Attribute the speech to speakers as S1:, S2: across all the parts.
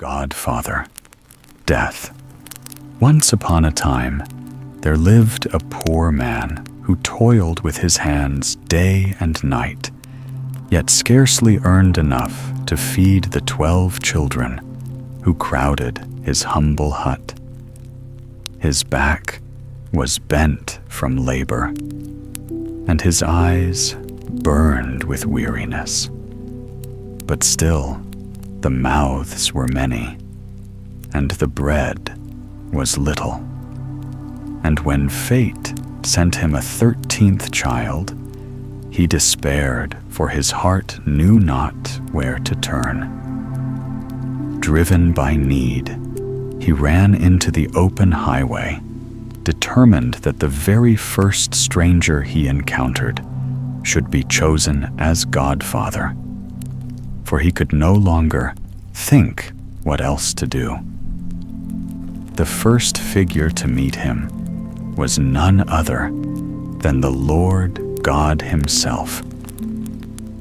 S1: Godfather Death. Once upon a time, there lived a poor man who toiled with his hands day and night, yet scarcely earned enough to feed the 12 children who crowded his humble hut. His back was bent from labor, and his eyes burned with weariness. But still, the mouths were many, and the bread was little. And when fate sent him a 13th child, he despaired, for his heart knew not where to turn. Driven by need, he ran into the open highway, determined that the very first stranger he encountered should be chosen as godfather, for he could no longer think what else to do. The first figure to meet him was none other than the Lord God himself,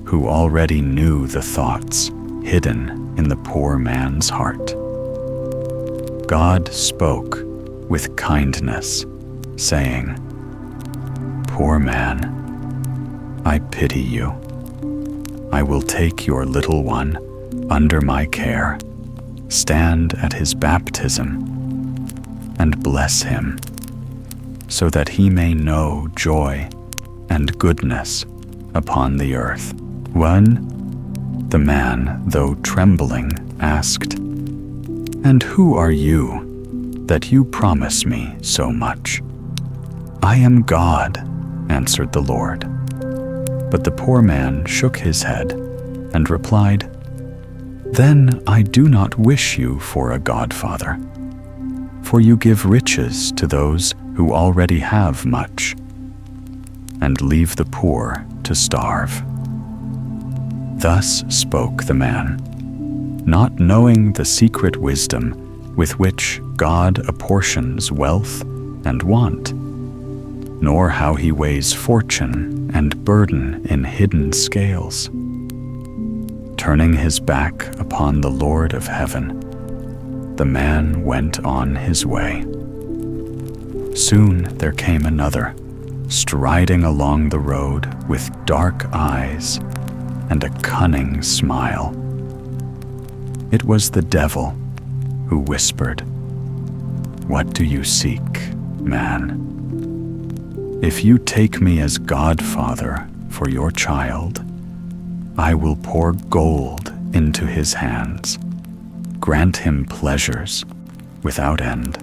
S1: who already knew the thoughts hidden in the poor man's heart. God spoke with kindness, saying, "Poor man, I pity you. I will take your little one under my care, stand at his baptism, and bless him, so that he may know joy and goodness upon the earth." The man, though trembling, asked, "And who are you, that you promise me so much?" "I am God," answered the Lord. But the poor man shook his head and replied, "Then I do not wish you for a godfather, for you give riches to those who already have much, and leave the poor to starve." Thus spoke the man, not knowing the secret wisdom with which God apportions wealth and want, nor how he weighs fortune and burden in hidden scales. Turning his back upon the Lord of heaven, the man went on his way. Soon there came another, striding along the road with dark eyes and a cunning smile. It was the devil, who whispered, "What do you seek, man? If you take me as godfather for your child, I will pour gold into his hands, grant him pleasures without end,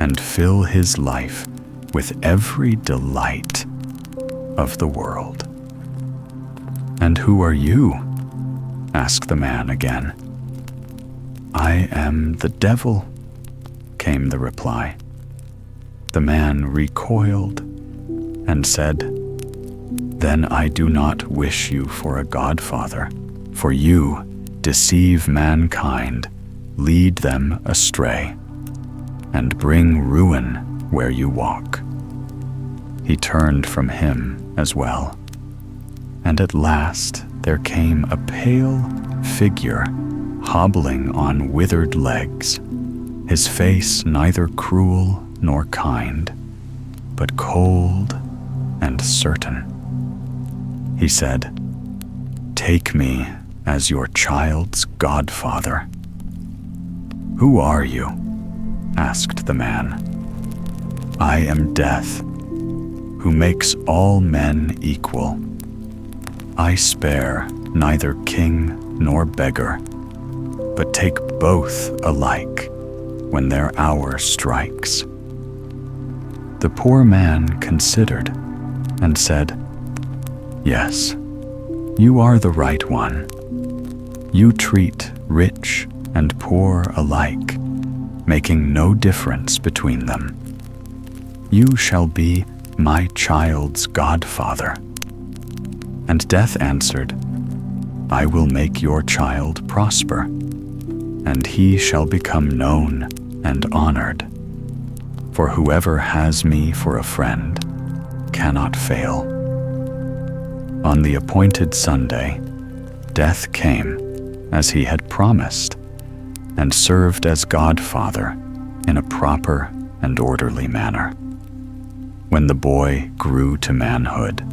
S1: and fill his life with every delight of the world." "And who are you?" asked the man again. "I am the devil," came the reply. The man recoiled and said, "Then I do not wish you for a godfather, for you deceive mankind, lead them astray, and bring ruin where you walk." He turned from him as well, and at last there came a pale figure hobbling on withered legs, his face neither cruel nor kind, but cold and certain. He said, "Take me as your child's godfather." "Who are you?" asked the man. "I am Death, who makes all men equal. I spare neither king nor beggar, but take both alike when their hour strikes." The poor man considered and said, "Yes, you are the right one. You treat rich and poor alike, making no difference between them. You shall be my child's godfather." And Death answered, "I will make your child prosper, and he shall become known and honored. For whoever has me for a friend cannot fail." On the appointed Sunday, Death came, as he had promised, and served as godfather in a proper and orderly manner. When the boy grew to manhood,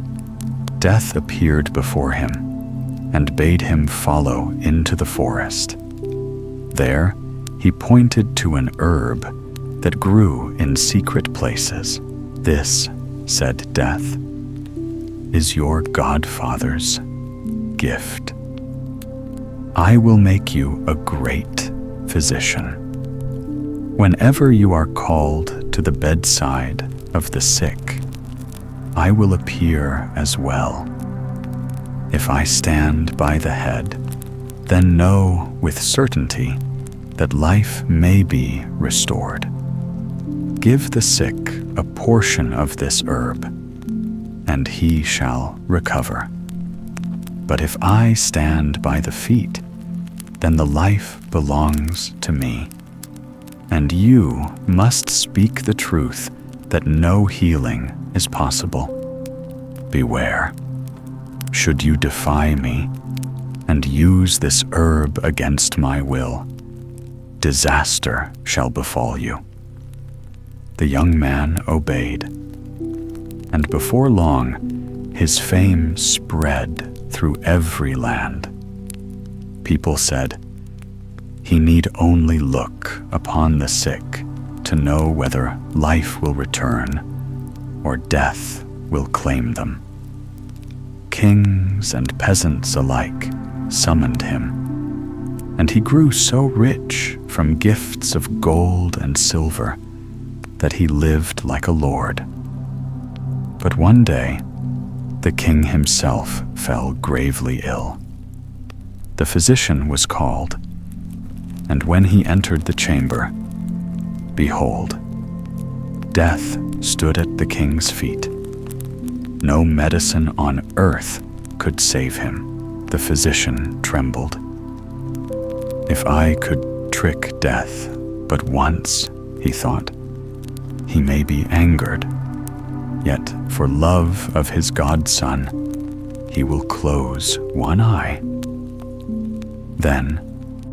S1: Death appeared before him and bade him follow into the forest. There, he pointed to an herb that grew in secret places. "This," said Death, "is your godfather's gift. I will make you a great physician. Whenever you are called to the bedside of the sick, I will appear as well. If I stand by the head, then know with certainty that life may be restored. Give the sick a portion of this herb, and he shall recover. But if I stand by the feet, then the life belongs to me. And you must speak the truth that no healing is possible. Beware. Should you defy me and use this herb against my will, disaster shall befall you." The young man obeyed, and before long his fame spread through every land. People said, "He need only look upon the sick to know whether life will return or death will claim them." Kings and peasants alike summoned him, and he grew so rich from gifts of gold and silver that he lived like a lord. But one day, the king himself fell gravely ill. The physician was called, and when he entered the chamber, behold, Death stood at the king's feet. No medicine on earth could save him. The physician trembled. "If I could trick Death but once," he thought, "he may be angered. Yet for love of his godson, he will close one eye." Then,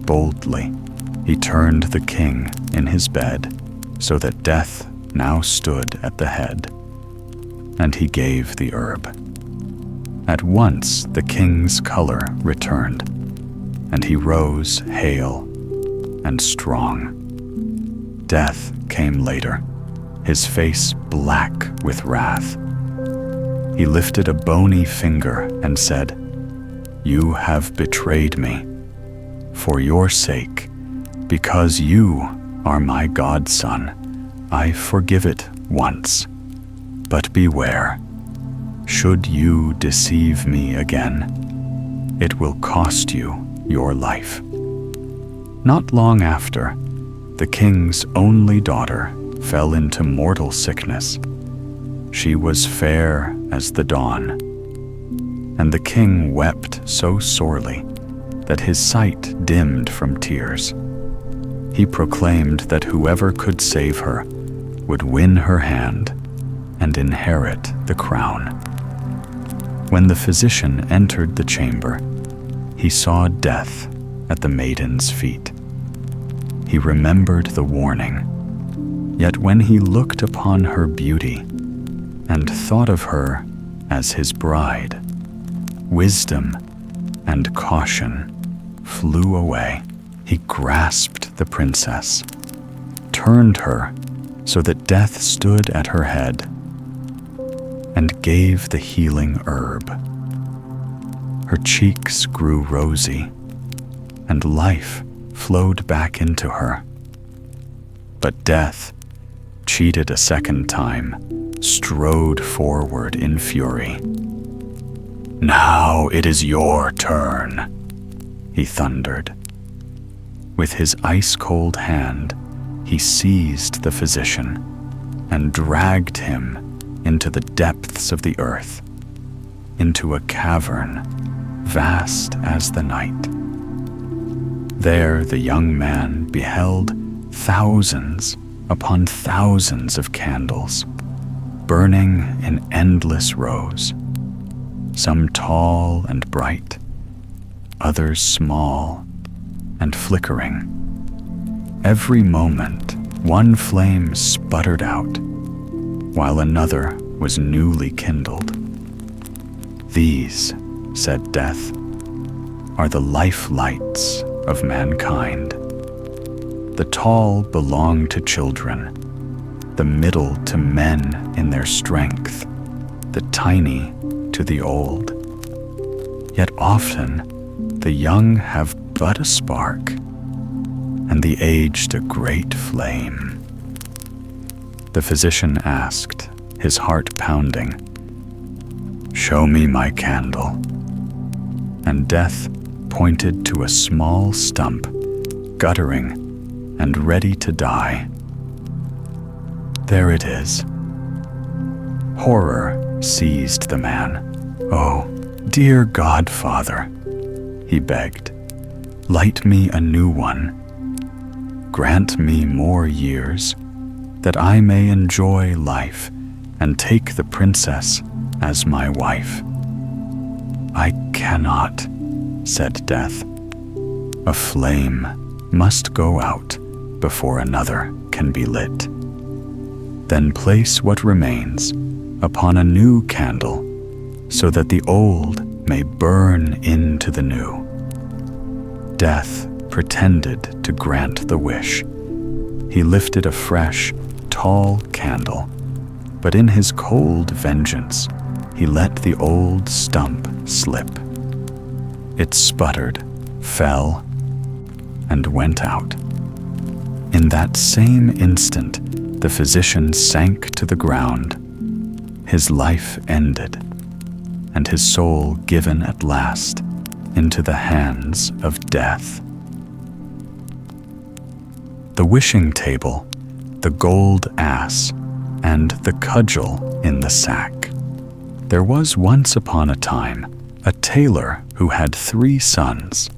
S1: boldly, he turned the king in his bed so that Death now stood at the head, and he gave the herb. At once the king's color returned, and he rose hale and strong. Death came later, his face black with wrath. He lifted a bony finger and said, "You have betrayed me. For your sake, because you are my godson, I forgive it once. But beware, should you deceive me again, it will cost you your life." Not long after, the king's only daughter fell into mortal sickness. She was fair as the dawn, and the king wept so sorely that his sight dimmed from tears. He proclaimed that whoever could save her would win her hand and inherit the crown. When the physician entered the chamber, he saw Death at the maiden's feet. He remembered the warning, yet when he looked upon her beauty and thought of her as his bride, wisdom and caution flew away. He grasped the princess, turned her so that Death stood at her head, and gave the healing herb. Her cheeks grew rosy, and life flowed back into her. But Death, cheated a second time, strode forward in fury. "Now it is your turn," he thundered. With his ice-cold hand, he seized the physician and dragged him into the depths of the earth, into a cavern vast as the night. There the young man beheld thousands upon thousands of candles, burning in endless rows, some tall and bright, others small and flickering, Every moment, one flame sputtered out, while another was newly kindled. "These," said Death, "are the life lights of mankind. The tall belong to children, the middle to men in their strength, the tiny to the old. Yet often the young have but a spark, and the aged a great flame." The physician asked, his heart pounding, "Show me my candle." And Death pointed to a small stump, guttering and ready to die. "There it is." Horror seized the man. "Oh, dear Godfather," he begged, "light me a new one. Grant me more years, that I may enjoy life and take the princess as my wife." "I cannot," said Death. "A flame must go out before another can be lit. Then place what remains upon a new candle, so that the old may burn into the new." Death pretended to grant the wish. He lifted a fresh, tall candle, but in his cold vengeance, he let the old stump slip. It sputtered, fell, and went out. In that same instant, the physician sank to the ground, his life ended, and his soul given at last into the hands of Death. The wishing table, the gold ass, and the cudgel in the sack. There was once upon a time a tailor who had 3 sons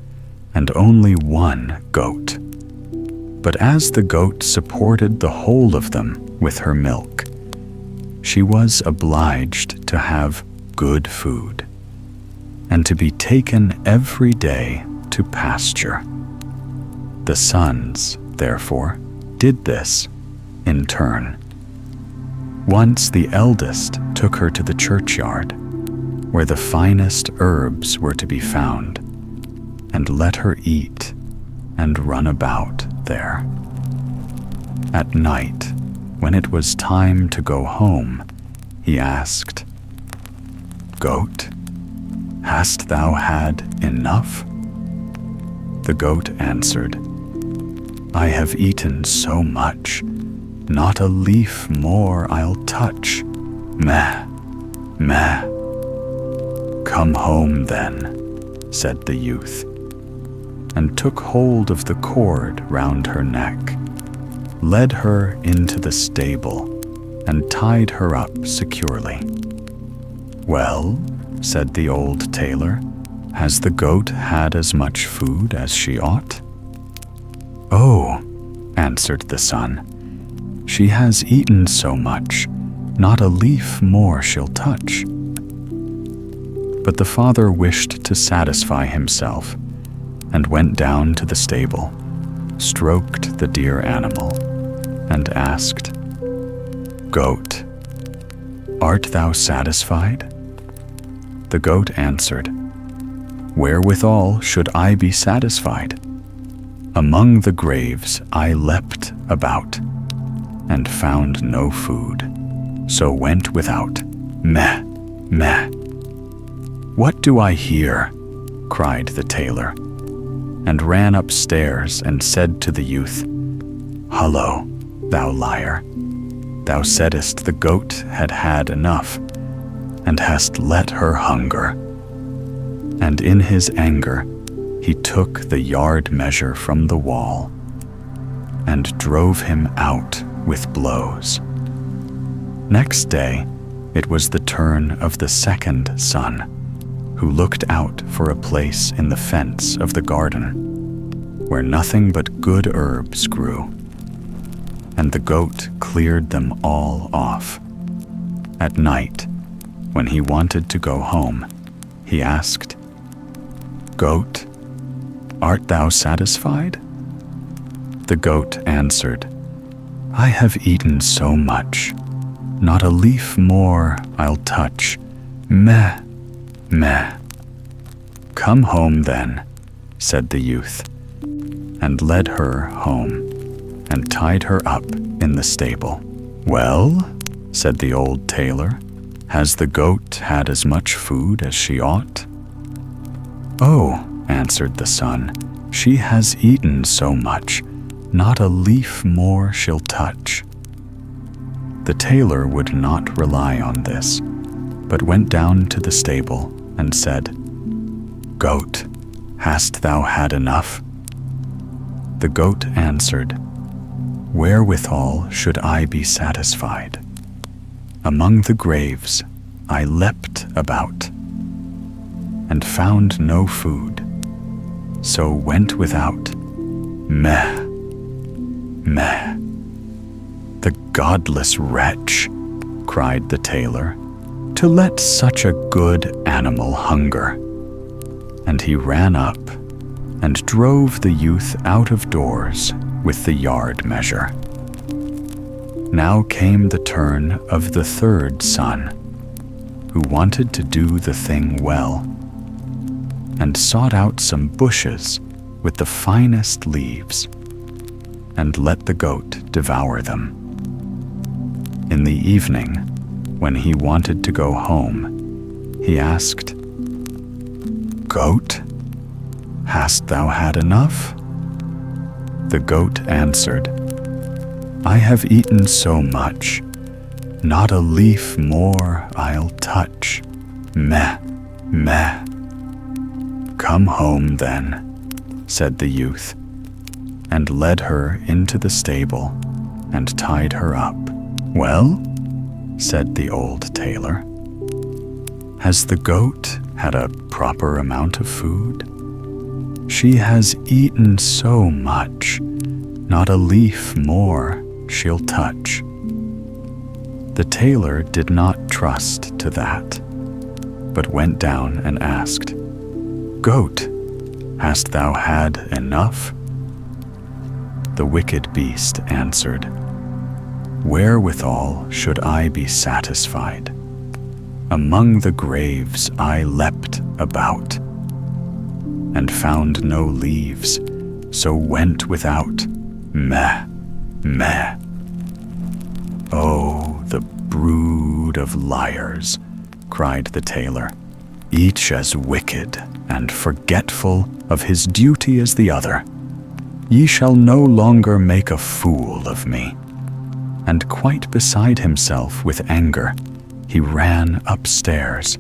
S1: and only 1 goat. But as the goat supported the whole of them with her milk, she was obliged to have good food, and to be taken every day to pasture. The sons, therefore, did this in turn. Once the eldest took her to the churchyard, where the finest herbs were to be found, and let her eat and run about there. At night, when it was time to go home, he asked, "Goat, hast thou had enough?" The goat answered, "I have eaten so much, not a leaf more I'll touch. Meh, meh." "Come home then," said the youth, and took hold of the cord round her neck, led her into the stable, and tied her up securely. "Well," said the old tailor, "has the goat had as much food as she ought?" "Oh," answered the son, "she has eaten so much, not a leaf more she'll touch." But the father wished to satisfy himself, and went down to the stable, stroked the dear animal, and asked, "Goat, art thou satisfied?" The goat answered, "Wherewithal should I be satisfied? Among the graves I leapt about, and found no food, so went without. Meh, meh." "What do I hear?" cried the tailor, and ran upstairs and said to the youth, "Hullo, thou liar, thou saidst the goat had had enough, and hast let her hunger." And in his anger he took the yard measure from the wall, and drove him out with blows. Next day it was the turn of the second son, who looked out for a place in the fence of the garden, where nothing but good herbs grew. And the goat cleared them all off. At night, when he wanted to go home, he asked, "Goat, art thou satisfied?" The goat answered, I have eaten so much, not a leaf more I'll touch. Meh, meh. Come home then, said the youth, and led her home, and tied her up in the stable. Well, said the old tailor, has the goat had as much food as she ought? Oh, answered the son, she has eaten so much, not a leaf more she'll touch. The tailor would not rely on this, but went down to the stable and said, Goat, hast thou had enough? The goat answered, Wherewithal should I be satisfied? Among the graves I leapt about, and found no food, so went without. Meh, meh. The godless wretch, cried the tailor, to let such a good animal hunger. And he ran up and drove the youth out of doors with the yard measure. Now came the turn of the third son, who wanted to do the thing well, and sought out some bushes with the finest leaves, and let the goat devour them. In the evening, when he wanted to go home, he asked, Goat, hast thou had enough? The goat answered, I have eaten so much, not a leaf more I'll touch. Meh, meh. Come home then, said the youth, and led her into the stable and tied her up. Well, said the old tailor, has the goat had a proper amount of food? She has eaten so much, not a leaf more she'll touch. The tailor did not trust to that, but went down and asked, Goat, hast thou had enough? The wicked beast answered, Wherewithal should I be satisfied? Among the graves I leapt about, and found no leaves, so went without. Meh, meh. Oh, the brood of liars, cried the tailor, each as wicked and forgetful of his duty as the other. Ye shall no longer make a fool of me. And quite beside himself with anger, he ran upstairs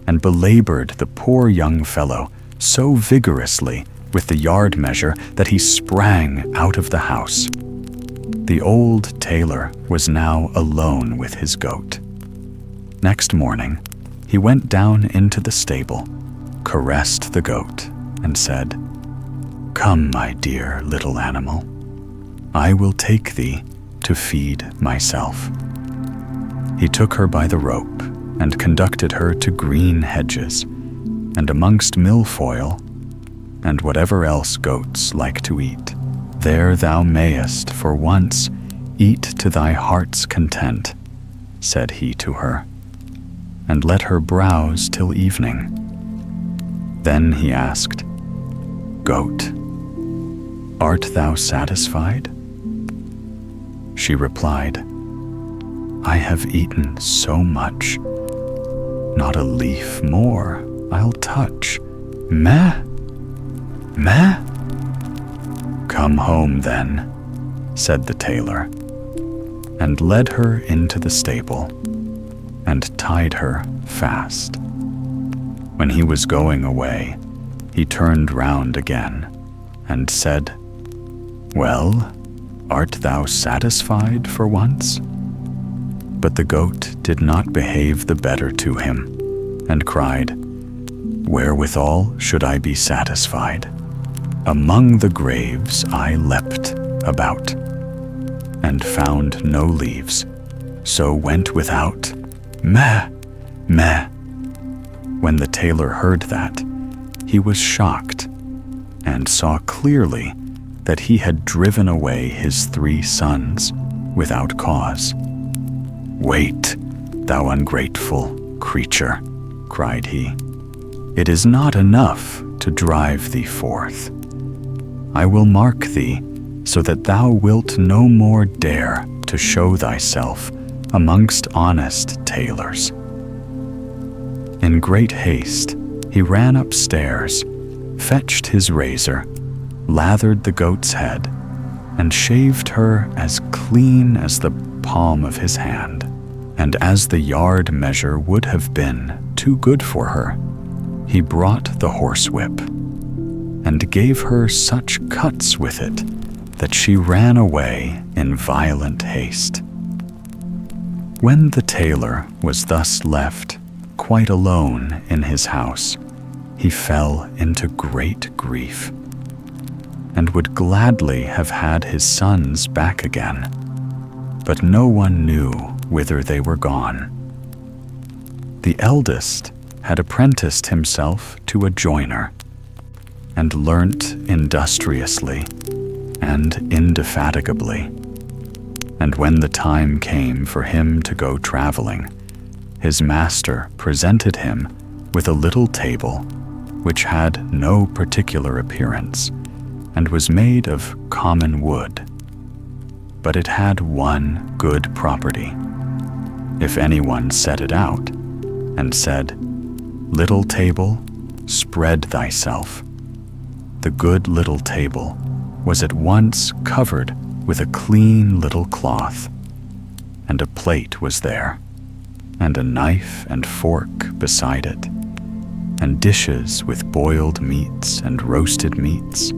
S1: and belabored the poor young fellow so vigorously with the yard measure that he sprang out of the house. The old tailor was now alone with his goat. Next morning, he went down into the stable, caressed the goat, and said, Come, my dear little animal, I will take thee to feed myself. He took her by the rope and conducted her to green hedges, and amongst milfoil, and whatever else goats like to eat. There thou mayest for once eat to thy heart's content, said he to her, and let her browse till evening. Then he asked, Goat, art thou satisfied? She replied, I have eaten so much, not a leaf more I'll touch. Meh, meh. Come home then, said the tailor, and led her into the stable, and tied her fast. When he was going away, he turned round again, and said, Well, art thou satisfied for once? But the goat did not behave the better to him, and cried, Wherewithal should I be satisfied? Among the graves I leapt about, and found no leaves, so went without. Meh, meh. When the tailor heard that, he was shocked, and saw clearly that he had driven away his 3 sons without cause. "Wait, thou ungrateful creature," cried he. "It is not enough to drive thee forth. I will mark thee so that thou wilt no more dare to show thyself amongst honest tailors." In great haste, he ran upstairs, fetched his razor, lathered the goat's head, and shaved her as clean as the palm of his hand. And as the yard measure would have been too good for her, he brought the horsewhip, and gave her such cuts with it that she ran away in violent haste. When the tailor was thus left quite alone in his house, he fell into great grief, and would gladly have had his sons back again, but no one knew whither they were gone. The eldest had apprenticed himself to a joiner, and learnt industriously and indefatigably. And when the time came for him to go traveling, his master presented him with a little table which had no particular appearance and was made of common wood. But it had one good property. If anyone set it out and said, "Little table, spread thyself," the good little table was at once covered with a clean little cloth, and a plate was there, and a knife and fork beside it, and dishes with boiled meats and roasted meats,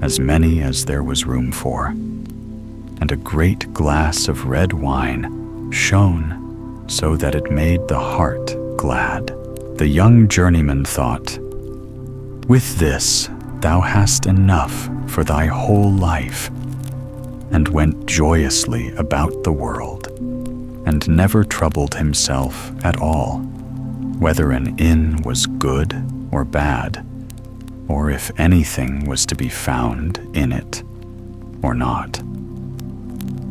S1: as many as there was room for, and a great glass of red wine shone so that it made the heart glad. The young journeyman thought, "With this thou hast enough for thy whole life," and went joyously about the world, and never troubled himself at all, whether an inn was good or bad, or if anything was to be found in it or not.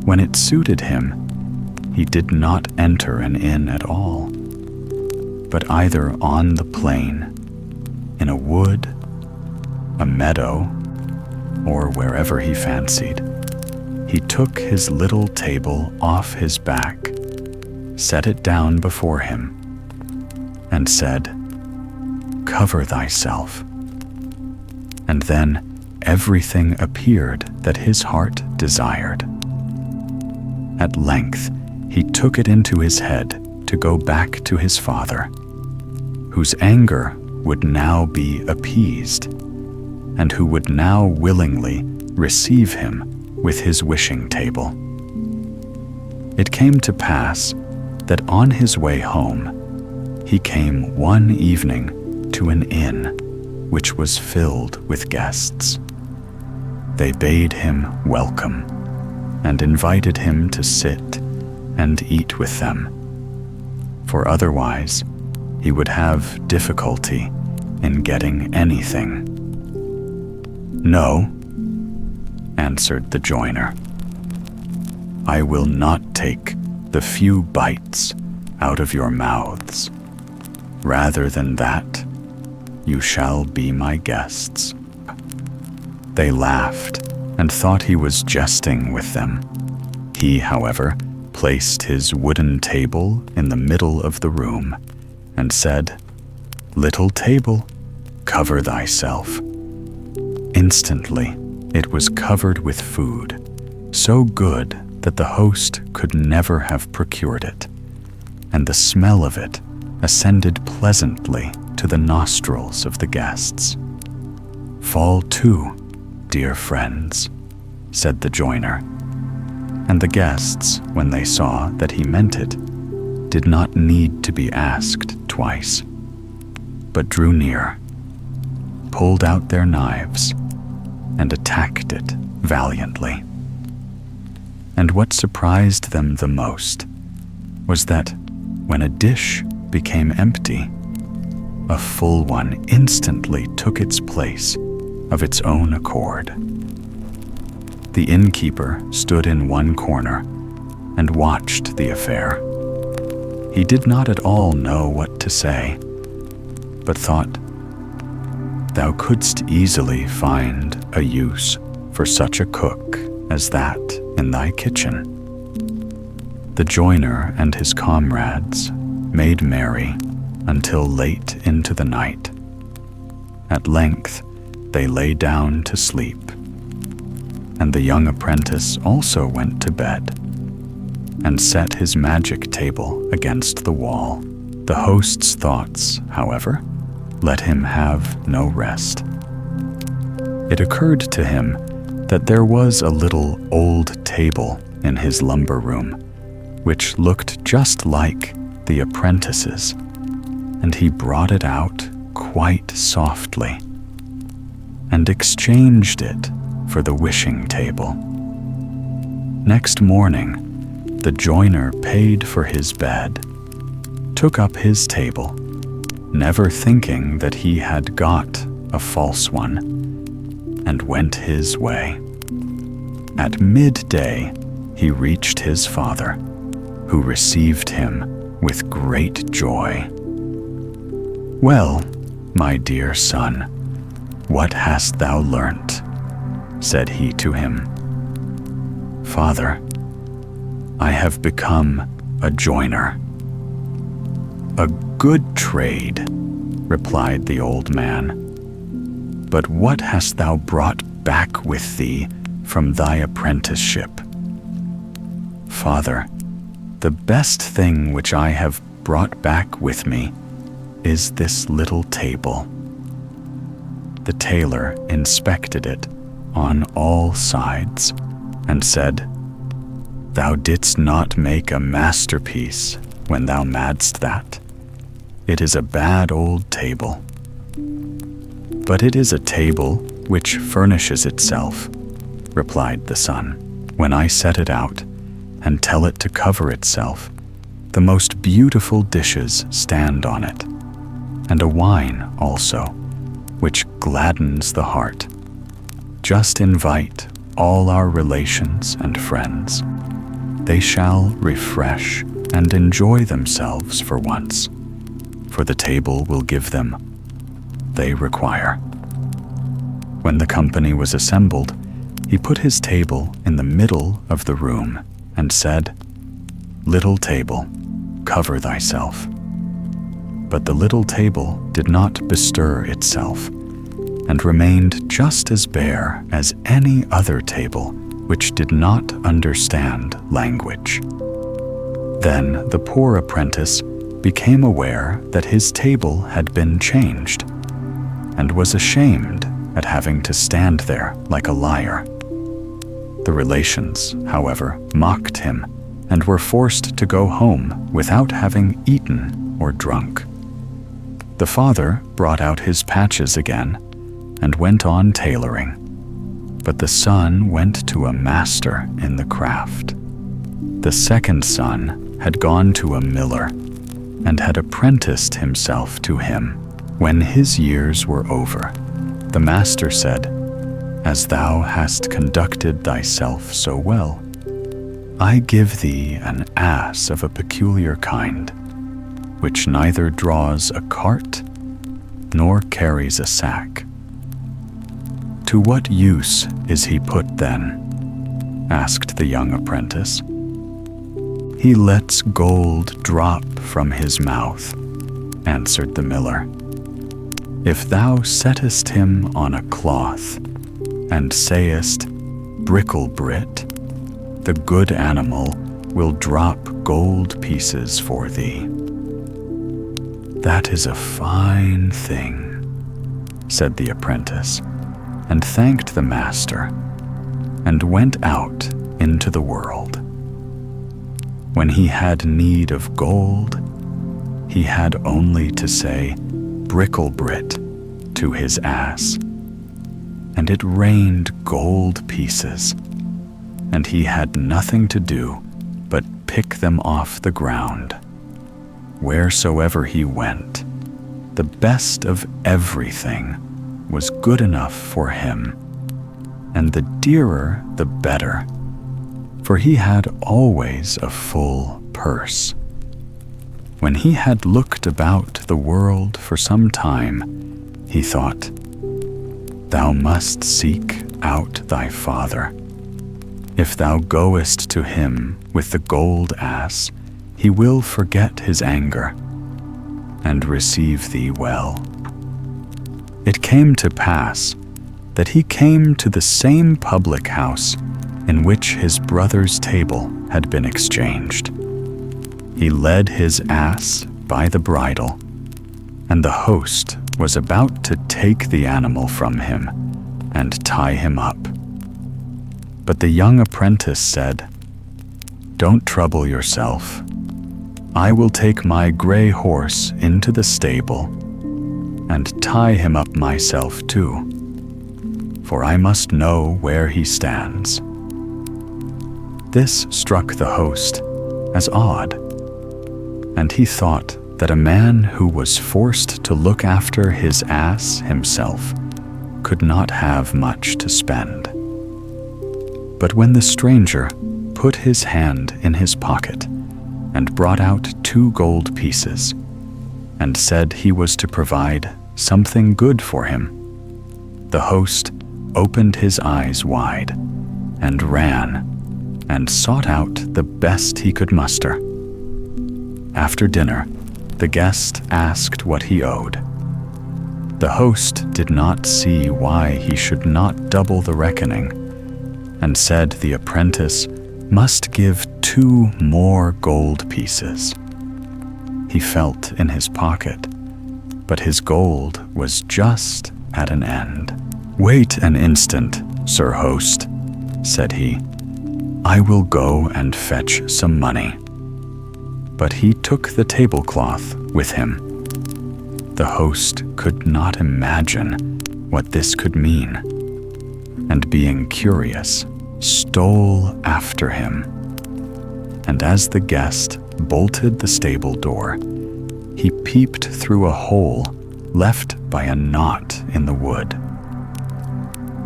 S1: When it suited him, he did not enter an inn at all, but either on the plain, in a wood, a meadow, or wherever he fancied, he took his little table off his back, set it down before him, and said, "Cover thyself." And then everything appeared that his heart desired. At length he took it into his head to go back to his father, whose anger would now be appeased, and who would now willingly receive him with his wishing table. It came to pass that on his way home, he came one evening to an inn which was filled with guests. They bade him welcome and invited him to sit and eat with them, for otherwise he would have difficulty in getting anything. "No," answered the joiner, "I will not take the few bites out of your mouths. Rather than that, you shall be my guests." They laughed and thought he was jesting with them. He, however, placed his wooden table in the middle of the room and said, "Little table, cover thyself." Instantly, it was covered with food, so good that the host could never have procured it, and the smell of it ascended pleasantly to the nostrils of the guests. "Fall to, dear friends," said the joiner, and the guests, when they saw that he meant it, did not need to be asked twice, but drew near, pulled out their knives, and attacked it valiantly. And what surprised them the most was that when a dish became empty, a full one instantly took its place of its own accord. The innkeeper stood in one corner and watched the affair. He did not at all know what to say, but thought, "Thou couldst easily find a use for such a cook as that in thy kitchen." The joiner and his comrades made merry until late into the night. At length they lay down to sleep, and the young apprentice also went to bed and set his magic table against the wall. The host's thoughts, however, let him have no rest. It occurred to him that there was a little old table in his lumber room, which looked just like the apprentice's, and he brought it out quite softly and exchanged it for the wishing table. Next morning, the joiner paid for his bed, took up his table, never thinking that he had got a false one, and went his way. At midday, he reached his father, who received him with great joy. "Well, my dear son, what hast thou learnt?" said he to him. "Father, I have become a joiner." "A good trade," replied the old man. "But what hast thou brought back with thee from thy apprenticeship?" "Father, the best thing which I have brought back with me is this little table." The tailor inspected it on all sides and said, "Thou didst not make a masterpiece when thou madst that. It is a bad old table." "But it is a table which furnishes itself," replied the son. "When I set it out and tell it to cover itself, the most beautiful dishes stand on it, and a wine also, which gladdens the heart. Just invite all our relations and friends. They shall refresh and enjoy themselves for once, for the table will give them they require." When the company was assembled, he put his table in the middle of the room and said, "Little table, cover thyself." But the little table did not bestir itself, and remained just as bare as any other table which did not understand language. Then the poor apprentice became aware that his table had been changed, and was ashamed at having to stand there like a liar. The relations, however, mocked him, and were forced to go home without having eaten or drunk. The father brought out his patches again, and went on tailoring, but the son went to a master in the craft. The second son had gone to a miller, and had apprenticed himself to him. When his years were over, the master said, "As thou hast conducted thyself so well, I give thee an ass of a peculiar kind, which neither draws a cart nor carries a sack." "To what use is he put then?" asked the young apprentice. "He lets gold drop from his mouth," answered the miller. "If thou settest him on a cloth, and sayest, 'Bricklebrit,' the good animal will drop gold pieces for thee." "That is a fine thing," said the apprentice, and thanked the master, and went out into the world. When he had need of gold, he had only to say, "Bricklebrit," to his ass, and it rained gold pieces, and he had nothing to do but pick them off the ground. Wheresoever he went, the best of everything was good enough for him, and the dearer the better, for he had always a full purse. When he had looked about the world for some time, he thought, "Thou must seek out thy father. If thou goest to him with the gold ass, he will forget his anger and receive thee well." It came to pass that he came to the same public house in which his brother's table had been exchanged. He led his ass by the bridle, and the host was about to take the animal from him and tie him up. But the young apprentice said, "Don't trouble yourself. I will take my gray horse into the stable and tie him up myself too, for I must know where he stands." This struck the host as odd, and he thought that a man who was forced to look after his ass himself could not have much to spend. But when the stranger put his hand in his pocket and brought out 2 gold pieces, and said he was to provide something good for him, the host opened his eyes wide and ran and sought out the best he could muster. After dinner, the guest asked what he owed. The host did not see why he should not double the reckoning, and said the apprentice must give 2 more gold pieces. He felt in his pocket, but his gold was just at an end. "Wait an instant, Sir Host," said he. "I will go and fetch some money." But he took the tablecloth with him. The host could not imagine what this could mean, and being curious, stole after him. And as the guest bolted the stable door, he peeped through a hole left by a knot in the wood.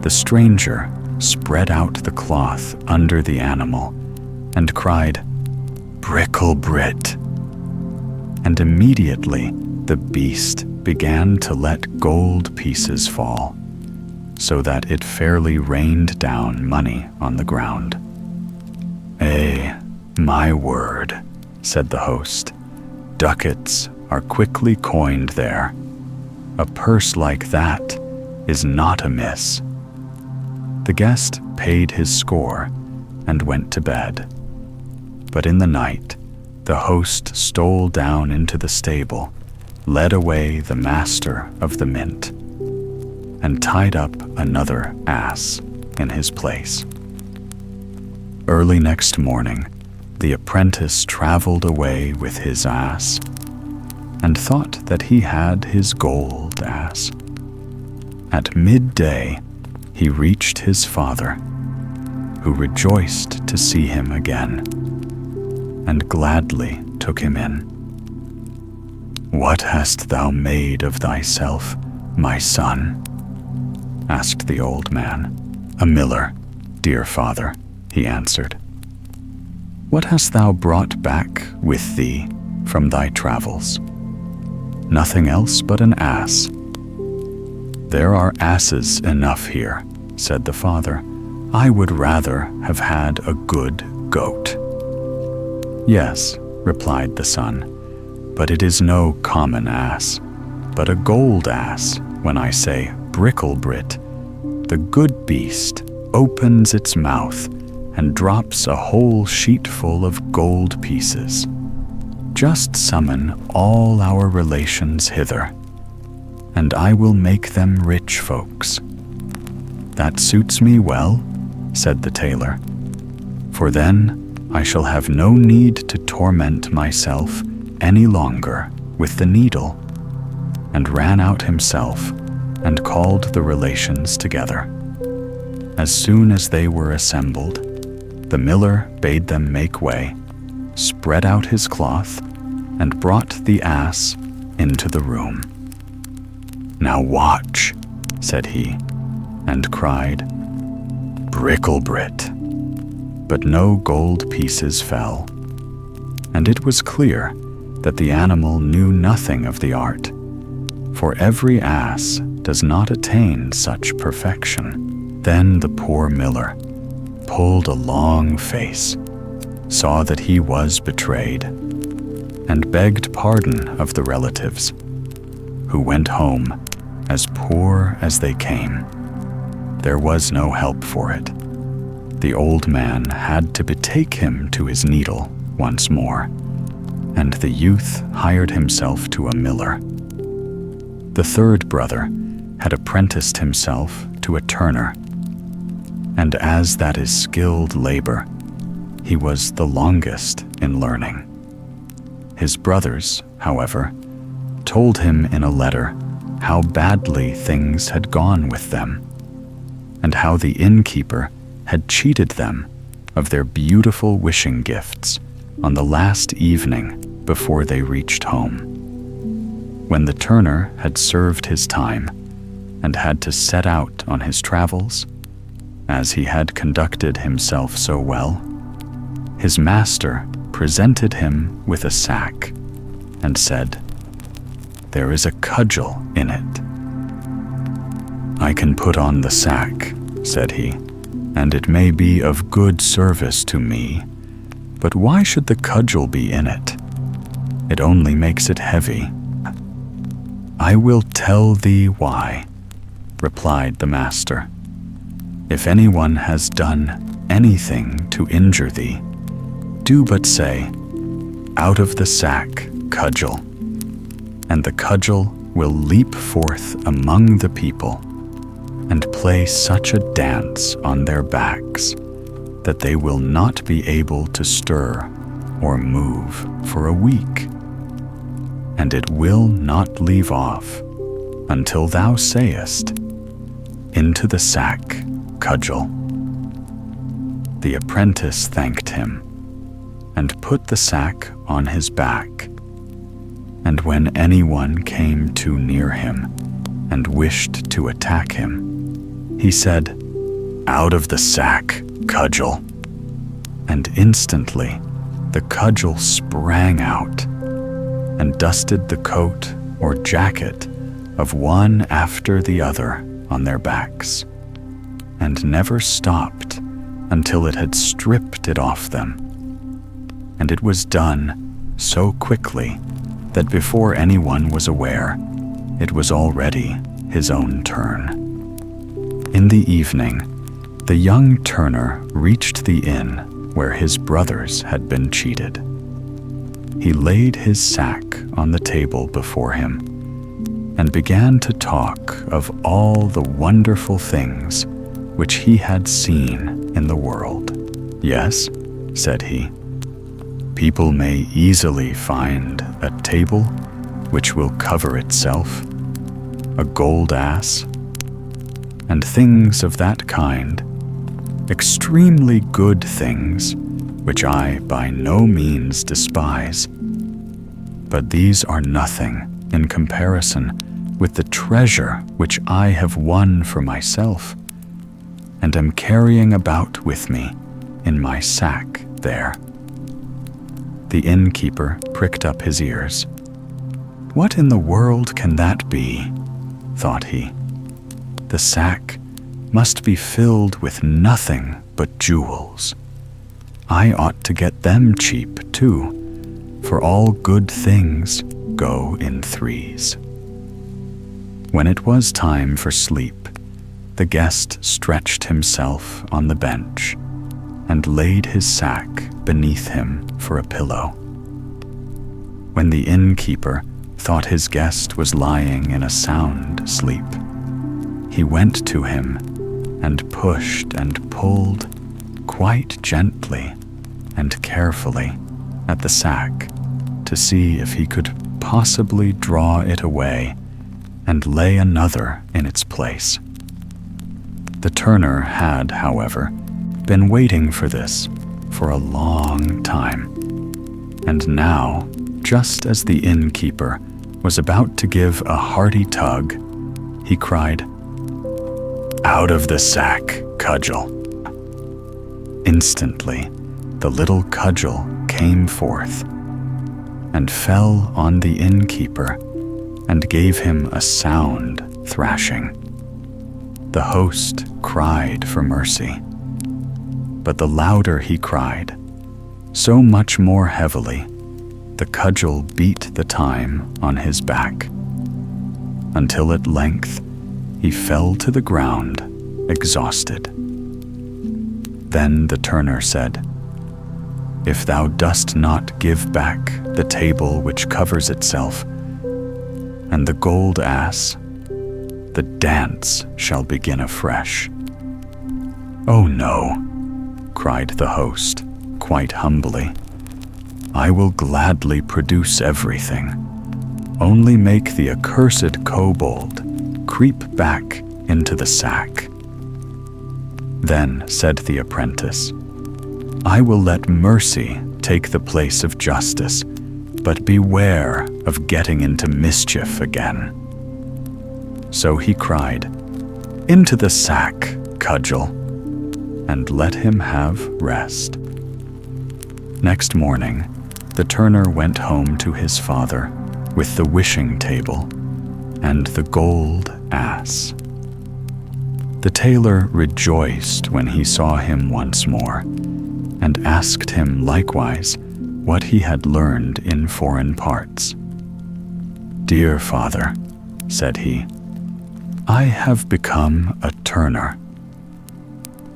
S1: The stranger spread out the cloth under the animal and cried, "Bricklebrit!" And immediately the beast began to let gold pieces fall, so that it fairly rained down money on the ground. My word," said the host, "ducats are quickly coined there. A purse like that is not amiss." The guest paid his score and went to bed. But in the night, the host stole down into the stable, led away the master of the mint, and tied up another ass in his place. Early next morning, the apprentice traveled away with his ass, and thought that he had his gold ass. At midday, he reached his father, who rejoiced to see him again, and gladly took him in. "What hast thou made of thyself, my son?" asked the old man. "A miller, dear father," he answered. "What hast thou brought back with thee from thy travels?" "Nothing else but an ass." "There are asses enough here," said the father. "I would rather have had a good goat." "Yes," replied the son, "but it is no common ass, but a gold ass. When I say Bricklebrit, the good beast opens its mouth and drops a whole sheetful of gold pieces. Just summon all our relations hither, and I will make them rich folks." "That suits me well," said the tailor, "for then I shall have no need to torment myself any longer with the needle," and ran out himself and called the relations together. As soon as they were assembled, the miller bade them make way, spread out his cloth, and brought the ass into the room. "Now watch," said he, and cried, bricklebrit. But no gold pieces fell, and it was clear that the animal knew nothing of the art, for every ass does not attain such perfection. Then the poor miller pulled a long face, saw that he was betrayed, and begged pardon of the relatives, who went home as poor as they came. There was no help for it. The old man had to betake him to his needle once more, and the youth hired himself to a miller. The third brother had apprenticed himself to a turner, and as that is skilled labor, he was the longest in learning. His brothers, however, told him in a letter how badly things had gone with them, and how the innkeeper had cheated them of their beautiful wishing gifts on the last evening before they reached home. When the turner had served his time and had to set out on his travels, as he had conducted himself so well, his master presented him with a sack and said, "There is a cudgel in it." "I can put on the sack," said he, "and it may be of good service to me, but why should the cudgel be in it? It only makes it heavy." "I will tell thee why," replied the master. "If anyone has done anything to injure thee, do but say, 'Out of the sack, Cudgel,' and the cudgel will leap forth among the people and play such a dance on their backs that they will not be able to stir or move for a week. And it will not leave off until thou sayest, 'Into the sack, Cudgel.'" The apprentice thanked him and put the sack on his back, and when anyone came too near him and wished to attack him, he said, "Out of the sack, Cudgel," and instantly the cudgel sprang out and dusted the coat or jacket of one after the other on their backs, and never stopped until it had stripped it off them. And it was done so quickly that before anyone was aware, it was already his own turn. In the evening, the young turner reached the inn where his brothers had been cheated. He laid his sack on the table before him and began to talk of all the wonderful things which he had seen in the world. "Yes," said he, "people may easily find a table which will cover itself, a gold ass, and things of that kind, extremely good things, which I by no means despise. But these are nothing in comparison with the treasure which I have won for myself, and am carrying about with me in my sack there." The innkeeper pricked up his ears. "What in the world can that be?" thought he. "The sack must be filled with nothing but jewels. I ought to get them cheap, too, for all good things go in threes." When it was time for sleep, the guest stretched himself on the bench and laid his sack beneath him for a pillow. When the innkeeper thought his guest was lying in a sound sleep, he went to him and pushed and pulled quite gently and carefully at the sack to see if he could possibly draw it away and lay another in its place. The turner had, however, been waiting for this for a long time, and now, just as the innkeeper was about to give a hearty tug, he cried, "Out of the sack, Cudgel," Instantly, the little cudgel came forth and fell on the innkeeper and gave him a sound thrashing. The host cried for mercy, but the louder he cried, so much more heavily, the cudgel beat the time on his back, until at length he fell to the ground, exhausted. Then the turner said, "If thou dost not give back the table which covers itself, and the gold ass, the dance shall begin afresh." "Oh no," cried the host, quite humbly. "I will gladly produce everything. Only make the accursed kobold creep back into the sack." Then said the apprentice, "I will let mercy take the place of justice, but beware of getting into mischief again." So he cried, "Into the sack, Cudgel," and let him have rest. Next morning, the turner went home to his father with the wishing table and the gold ass. The tailor rejoiced when he saw him once more, and asked him likewise what he had learned in foreign parts. "Dear father," said he, "I have become a turner."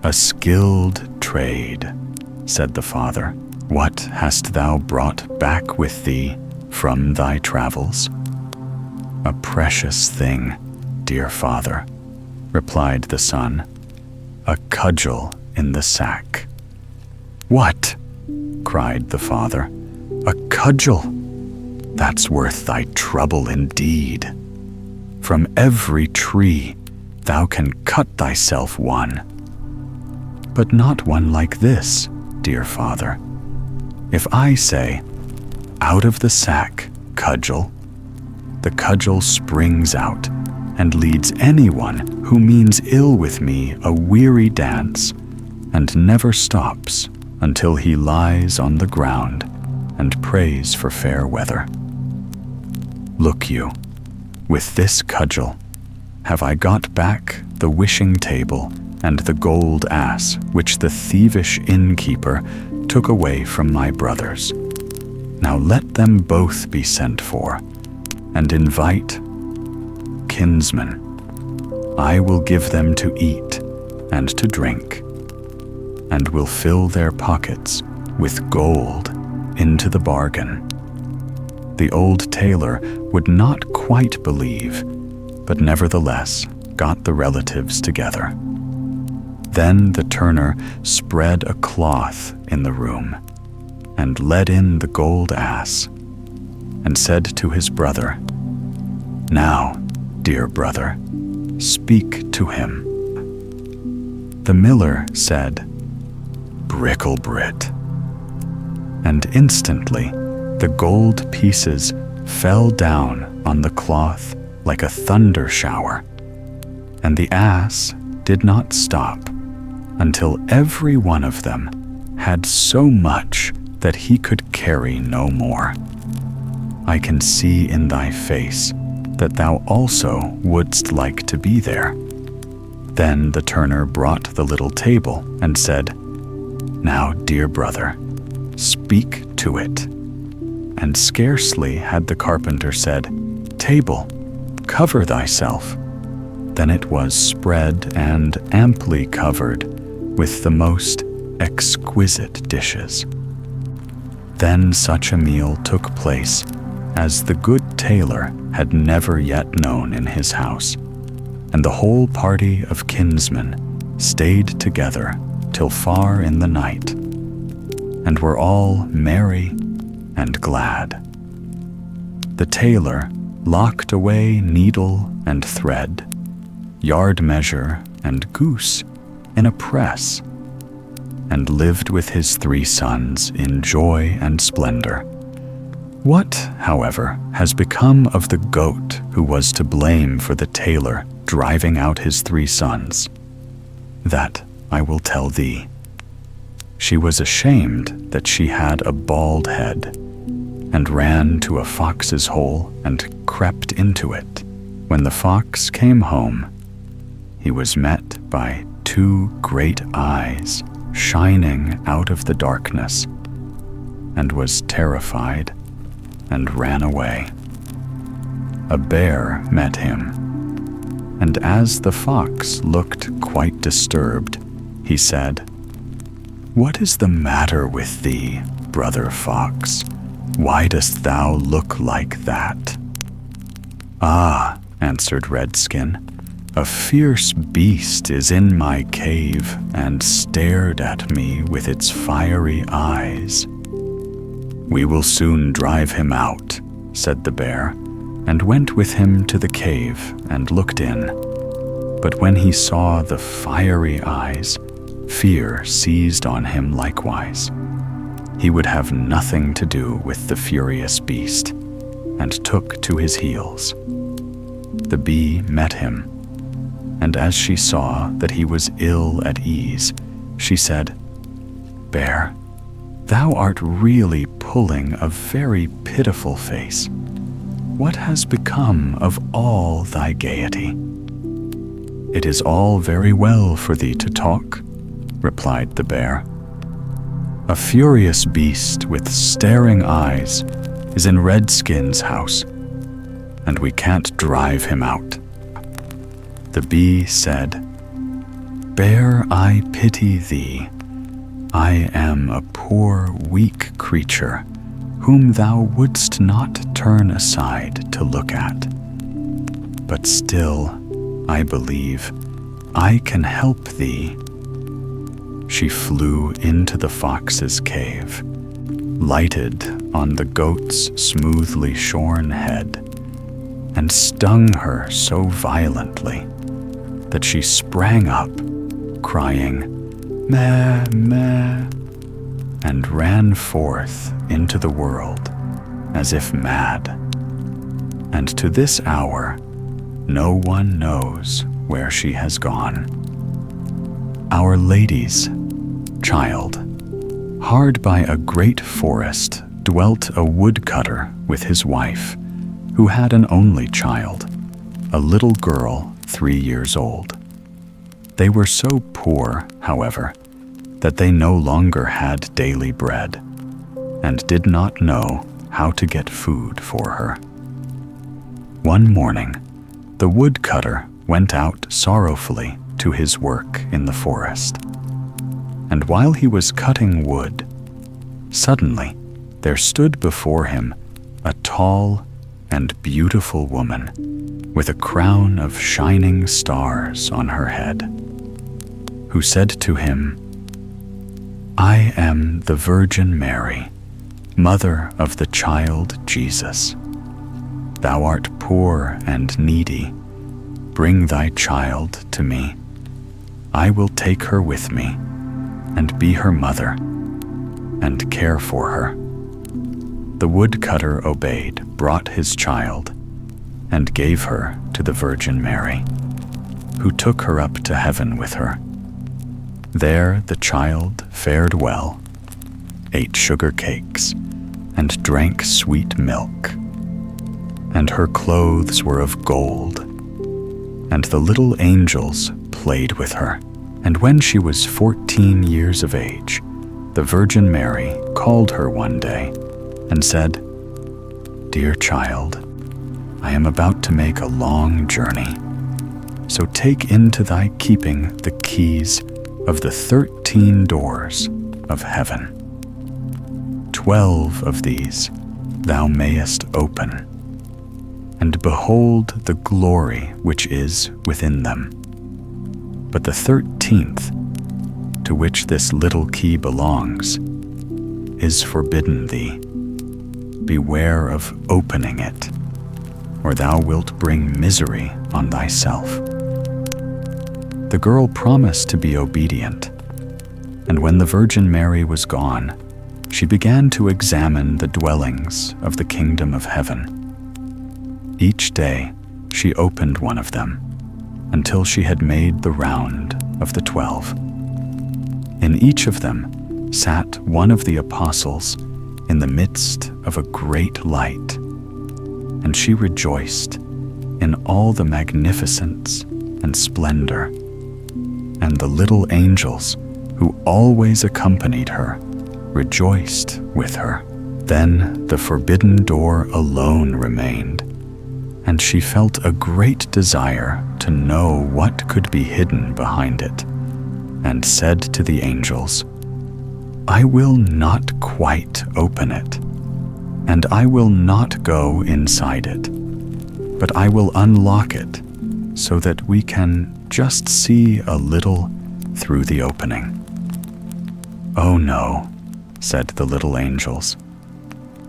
S1: "A skilled trade," said the father. "What hast thou brought back with thee from thy travels?" "A precious thing, dear father," replied the son, "a cudgel in the sack." "What?" cried the father. "A cudgel? That's worth thy trouble indeed. From every tree thou can cut thyself one. But not one like this, dear father. If I say, 'Out of the sack, Cudgel,' the cudgel springs out and leads anyone who means ill with me a weary dance, and never stops until he lies on the ground and prays for fair weather. Look you, with this cudgel have I got back the wishing table and the gold ass which the thievish innkeeper took away from my brothers. Now let them both be sent for, and invite kinsmen. I will give them to eat and to drink, and will fill their pockets with gold into the bargain." The old tailor would not quite believe, but nevertheless got the relatives together. Then the turner spread a cloth in the room, and led in the gold ass, and said to his brother, "Now, dear brother, speak to him." The miller said, "Bricklebrit," and instantly the gold pieces fell down on the cloth like a thunder shower, and the ass did not stop until every one of them had so much that he could carry no more. I can see in thy face that thou also wouldst like to be there." Then the turner brought the little table and said, "Now, dear brother, speak to it." And scarcely had the carpenter said, "Table, cover thyself," than it was spread and amply covered with the most exquisite dishes. Then such a meal took place as the good tailor had never yet known in his house, and the whole party of kinsmen stayed together till far in the night, and were all merry and glad. The tailor locked away needle and thread, yard measure and goose in a press, and lived with his 3 sons in joy and splendor. What, however, has become of the goat who was to blame for the tailor driving out his 3 sons? That I will tell thee. She was ashamed that she had a bald head, and ran to a fox's hole and crept into it. When the fox came home, he was met by 2 great eyes shining out of the darkness, and was terrified and ran away. A bear met him, and as the fox looked quite disturbed, he said, "What is the matter with thee, brother fox? Why dost thou look like that?" "Ah," answered Redskin, "a fierce beast is in my cave and stared at me with its fiery eyes." "We will soon drive him out," said the bear, and went with him to the cave and looked in. But when he saw the fiery eyes, fear seized on him likewise. He would have nothing to do with the furious beast, and took to his heels. The bee met him, and as she saw that he was ill at ease, she said, "Bear, thou art really pulling a very pitiful face. What has become of all thy gaiety?" "It is all very well for thee to talk," replied the bear. "A furious beast with staring eyes is in Redskin's house, and we can't drive him out." The bee said, "Bear, I pity thee. I am a poor, weak creature, whom thou wouldst not turn aside to look at. But still, I believe I can help thee." She flew into the fox's cave, lighted on the goat's smoothly shorn head, and stung her so violently that she sprang up, crying, "Meh, meh," and ran forth into the world as if mad. And to this hour, no one knows where she has gone. Our Lady's child. Hard by a great forest dwelt a woodcutter with his wife, who had an only child, a little girl 3 years old. They were so poor, however, that they no longer had daily bread, and did not know how to get food for her. One morning, the woodcutter went out sorrowfully to his work in the forest. And while he was cutting wood, suddenly there stood before him a tall and beautiful woman with a crown of shining stars on her head, who said to him, "I am the Virgin Mary, mother of the child Jesus. Thou art poor and needy. Bring thy child to me. I will take her with me and be her mother and care for her." The woodcutter obeyed, brought his child, and gave her to the Virgin Mary, who took her up to heaven with her. There the child fared well, ate sugar cakes, and drank sweet milk. And her clothes were of gold, and the little angels played with her. And when she was 14 years of age, the Virgin Mary called her one day and said, "Dear child, I am about to make a long journey, so take into thy keeping the keys of the 13 doors of heaven. 12 of these thou mayest open, and behold the glory which is within them. But the 13th, to which this little key belongs, is forbidden thee. Beware of opening it, or thou wilt bring misery on thyself." The girl promised to be obedient, and when the Virgin Mary was gone, she began to examine the dwellings of the kingdom of heaven. Each day she opened one of them, until she had made the round of the 12. In each of them sat one of the apostles in the midst of a great light, and she rejoiced in all the magnificence and splendor. And the little angels who always accompanied her rejoiced with her. Then the forbidden door alone remained, and she felt a great desire to know what could be hidden behind it, and said to the angels, "I will not quite open it, and I will not go inside it, but I will unlock it so that we can just see a little through the opening." "Oh no," said the little angels,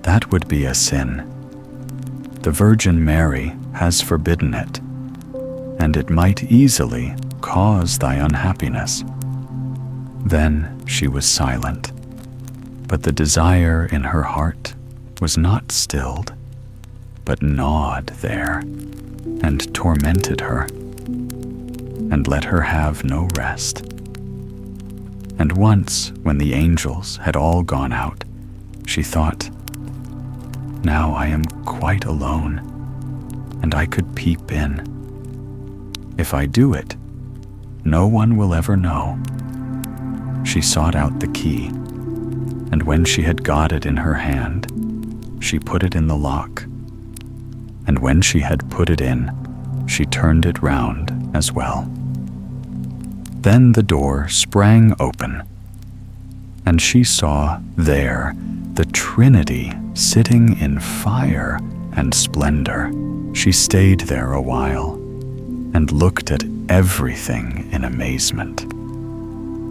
S1: "that would be a sin. The Virgin Mary has forbidden it, and it might easily cause thy unhappiness." Then she was silent, but the desire in her heart was not stilled, but gnawed there, and tormented her, and let her have no rest. And once, when the angels had all gone out, she thought, "Now I am quite alone, and I could peep in. If I do it, no one will ever know." She sought out the key, and when she had got it in her hand, she put it in the lock. And when she had put it in, she turned it round as well. Then the door sprang open, and she saw there the Trinity sitting in fire and splendor. She stayed there a while and looked at everything in amazement.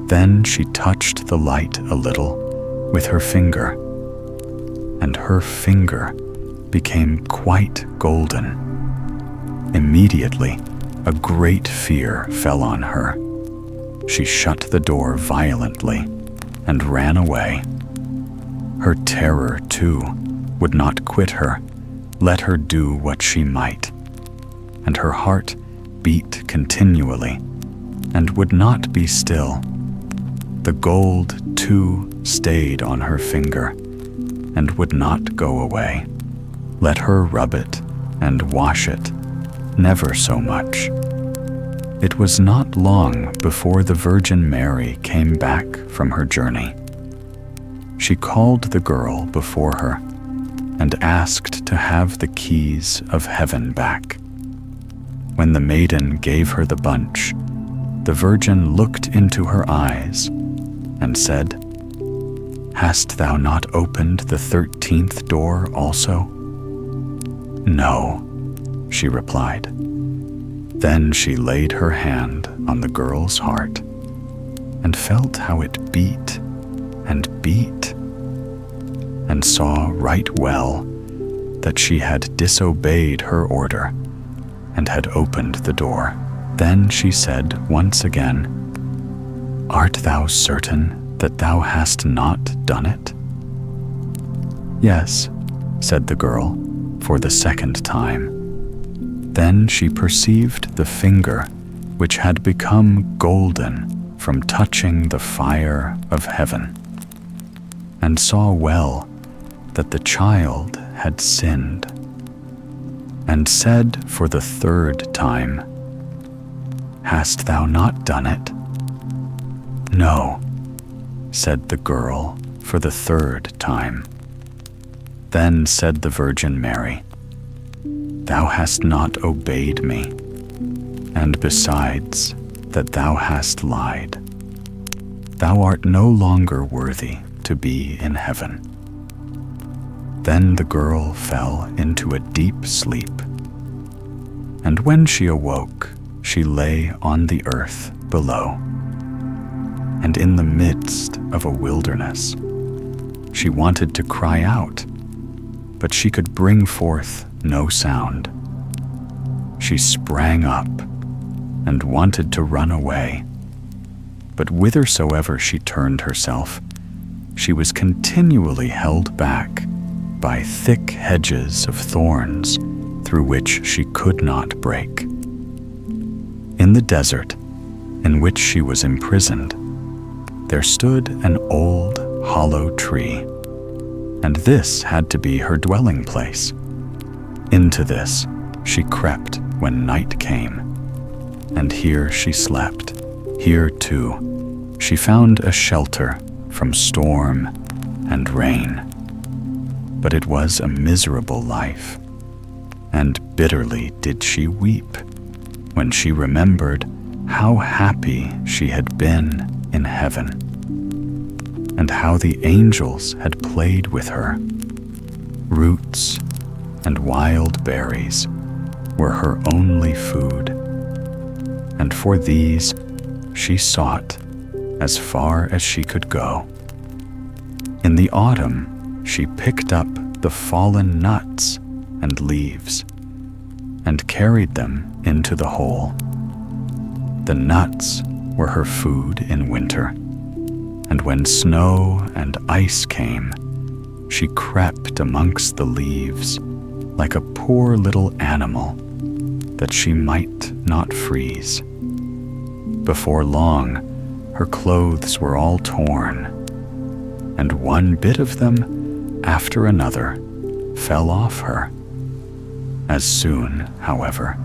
S1: Then she touched the light a little with her finger, and her finger became quite golden. Immediately, a great fear fell on her. She shut the door violently and ran away. Her terror, too, would not quit her, let her do what she might, and her heart beat continually and would not be still. The gold, too, stayed on her finger and would not go away. Let her rub it and wash it, never so much. It was not long before the Virgin Mary came back from her journey. She called the girl before her and asked to have the keys of heaven back. When the maiden gave her the bunch, the Virgin looked into her eyes and said, "Hast thou not opened the 13th door also?" "No," she replied. Then she laid her hand on the girl's heart and felt how it beat and beat, and saw right well that she had disobeyed her order and had opened the door. Then she said once again, "Art thou certain that thou hast not done it?" "Yes," said the girl for the second time. Then she perceived the finger which had become golden from touching the fire of heaven, and saw well that the child had sinned, and said for the third time, "Hast thou not done it?" "No," said the girl for the third time. Then said the Virgin Mary, "Thou hast not obeyed me, and besides that thou hast lied, thou art no longer worthy to be in heaven." Then the girl fell into a deep sleep, and when she awoke, she lay on the earth below, and in the midst of a wilderness. She wanted to cry out, but she could bring forth no sound. She sprang up and wanted to run away, but whithersoever she turned herself, she was continually held back by thick hedges of thorns through which she could not break. In the desert in which she was imprisoned, there stood an old hollow tree, and this had to be her dwelling place. Into this she crept when night came, and here she slept. Here, too, she found a shelter from storm and rain. But it was a miserable life, and bitterly did she weep when she remembered how happy she had been in heaven, and how the angels had played with her. Roots and wild berries were her only food, and for these she sought as far as she could go. In the autumn, she picked up the fallen nuts and leaves and carried them into the hole. The nuts were her food in winter, and when snow and ice came, she crept amongst the leaves like a poor little animal that she might not freeze. Before long, her clothes were all torn, and one bit of them after another fell off her. As soon, however,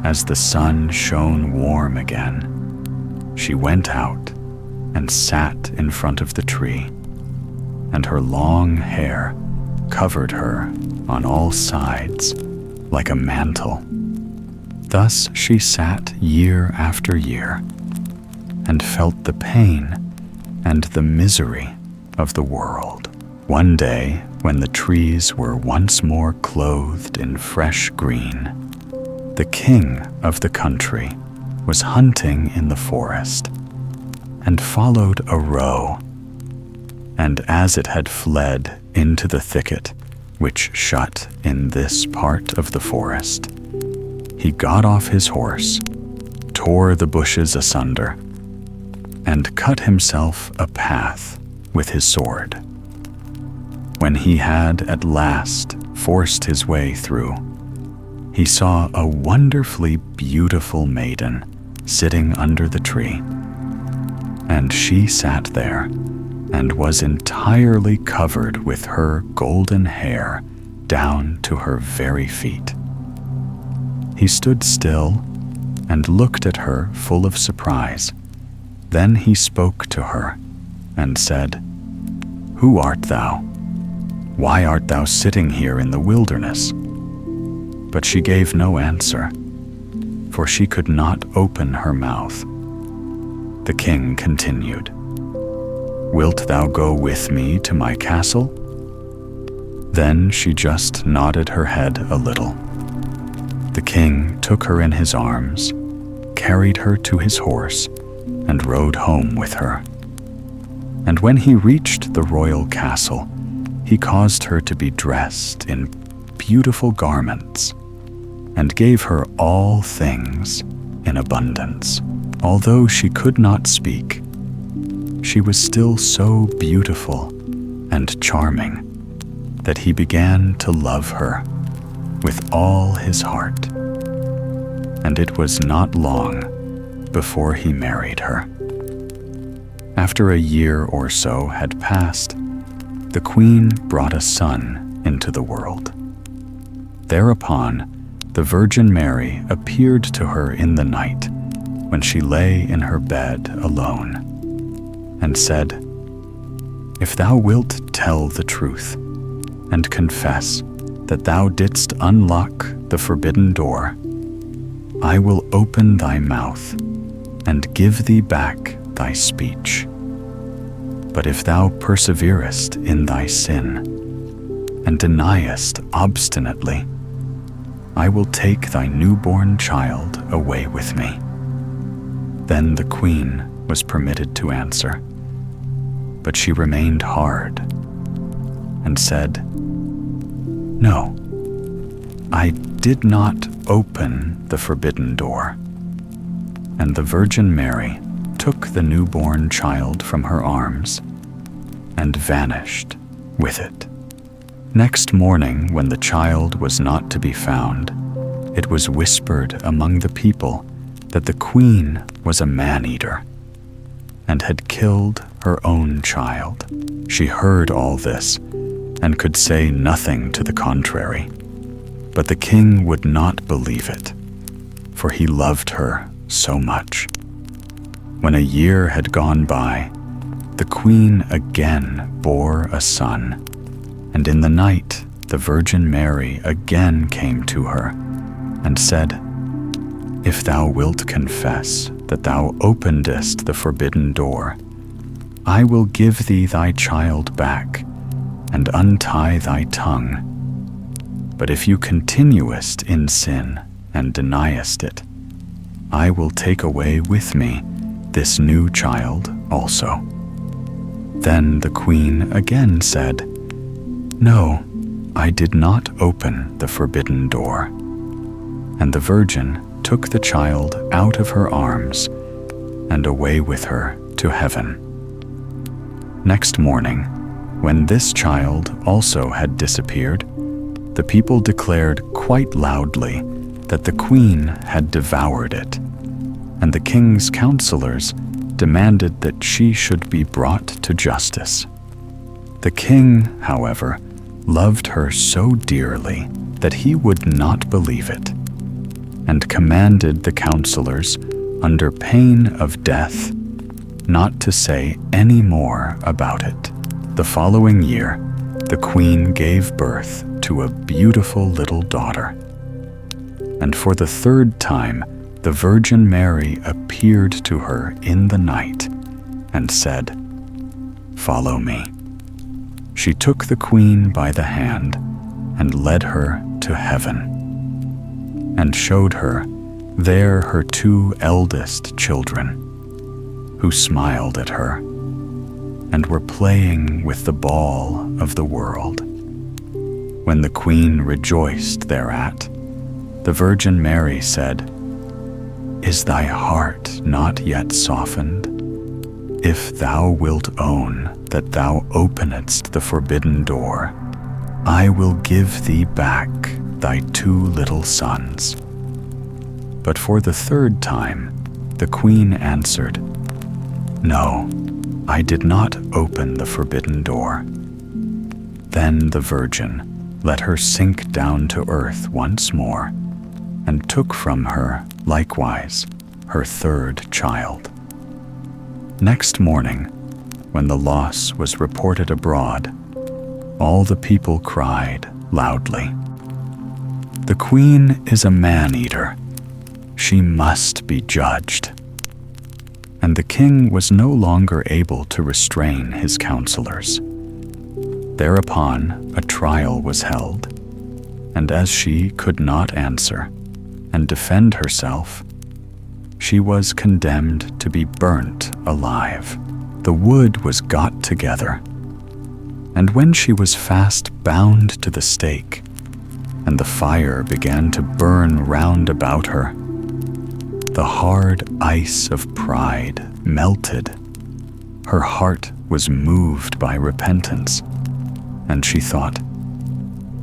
S1: as the sun shone warm again, she went out and sat in front of the tree, and her long hair covered her on all sides like a mantle. Thus she sat year after year, and felt the pain and the misery of the world. One day, when the trees were once more clothed in fresh green, the king of the country was hunting in the forest, and followed a roe. And as it had fled into the thicket which shut in this part of the forest, he got off his horse, tore the bushes asunder, and cut himself a path with his sword. When he had at last forced his way through, he saw a wonderfully beautiful maiden sitting under the tree, and she sat there and was entirely covered with her golden hair down to her very feet. He stood still and looked at her full of surprise. Then he spoke to her and said, "Who art thou? Why art thou sitting here in the wilderness?" But she gave no answer, for she could not open her mouth. The king continued, "Wilt thou go with me to my castle?" Then she just nodded her head a little. The king took her in his arms, carried her to his horse, and rode home with her. And when he reached the royal castle, he caused her to be dressed in beautiful garments, and gave her all things in abundance. Although she could not speak, she was still so beautiful and charming that he began to love her with all his heart. And it was not long before he married her. After a year or so had passed, the queen brought a son into the world. Thereupon, the Virgin Mary appeared to her in the night when she lay in her bed alone, and said, "If thou wilt tell the truth, and confess that thou didst unlock the forbidden door, I will open thy mouth and give thee back thy speech. But if thou perseverest in thy sin, and deniest obstinately, I will take thy newborn child away with me." Then the queen was permitted to answer, but she remained hard and said, "No, I did not open the forbidden door." And the Virgin Mary took the newborn child from her arms and vanished with it. Next morning, when the child was not to be found, it was whispered among the people that the queen was a man-eater and had killed her own child. She heard all this and could say nothing to the contrary. But the king would not believe it, for he loved her so much. When a year had gone by, the queen again bore a son, and in the night the Virgin Mary again came to her and said, "If thou wilt confess that thou openedst the forbidden door, I will give thee thy child back and untie thy tongue. But if you continuest in sin and deniest it, I will take away with me this new child also." Then the queen again said, "No, I did not open the forbidden door." And the virgin took the child out of her arms and away with her to heaven. Next morning, when this child also had disappeared, the people declared quite loudly that the queen had devoured it, and the king's counselors demanded that she should be brought to justice. The king, however, loved her so dearly that he would not believe it, and commanded the counselors, under pain of death, not to say any more about it. The following year, the queen gave birth to a beautiful little daughter. And for the third time, the Virgin Mary appeared to her in the night and said, "Follow me." She took the queen by the hand and led her to heaven, and showed her there her two eldest children, who smiled at her and were playing with the ball of the world. When the queen rejoiced thereat, the Virgin Mary said, "Is thy heart not yet softened? If thou wilt own that thou openedst the forbidden door, I will give thee back thy two little sons." But for the third time, the queen answered, "No, I did not open the forbidden door." Then the Virgin let her sink down to earth once more, and took from her likewise her third child. Next morning, when the loss was reported abroad, all the people cried loudly, "The queen is a man-eater. She must be judged." And the king was no longer able to restrain his counselors. Thereupon a trial was held, and as she could not answer and defend herself, she was condemned to be burnt alive. The wood was got together, and when she was fast bound to the stake, and the fire began to burn round about her, the hard ice of pride melted. Her heart was moved by repentance, and she thought,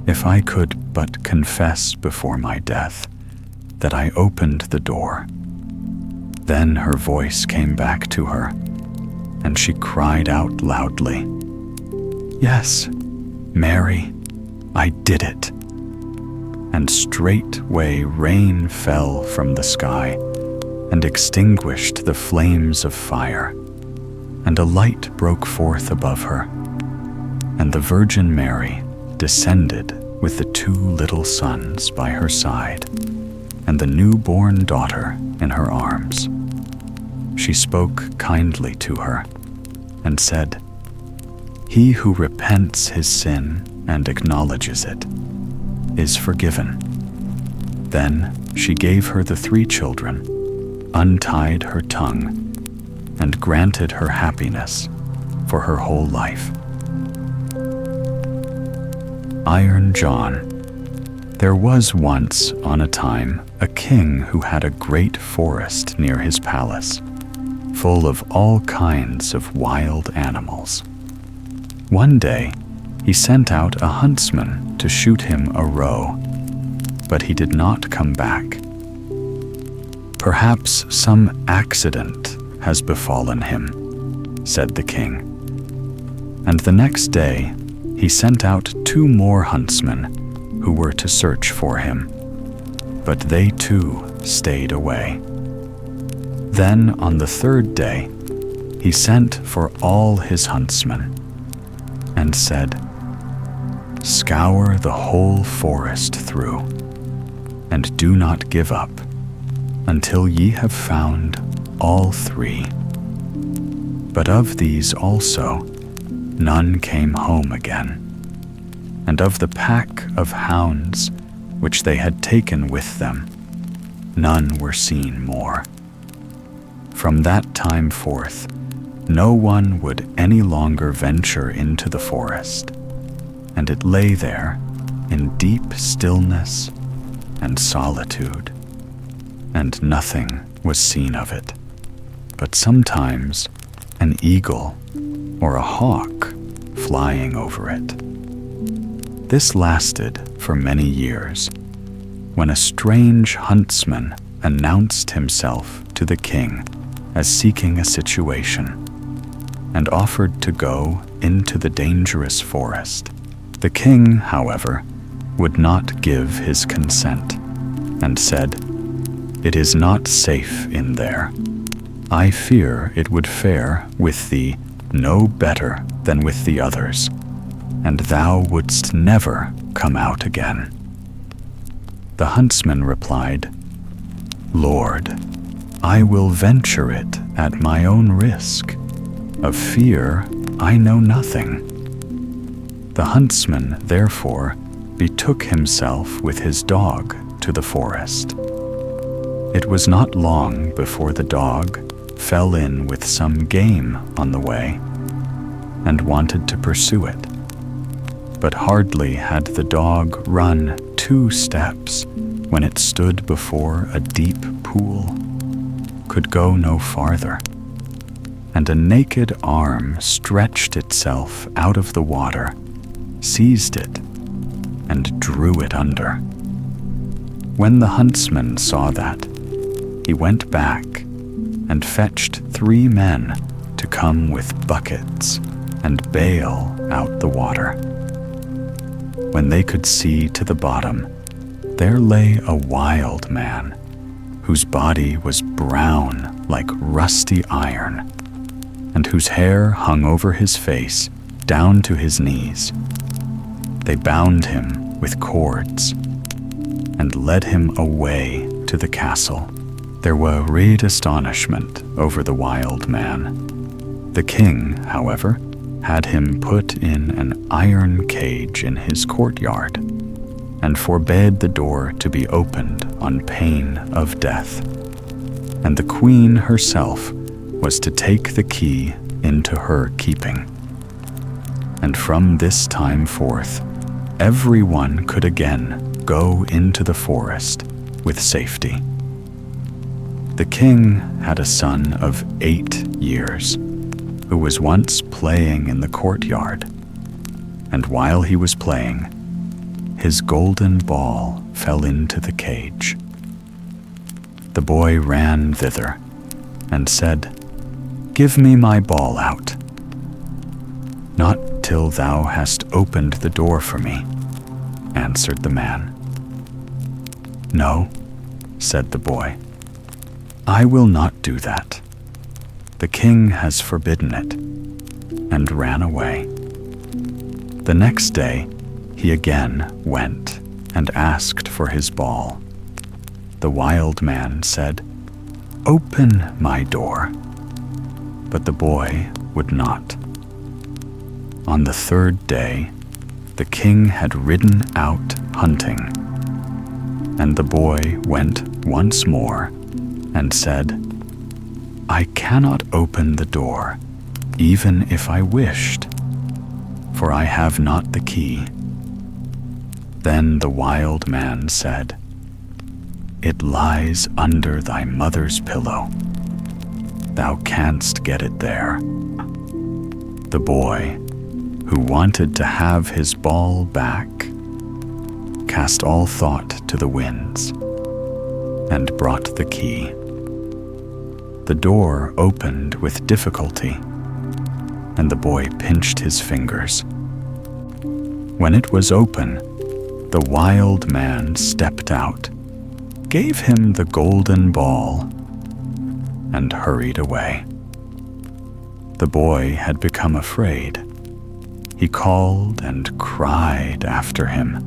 S1: "If I could but confess before my death that I opened the door." Then her voice came back to her, and she cried out loudly, "Yes, Mary, I did it." And straightway rain fell from the sky and extinguished the flames of fire, and a light broke forth above her, and the Virgin Mary descended with the two little sons by her side, and the newborn daughter in her arms. She spoke kindly to her, and said, "He who repents his sin and acknowledges it is forgiven." Then she gave her the three children, untied her tongue, and granted her happiness for her whole life. Iron John. There was once on a time a king who had a great forest near his palace, full of all kinds of wild animals. One day, he sent out a huntsman to shoot him a roe, but he did not come back. "Perhaps some accident has befallen him," said the king. And the next day he sent out 2 more huntsmen who were to search for him, but they too stayed away. Then on the 3rd day he sent for all his huntsmen and said, "Scour the whole forest through, and do not give up until ye have found all 3. But of these also none came home again, and of the pack of hounds which they had taken with them, none were seen more. From that time forth, no one would any longer venture into the forest, and it lay there in deep stillness and solitude, and nothing was seen of it, but sometimes an eagle or a hawk flying over it. This lasted for many years, when a strange huntsman announced himself to the king as seeking a situation, and offered to go into the dangerous forest. The king, however, would not give his consent, and said, "It is not safe in there. I fear it would fare with thee no better than with the others, and thou wouldst never come out again." The huntsman replied, "Lord, I will venture it at my own risk. Of fear I know nothing." The huntsman therefore betook himself with his dog to the forest. It was not long before the dog fell in with some game on the way, and wanted to pursue it. But hardly had the dog run 2 steps when it stood before a deep pool, could go no farther, and a naked arm stretched itself out of the water, seized it, and drew it under. When the huntsman saw that, he went back and fetched 3 men to come with buckets and bail out the water. When they could see to the bottom, there lay a wild man, whose body was brown like rusty iron, and whose hair hung over his face down to his knees. They bound him with cords and led him away to the castle. There were great astonishment over the wild man. The king, however, had him put in an iron cage in his courtyard, and forbade the door to be opened on pain of death. And the queen herself was to take the key into her keeping. And from this time forth, everyone could again go into the forest with safety. The king had a son of 8 years, who was once playing in the courtyard, and while he was playing, his golden ball fell into the cage. The boy ran thither and said, "Give me my ball out." "Not till thou hast opened the door for me," answered the man. "No," said the boy, "I will not do that. The king has forbidden it," and ran away. The next day he again went and asked for his ball. The wild man said, "Open my door." But the boy would not. On the 3rd day, the king had ridden out hunting, and the boy went once more and said, "I cannot open the door, even if I wished, for I have not the key." Then the wild man said, "It lies under thy mother's pillow. Thou canst get it there." The boy, who wanted to have his ball back, cast all thought to the winds and brought the key. The door opened with difficulty, and the boy pinched his fingers. When it was open, the wild man stepped out, gave him the golden ball, and hurried away. The boy had become afraid. He called and cried after him,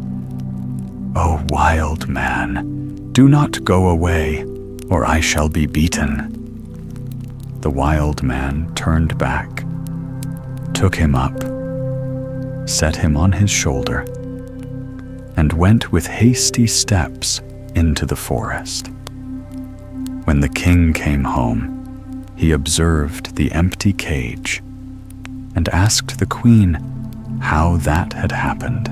S1: "O wild man, do not go away, or I shall be beaten." The wild man turned back, took him up, set him on his shoulder, and went with hasty steps into the forest. When the king came home, he observed the empty cage and asked the queen how that had happened.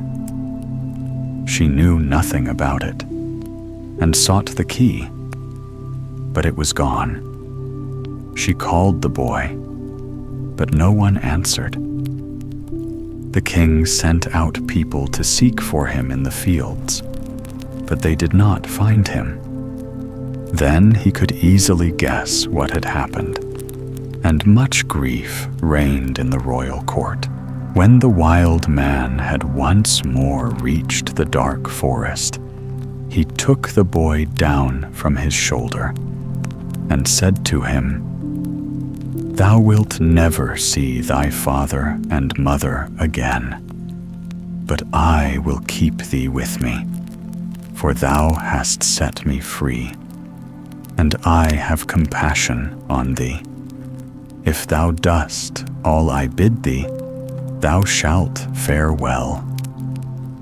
S1: She knew nothing about it and sought the key, but it was gone. She called the boy, but no one answered. The king sent out people to seek for him in the fields, but they did not find him. Then he could easily guess what had happened, and much grief reigned in the royal court. When the wild man had once more reached the dark forest, he took the boy down from his shoulder and said to him, "Thou wilt never see thy father and mother again, but I will keep thee with me, for thou hast set me free, and I have compassion on thee. If thou dost all I bid thee, thou shalt fare well.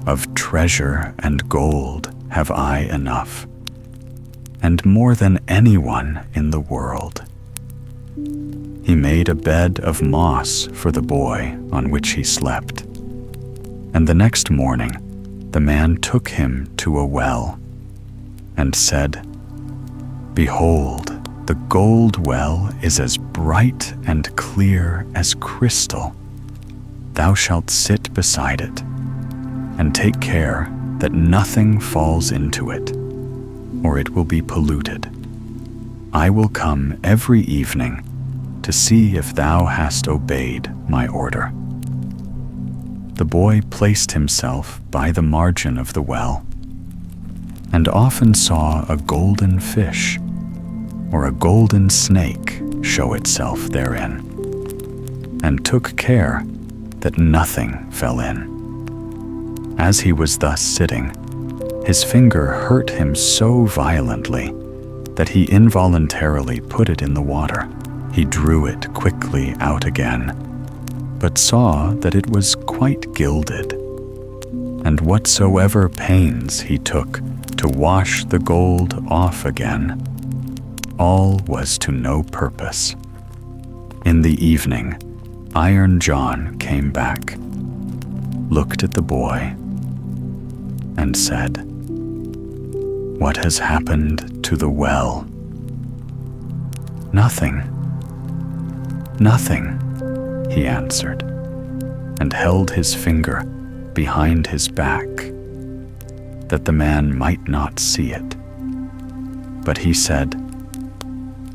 S1: Of treasure and gold have I enough, and more than anyone in the world." He made a bed of moss for the boy on which he slept, and the next morning the man took him to a well and said, "Behold, the gold well is as bright and clear as crystal. Thou shalt sit beside it, and take care that nothing falls into it, or it will be polluted. I will come every evening to see if thou hast obeyed my order." The boy placed himself by the margin of the well, and often saw a golden fish or a golden snake show itself therein, and took care that nothing fell in. As he was thus sitting, his finger hurt him so violently that he involuntarily put it in the water. He drew it quickly out again, but saw that it was quite gilded, and whatsoever pains he took to wash the gold off again, all was to no purpose. In the evening, Iron John came back, looked at the boy, and said, "What has happened to the well?" "Nothing, nothing," he answered, and held his finger behind his back, that the man might not see it. But he said,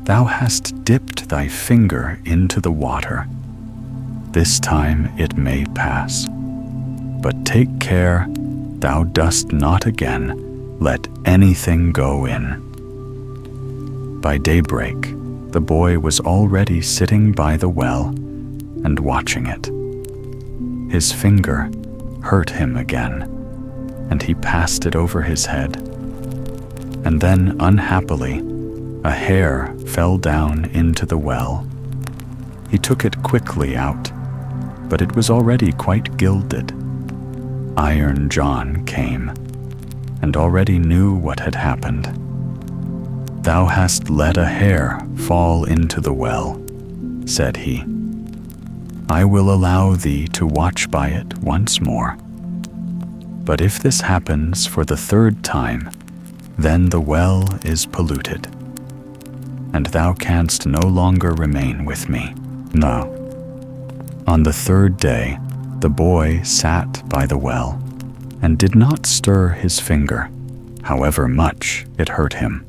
S1: "Thou hast dipped thy finger into the water. This time it may pass, but take care thou dost not again let anything go in." By daybreak, the boy was already sitting by the well and watching it. His finger hurt him again, and he passed it over his head. And then, unhappily, a hair fell down into the well. He took it quickly out, but it was already quite gilded. Iron John came, and already knew what had happened. "Thou hast let a hair fall into the well," said he. "I will allow thee to watch by it once more. But if this happens for the third time, then the well is polluted, and thou canst no longer remain with me." No. On the third day, the boy sat by the well and did not stir his finger, however much it hurt him.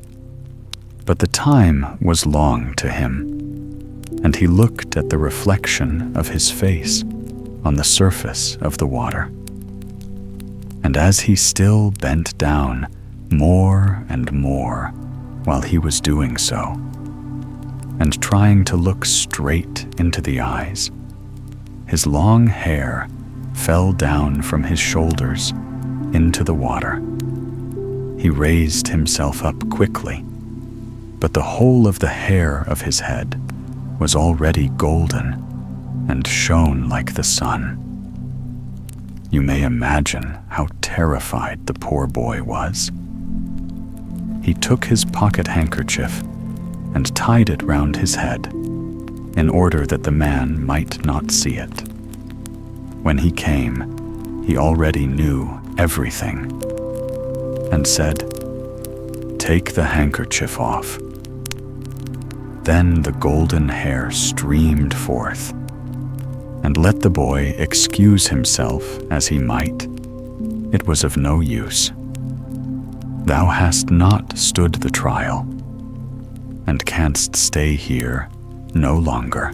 S1: But the time was long to him. and he looked at the reflection of his face on the surface of the water. And as he still bent down more and more while he was doing so, and trying to look straight into the eyes, his long hair fell down from his shoulders into the water. He raised himself up quickly, but the whole of the hair of his head was already golden and shone like the sun. You may imagine how terrified the poor boy was. He took his pocket handkerchief and tied it round his head, in order that the man might not see it. When he came, he already knew everything, and said, "Take the handkerchief off." Then the golden hair streamed forth, and let the boy excuse himself as he might, it was of no use. Thou hast not stood the trial, and canst stay here no longer.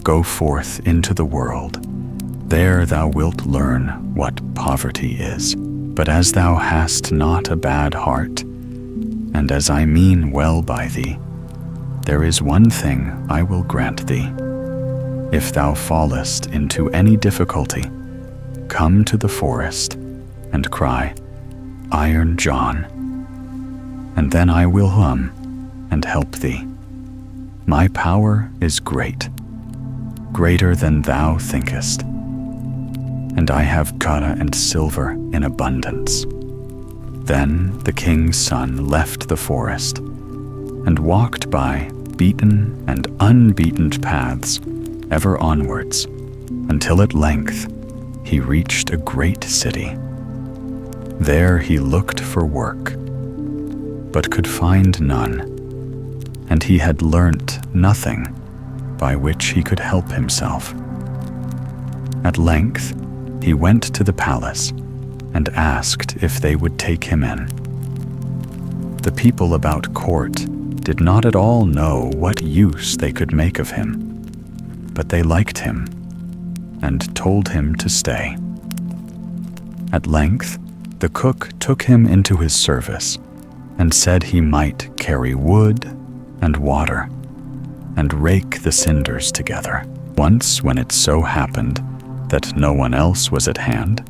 S1: Go forth into the world. There thou wilt learn what poverty is. But as thou hast not a bad heart, and as I mean well by thee, there is one thing I will grant thee. If thou fallest into any difficulty, come to the forest and cry, "Iron John," and then I will come and help thee. My power is great, greater than thou thinkest, and I have gold and silver in abundance. Then the king's son left the forest and walked by beaten and unbeaten paths ever onwards, until at length he reached a great city. There he looked for work, but could find none, and he had learnt nothing by which he could help himself. At length he went to the palace and asked if they would take him in. The people about court did not at all know what use they could make of him, but they liked him and told him to stay. At length the cook took him into his service and said he might carry wood and water and rake the cinders together. Once, when it so happened that no one else was at hand,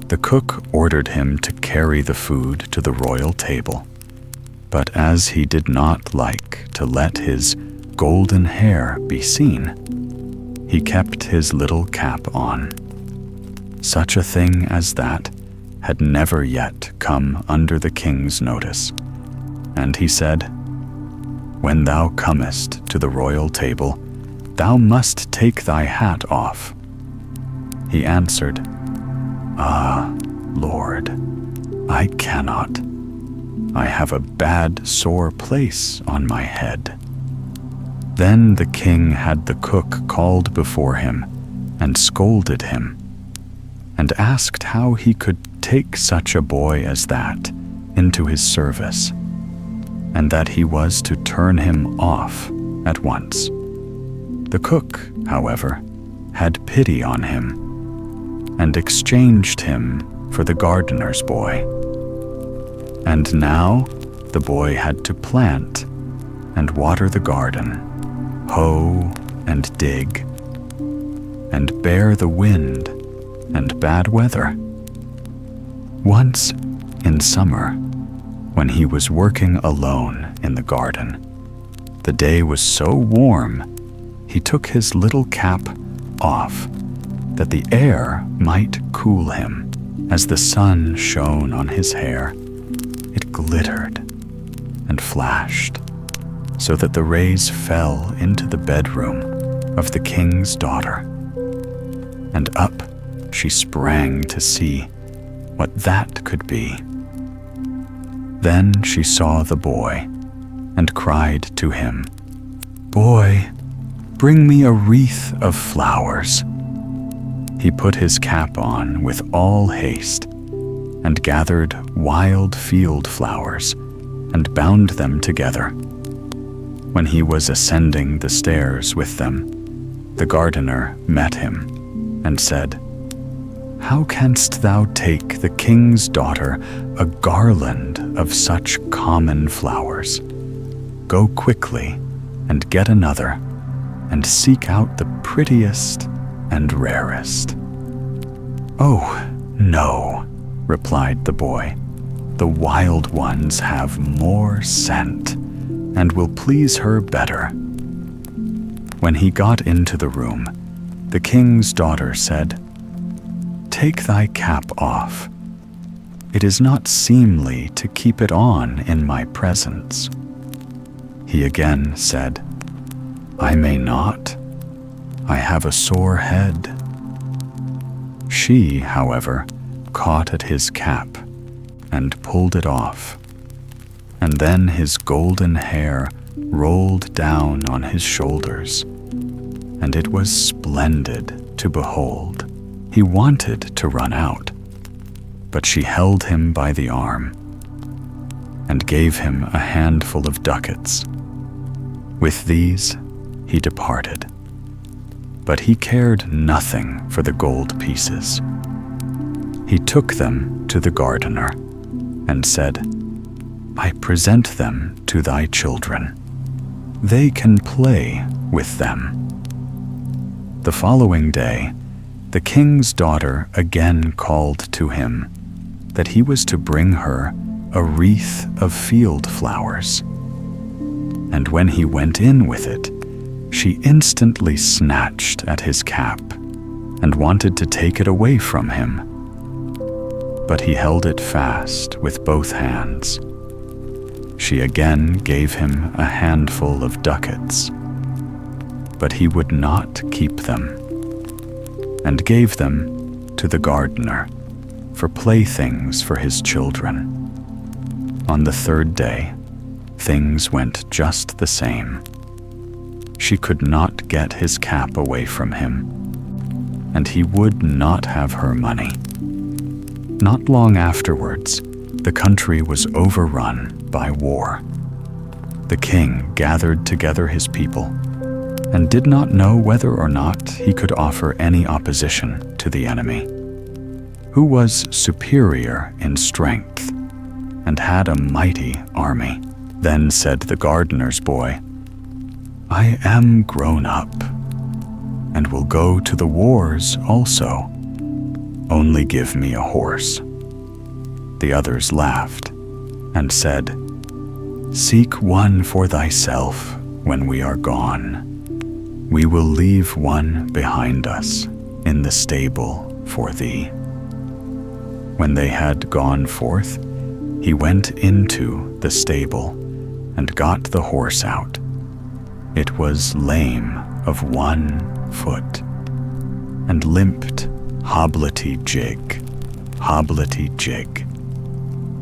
S1: the cook ordered him to carry the food to the royal table. But as he did not like to let his golden hair be seen, he kept his little cap on. Such a thing as that had never yet come under the king's notice, and he said, "When thou comest to the royal table, thou must take thy hat off." He answered, "Ah, Lord, I cannot. I have a bad sore place on my head." Then the king had the cook called before him and scolded him, and asked how he could take such a boy as that into his service, and that he was to turn him off at once. The cook, however, had pity on him, and exchanged him for the gardener's boy. And now the boy had to plant and water the garden, hoe and dig, and bear the wind and bad weather. Once in summer, when he was working alone in the garden, the day was so warm he took his little cap off, that the air might cool him. As the sun shone on his hair, it glittered and flashed, so that the rays fell into the bedroom of the king's daughter. And up she sprang to see what that could be. Then she saw the boy and cried to him, "Boy, bring me a wreath of flowers." He put his cap on with all haste and gathered wild field flowers and bound them together. When he was ascending the stairs with them, the gardener met him and said, "How canst thou take the king's daughter a garland of such common flowers? Go quickly and get another, and seek out the prettiest and rarest." "Oh, no," replied the boy. "The wild ones have more scent and will please her better." When he got into the room, the king's daughter said, "Take thy cap off. It is not seemly to keep it on in my presence." He again said, "I may not. I have a sore head." She, however, caught at his cap and pulled it off, and then his golden hair rolled down on his shoulders, and it was splendid to behold. He wanted to run out, but she held him by the arm and gave him a handful of ducats. With these he departed, but he cared nothing for the gold pieces. He took them to the gardener and said, "I present them to thy children. They can play with them." The following day, the king's daughter again called to him that he was to bring her a wreath of field flowers. And when he went in with it, she instantly snatched at his cap and wanted to take it away from him. But he held it fast with both hands. She again gave him a handful of ducats, but he would not keep them, and gave them to the gardener for playthings for his children. On the third day, things went just the same. She could not get his cap away from him, and he would not have her money. Not long afterwards, the country was overrun by war. The king gathered together his people and did not know whether or not he could offer any opposition to the enemy, who was superior in strength and had a mighty army. Then said the gardener's boy, "I am grown up and will go to the wars also. Only give me a horse." The others laughed and said, "Seek one for thyself when we are gone. We will leave one behind us in the stable for thee." When they had gone forth, he went into the stable and got the horse out. It was lame of one foot and limped hobblety-jig, hobblety-jig.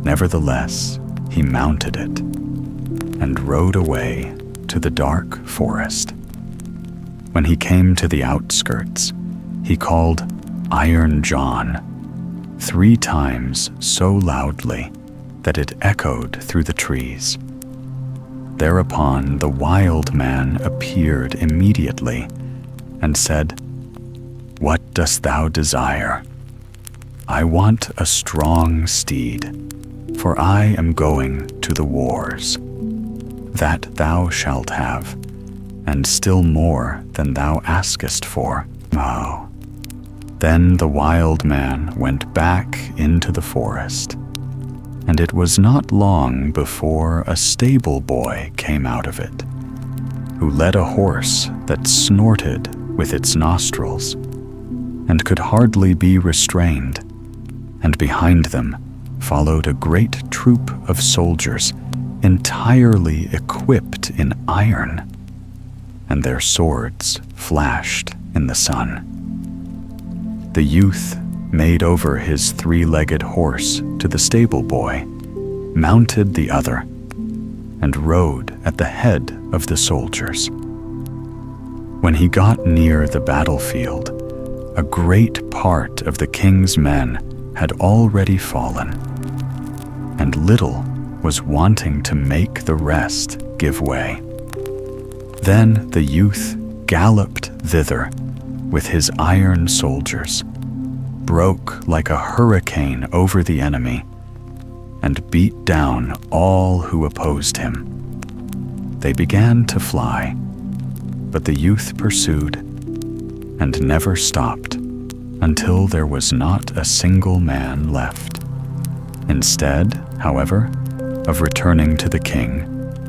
S1: Nevertheless, he mounted it and rode away to the dark forest. When he came to the outskirts, he called Iron John 3 times so loudly that it echoed through the trees. Thereupon the wild man appeared immediately and said, "What dost thou desire?" "I want a strong steed, for I am going to the wars." "That thou shalt have, and still more than thou askest for." Oh. Then the wild man went back into the forest, and it was not long before a stable boy came out of it, who led a horse that snorted with its nostrils and could hardly be restrained, and behind them followed a great troop of soldiers entirely equipped in iron, and their swords flashed in the sun. The youth made over his 3-legged horse to the stable boy, mounted the other, and rode at the head of the soldiers. When he got near the battlefield, a great part of the king's men had already fallen, and little was wanting to make the rest give way. Then the youth galloped thither with his iron soldiers, broke like a hurricane over the enemy, and beat down all who opposed him. They began to fly, but the youth pursued and never stopped until there was not a single man left. Instead, however, of returning to the king,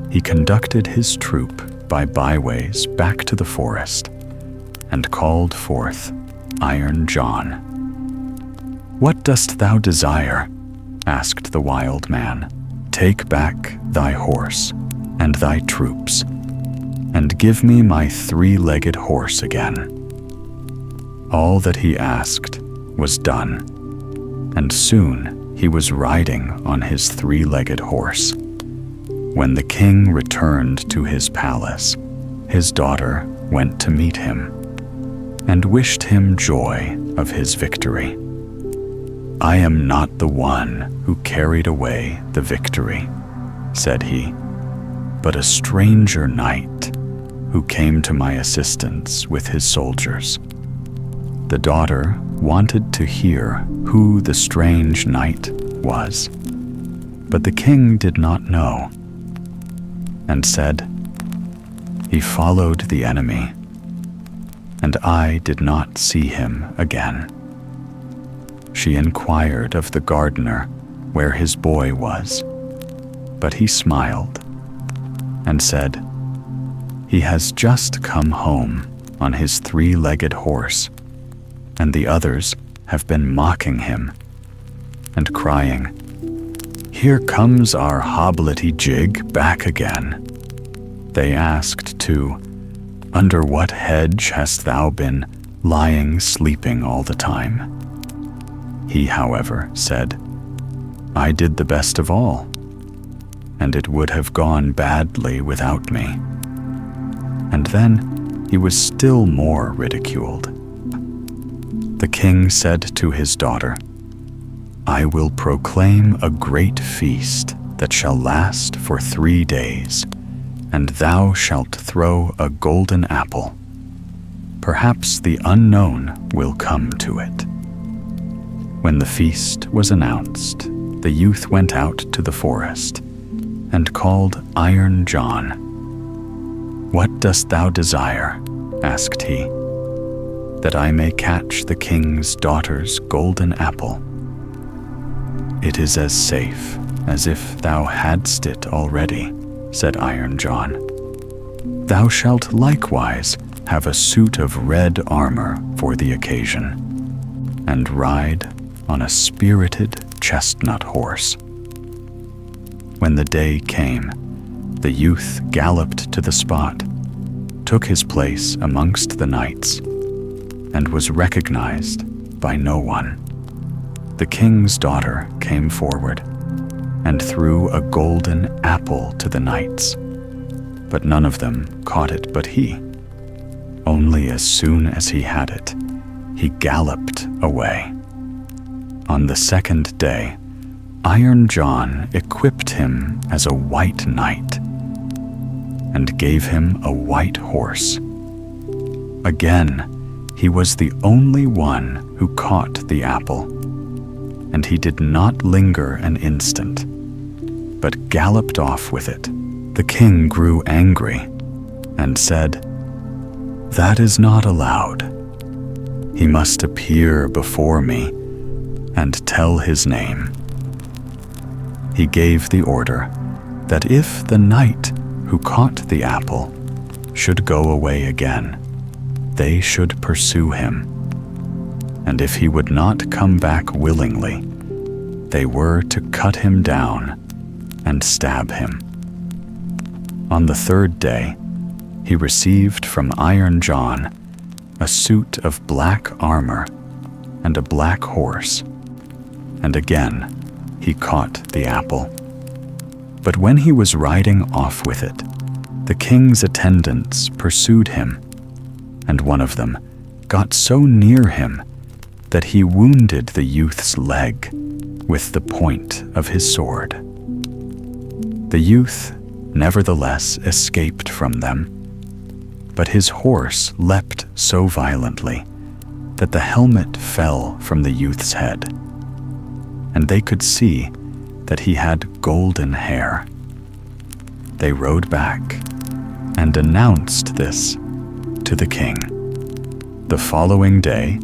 S1: he conducted his troop by byways back to the forest and called forth Iron John. "What dost thou desire?" asked the wild man. "Take back thy horse and thy troops, and give me my three-legged horse again." All that he asked was done, and soon he was riding on his three-legged horse. When the king returned to his palace, his daughter went to meet him and wished him joy of his victory. "I am not the one who carried away the victory," said he, "but a stranger knight who came to my assistance with his soldiers." The daughter wanted to hear who the strange knight was, but the king did not know, and said, "He followed the enemy, and I did not see him again." She inquired of the gardener where his boy was, but he smiled and said, "He has just come home on his three-legged horse, and the others have been mocking him and crying, 'Here comes our hobblety-jig back again.' They asked, too, 'Under what hedge hast thou been lying sleeping all the time?' He, however, said, 'I did the best of all, and it would have gone badly without me.' And then he was still more ridiculed. The king said to his daughter, "I will proclaim a great feast that shall last for 3 days, and thou shalt throw a golden apple. Perhaps the unknown will come to it." When the feast was announced, the youth went out to the forest and called Iron John. "What dost thou desire?" asked he. "That I may catch the king's daughter's golden apple." "It is as safe as if thou hadst it already," said Iron John. "Thou shalt likewise have a suit of red armor for the occasion, and ride on a spirited chestnut horse." When the day came, the youth galloped to the spot, took his place amongst the knights, and was recognized by no one. The king's daughter came forward and threw a golden apple to the knights, but none of them caught it but he. Only as soon as he had it, he galloped away. On the second day, Iron John equipped him as a white knight and gave him a white horse. Again, he was the only one who caught the apple, and he did not linger an instant, but galloped off with it. The king grew angry and said, "That is not allowed. He must appear before me and tell his name." He gave the order that if the knight who caught the apple should go away again, they should pursue him, and if he would not come back willingly, they were to cut him down and stab him. On the third day, he received from Iron John a suit of black armor and a black horse, and again he caught the apple. But when he was riding off with it, the king's attendants pursued him, and one of them got so near him that he wounded the youth's leg with the point of his sword. The youth nevertheless escaped from them But his horse leapt so violently that the helmet fell from the youth's head, and they could see that he had golden hair. They rode back and announced this to the king. The following day,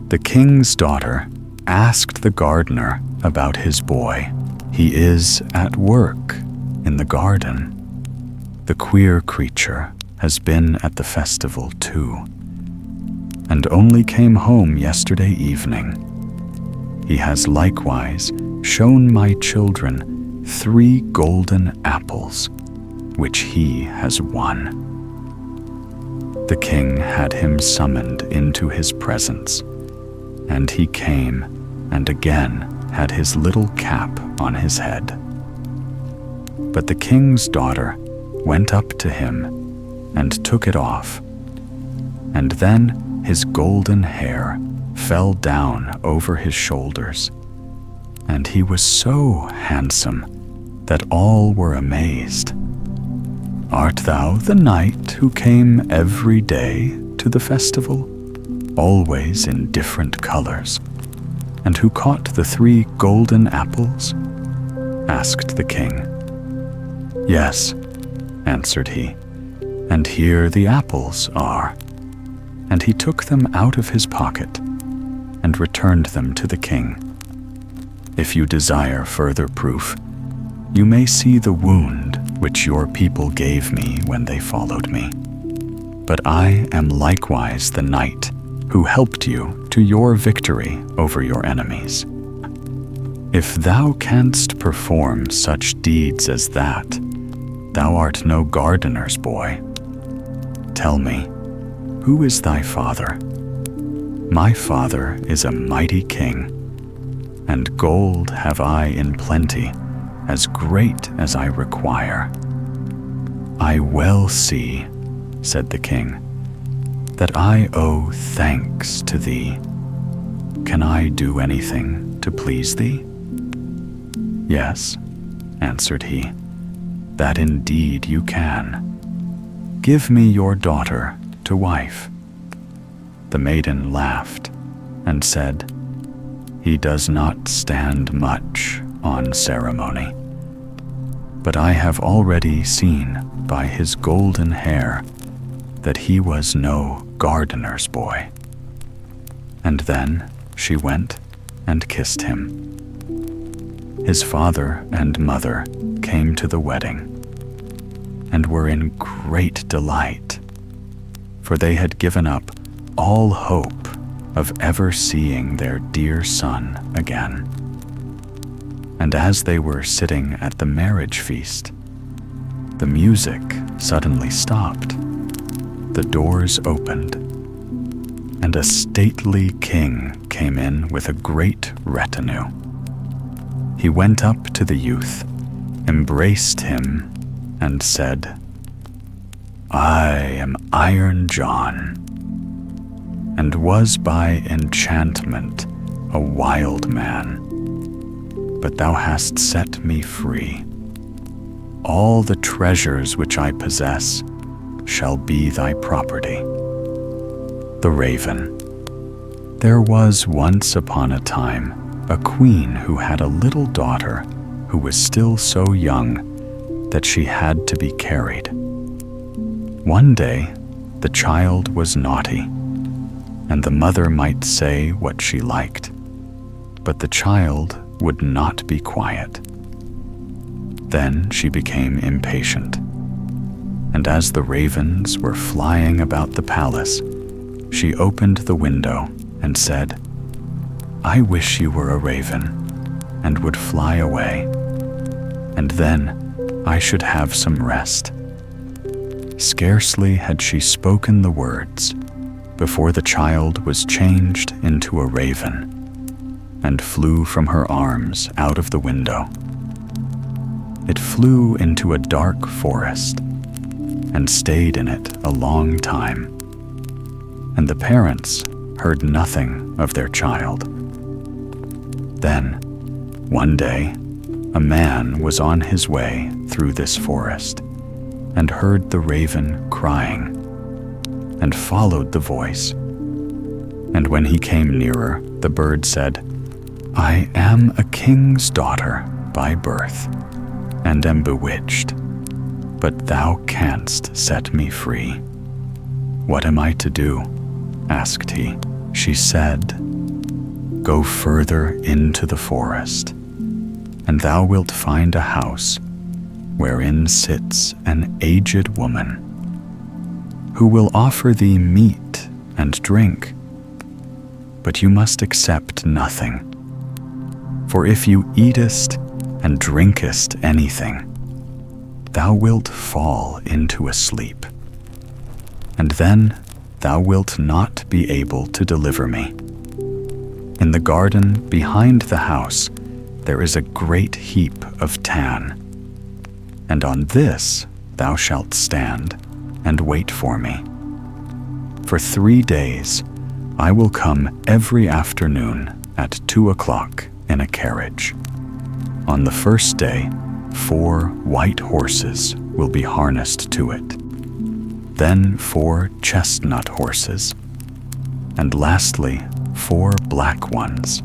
S1: the king's daughter asked the gardener about his boy. "He is at work in the garden. The queer creature has been at the festival too, and only came home yesterday evening. He has likewise shown my children 3 golden apples, which he has won." The king had him summoned into his presence, and he came and again had his little cap on his head. But the king's daughter went up to him and took it off, and then his golden hair fell down over his shoulders, and he was so handsome that all were amazed. "Art thou the knight who came every day to the festival, always in different colors, and who caught the 3 golden apples?" asked the king. "Yes," answered he, "and here the apples are." And he took them out of his pocket and returned them to the king. "If you desire further proof, you may see the wound which your people gave me when they followed me. But I am likewise the knight who helped you to your victory over your enemies. If thou canst perform such deeds as that, thou art no gardener's boy. Tell me, who is thy father?" "My father is a mighty king, and gold have I in plenty, as great as I require." "I well see," said the king, "that I owe thanks to thee. Can I do anything to please thee?" "Yes," answered he, "that indeed you can. Give me your daughter to wife." The maiden laughed and said, "He does not stand much on ceremony, but I have already seen by his golden hair that he was no gardener's boy." And then she went and kissed him. His father and mother came to the wedding and were in great delight, for they had given up all hope of ever seeing their dear son again. And as they were sitting at the marriage feast, the music suddenly stopped. The doors opened, and a stately king came in with a great retinue. He went up to the youth, embraced him, and said, "I am Iron John, and was by enchantment a wild man, but thou hast set me free. All the treasures which I possess shall be thy property." The Raven. There was once upon a time a queen who had a little daughter who was still so young that she had to be carried. One day, the child was naughty, and the mother might say what she liked, but the child would not be quiet. Then she became impatient, and as the ravens were flying about the palace, she opened the window and said, "I wish you were a raven and would fly away, and then I should have some rest." Scarcely had she spoken the words before the child was changed into a raven and flew from her arms out of the window. It flew into a dark forest and stayed in it a long time, and the parents heard nothing of their child. Then, one day, a man was on his way through this forest and heard the raven crying. and followed the voice. And when he came nearer, the bird said, "I am a king's daughter by birth, and am bewitched, but thou canst set me free." "What am I to do?" asked he. She said, "Go further into the forest, and thou wilt find a house wherein sits an aged woman, who will offer thee meat and drink. But you must accept nothing, for if you eatest and drinkest anything, thou wilt fall into a sleep, and then thou wilt not be able to deliver me. In the garden behind the house there is a great heap of tan, and on this thou shalt stand and wait for me. For 3 days I will come every afternoon at 2 o'clock in a carriage. On the first day, 4 white horses will be harnessed to it, then 4 chestnut horses, and lastly 4 black ones.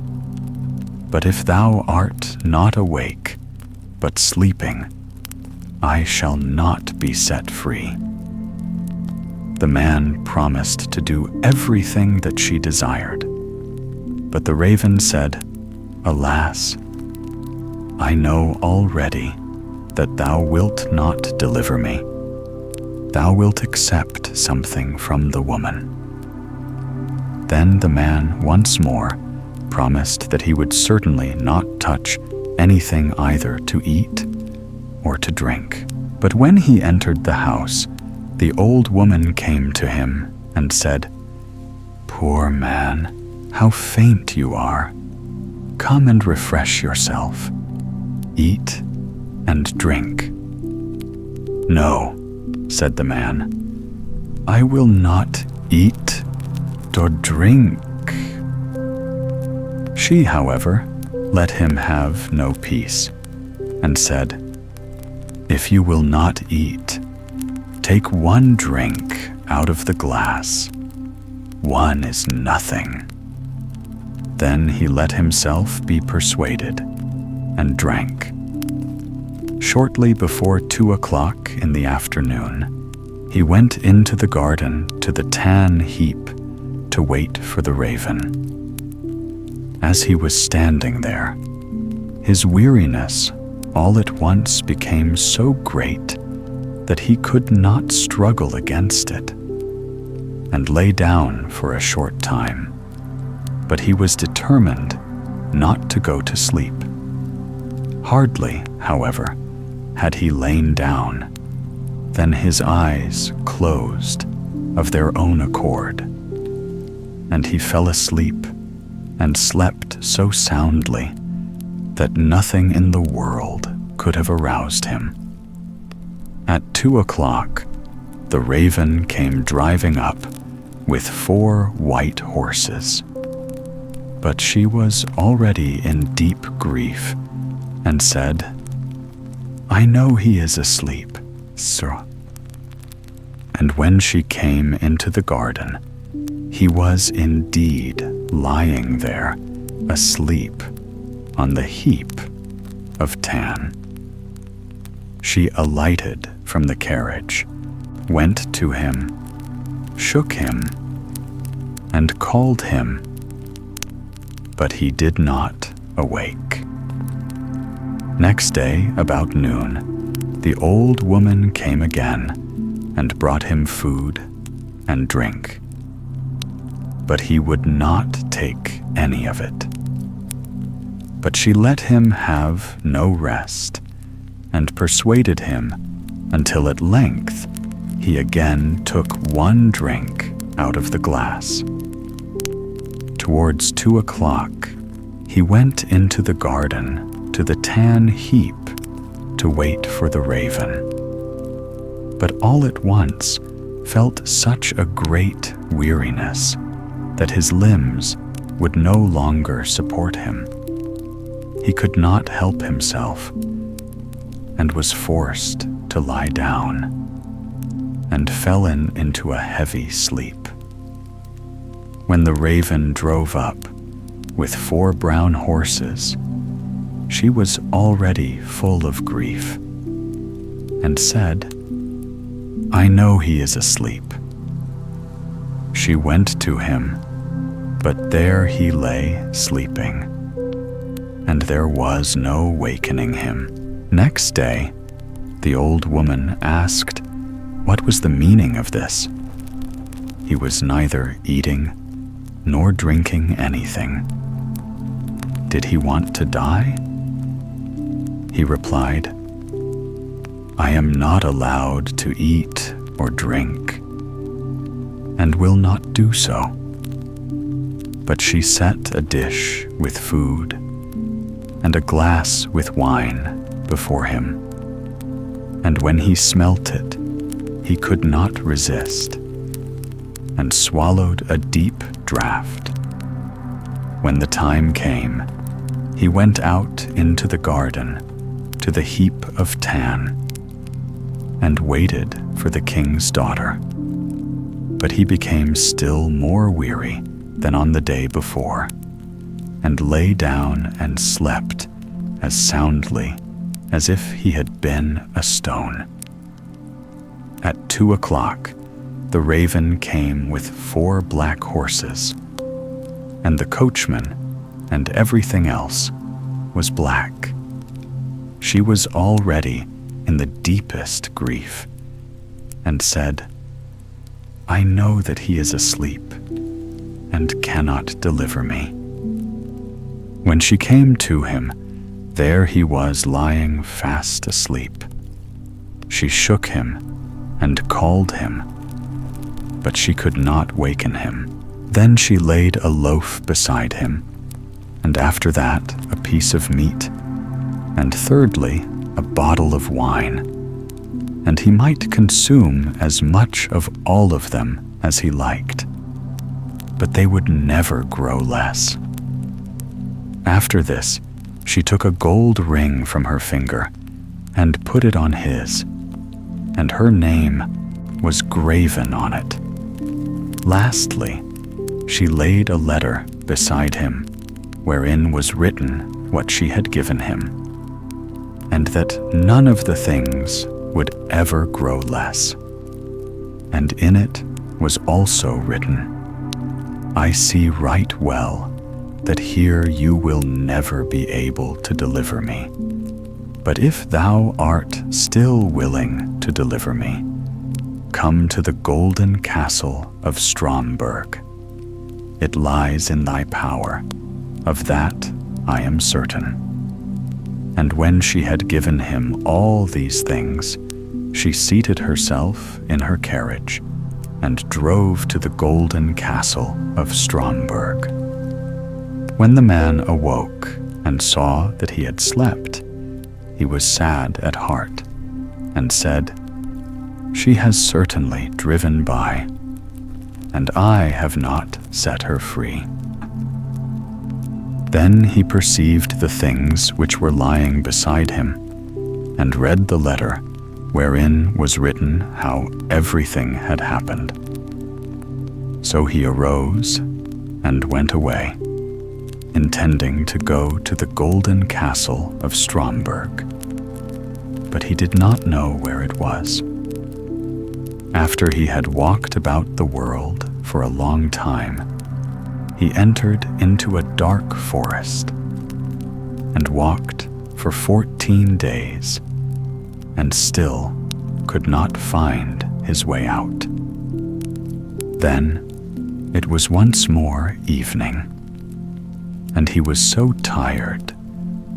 S1: But if thou art not awake, but sleeping, I shall not be set free." The man promised to do everything that she desired. But the raven said, "Alas, I know already that thou wilt not deliver me. Thou wilt accept something from the woman." Then the man once more promised that he would certainly not touch anything either to eat or to drink. But when he entered the house, the old woman came to him and said, "Poor man, how faint you are. Come and refresh yourself. Eat and drink." "No," said the man, "I will not eat or drink." She, however, let him have no peace, and said, "If you will not eat, take 1 drink out of the glass. 1 is nothing." Then he let himself be persuaded, and drank. Shortly before 2 o'clock in the afternoon, he went into the garden to the tan heap to wait for the raven. As he was standing there, his weariness all at once became so great that he could not struggle against it, and lay down for a short time. But he was determined not to go to sleep. Hardly, however, had he lain down, then his eyes closed of their own accord, and he fell asleep and slept so soundly that nothing in the world could have aroused him. At 2 o'clock, the raven came driving up with 4 white horses. But she was already in deep grief, and said, "I know he is asleep, sir." And when she came into the garden, he was indeed lying there, asleep on the heap of tan. She alighted from the carriage, went to him, shook him, and called him, but he did not awake. Next day, about noon, the old woman came again and brought him food and drink. But he would not take any of it. But she let him have no rest, and persuaded him until at length he again took 1 drink out of the glass. Towards 2 o'clock, he went into the garden to the tan heap to wait for the raven. But all at once felt such a great weariness that his limbs would no longer support him. He could not help himself, and was forced to lie down. and fell into a heavy sleep. When the raven drove up with 4 brown horses, she was already full of grief, and said, "I know he is asleep." She went to him, but there he lay sleeping, and there was no wakening him. Next day, the old woman asked what was the meaning of this. He was neither eating nor drinking anything. Did he want to die? He replied, "I am not allowed to eat or drink, and will not do so." But she set a dish with food and a glass with wine before him, and when he smelt it, he could not resist, and swallowed a deep draught. When the time came, he went out into the garden to the heap of tan, and waited for the king's daughter. But he became still more weary than on the day before, and lay down and slept as soundly as if he had been a stone. At 2 o'clock, the raven came with 4 black horses, and the coachman and everything else was black. She was already in the deepest grief, and said, "I know that he is asleep and cannot deliver me." When she came to him, there he was lying fast asleep. She shook him and called him, but she could not waken him. Then she laid a loaf beside him, and after that a piece of meat, and thirdly a bottle of wine, and he might consume as much of all of them as he liked, but they would never grow less. After this, she took a gold ring from her finger and put it on his, and her name was graven on it. Lastly, she laid a letter beside him, wherein was written what she had given him, and that none of the things would ever grow less. And in it was also written, "I see right well that here you will never be able to deliver me. But if thou art still willing to deliver me, come to the golden castle of Stromberg. It lies in thy power, of that I am certain." And when she had given him all these things, she seated herself in her carriage and drove to the golden castle of Stromberg. When the man awoke and saw that he had slept, he was sad at heart, and said, "She has certainly driven by, and I have not set her free." Then he perceived the things which were lying beside him, and read the letter wherein was written how everything had happened. So he arose and went away, intending to go to the golden castle of Stromberg, but he did not know where it was. After he had walked about the world for a long time, he entered into a dark forest, and walked for 14 days, and still could not find his way out. Then it was once more evening, and he was so tired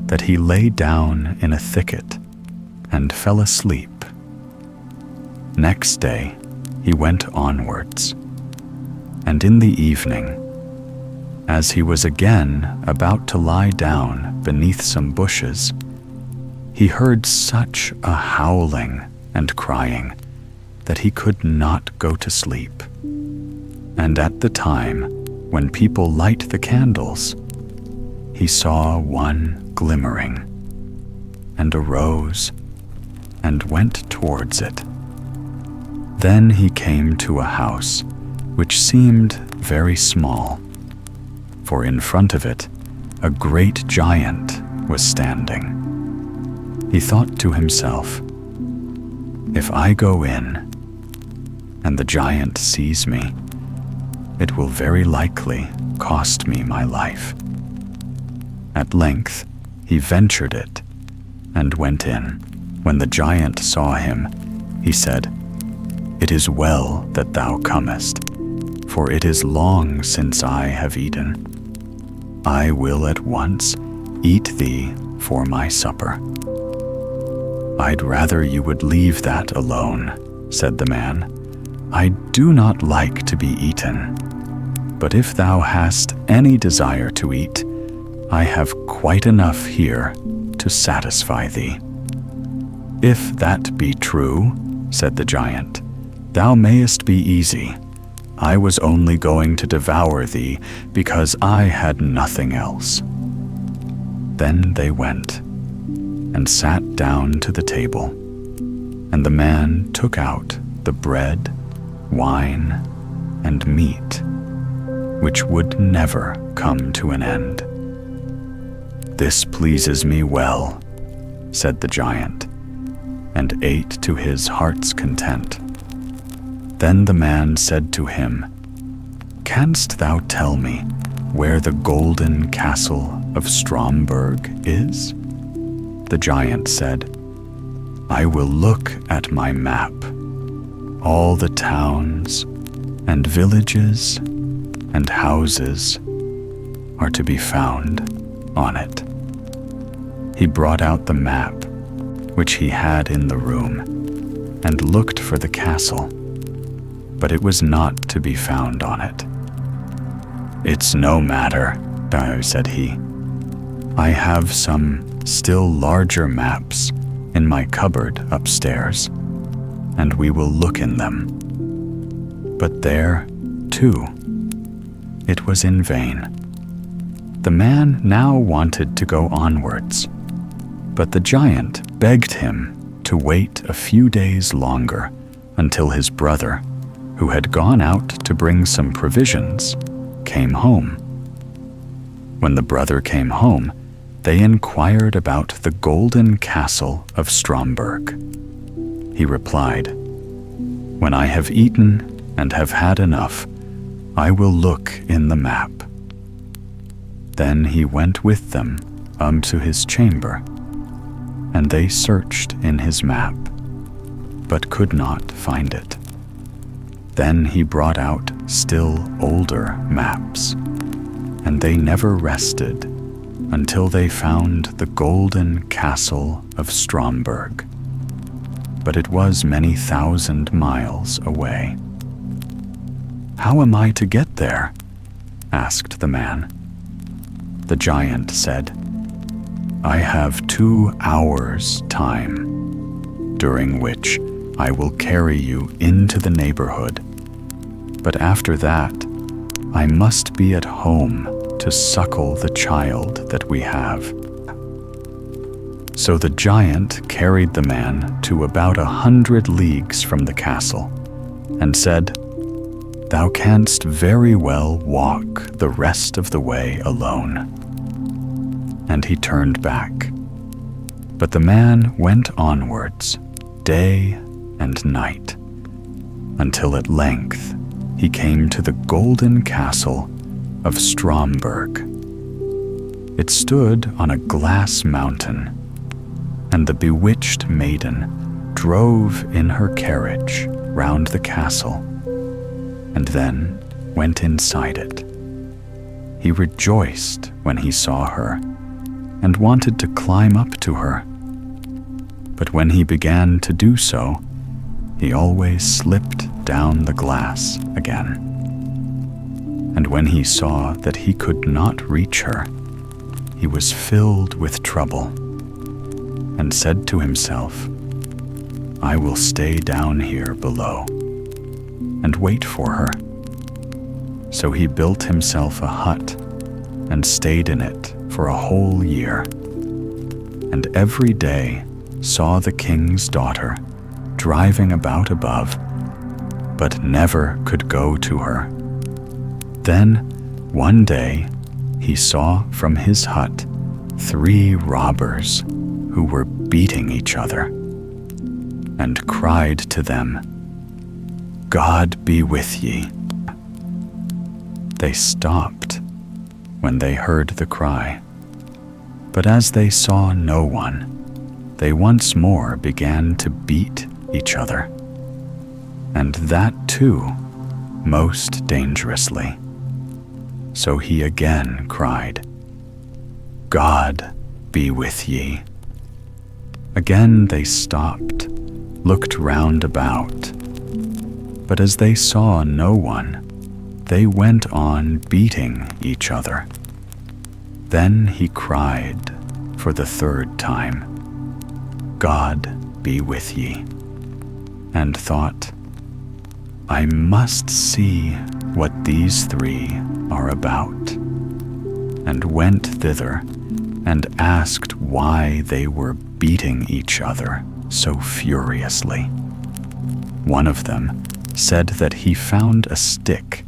S1: that he lay down in a thicket and fell asleep. Next day he went onwards, and in the evening, as he was again about to lie down beneath some bushes, he heard such a howling and crying that he could not go to sleep. And at the time when people light the candles, he saw one glimmering, and arose and went towards it. Then he came to a house which seemed very small, for in front of it a great giant was standing. He thought to himself, "If I go in and the giant sees me, it will very likely cost me my life." At length he ventured it and went in. When the giant saw him, he said, "It is well that thou comest, for it is long since I have eaten. I will at once eat thee for my supper." "I'd rather you would leave that alone," said the man. "I do not like to be eaten. But if thou hast any desire to eat, I have quite enough here to satisfy thee." "If that be true," said the giant, "thou mayest be easy. I was only going to devour thee because I had nothing else." Then they went and sat down to the table, and the man took out the bread, wine, and meat, which would never come to an end. "This pleases me well," said the giant, and ate to his heart's content. Then the man said to him, "Canst thou tell me where the golden castle of Stromberg is?" The giant said, "I will look at my map. All the towns and villages and houses are to be found on it." He brought out the map, which he had in the room, and looked for the castle, but it was not to be found on it. "It's no matter," said he. "I have some still larger maps in my cupboard upstairs, and we will look in them." But there, too, it was in vain. The man now wanted to go onwards, but the giant begged him to wait a few days longer until his brother, who had gone out to bring some provisions, came home. When the brother came home, they inquired about the golden castle of Stromberg. He replied, "When I have eaten and have had enough, I will look in the map." Then he went with them to his chamber, and they searched in his map, but could not find it. Then he brought out still older maps, and they never rested until they found the golden castle of Stromberg. But it was many thousand miles away. "How am I to get there?" asked the man. The giant said, "I have 2 hours' time, during which I will carry you into the neighborhood. But after that, I must be at home to suckle the child that we have." So the giant carried the man to about 100 leagues from the castle, and said, "Thou canst very well walk the rest of the way alone." And he turned back. But the man went onwards, day and night, until at length he came to the golden castle of Stromberg. It stood on a glass mountain, and the bewitched maiden drove in her carriage round the castle, and then went inside it. He rejoiced when he saw her, and wanted to climb up to her. But when he began to do so, he always slipped down the glass again. And when he saw that he could not reach her, he was filled with trouble, and said to himself, "I will stay down here below and wait for her." So he built himself a hut and stayed in it for a whole year, and every day saw the king's daughter driving about above but never could go to her. Then, one day, he saw from his hut 3 robbers who were beating each other, and cried to them, "God be with ye." They stopped when they heard the cry, but as they saw no one, they once more began to beat each other, and that too most dangerously. So he again cried, "God be with ye." Again they stopped, looked round about, but as they saw no one, they went on beating each other. Then he cried for the 3rd time, "God be with ye," and thought, "I must see what these 3 are about," and went thither and asked why they were beating each other so furiously. One of them said that he found a stick,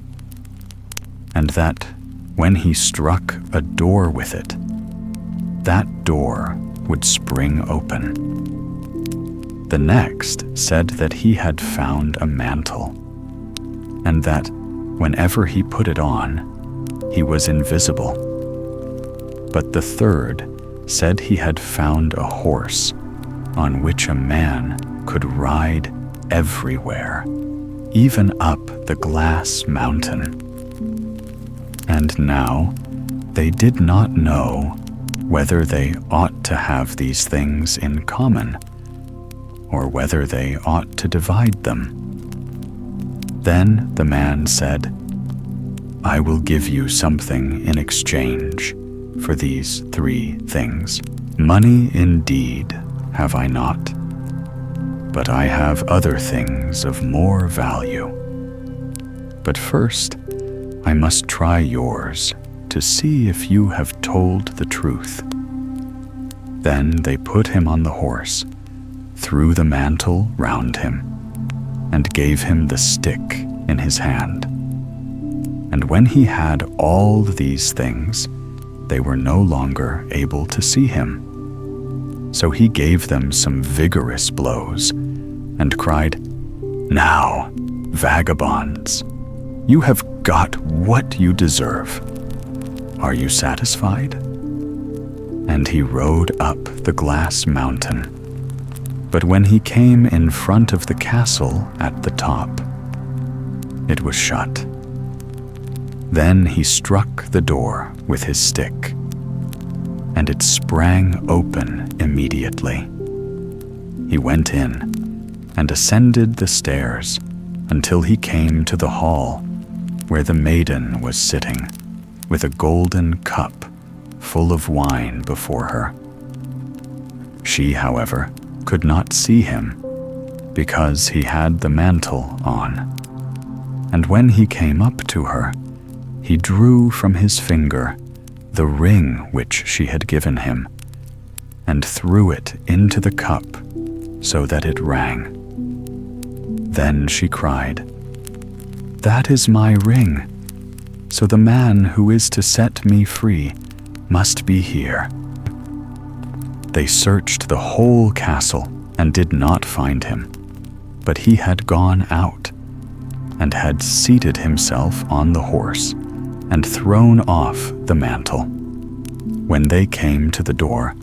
S1: and that when he struck a door with it, that door would spring open. The next said that he had found a mantle, and that whenever he put it on, he was invisible. But the 3rd said he had found a horse on which a man could ride everywhere, even up the Glass Mountain. And now they did not know whether they ought to have these things in common, or whether they ought to divide them. Then the man said, "I will give you something in exchange for these 3 things. Money indeed have I not, but I have other things of more value. But first, I must try yours to see if you have told the truth." Then they put him on the horse, threw the mantle round him, and gave him the stick in his hand. And when he had all these things, they were no longer able to see him. So he gave them some vigorous blows, and cried, "Now, vagabonds, you have got what you deserve. Are you satisfied?" And he rode up the Glass Mountain. But when he came in front of the castle at the top, it was shut. Then he struck the door with his stick, and it sprang open immediately. He went in and ascended the stairs until he came to the hall where the maiden was sitting with a golden cup full of wine before her. She, however, could not see him because he had the mantle on. And when he came up to her, he drew from his finger the ring which she had given him, and threw it into the cup so that it rang. Then she cried, "That is my ring, so the man who is to set me free must be here." They searched the whole castle and did not find him, but he had gone out and had seated himself on the horse and thrown off the mantle. When they came to the door,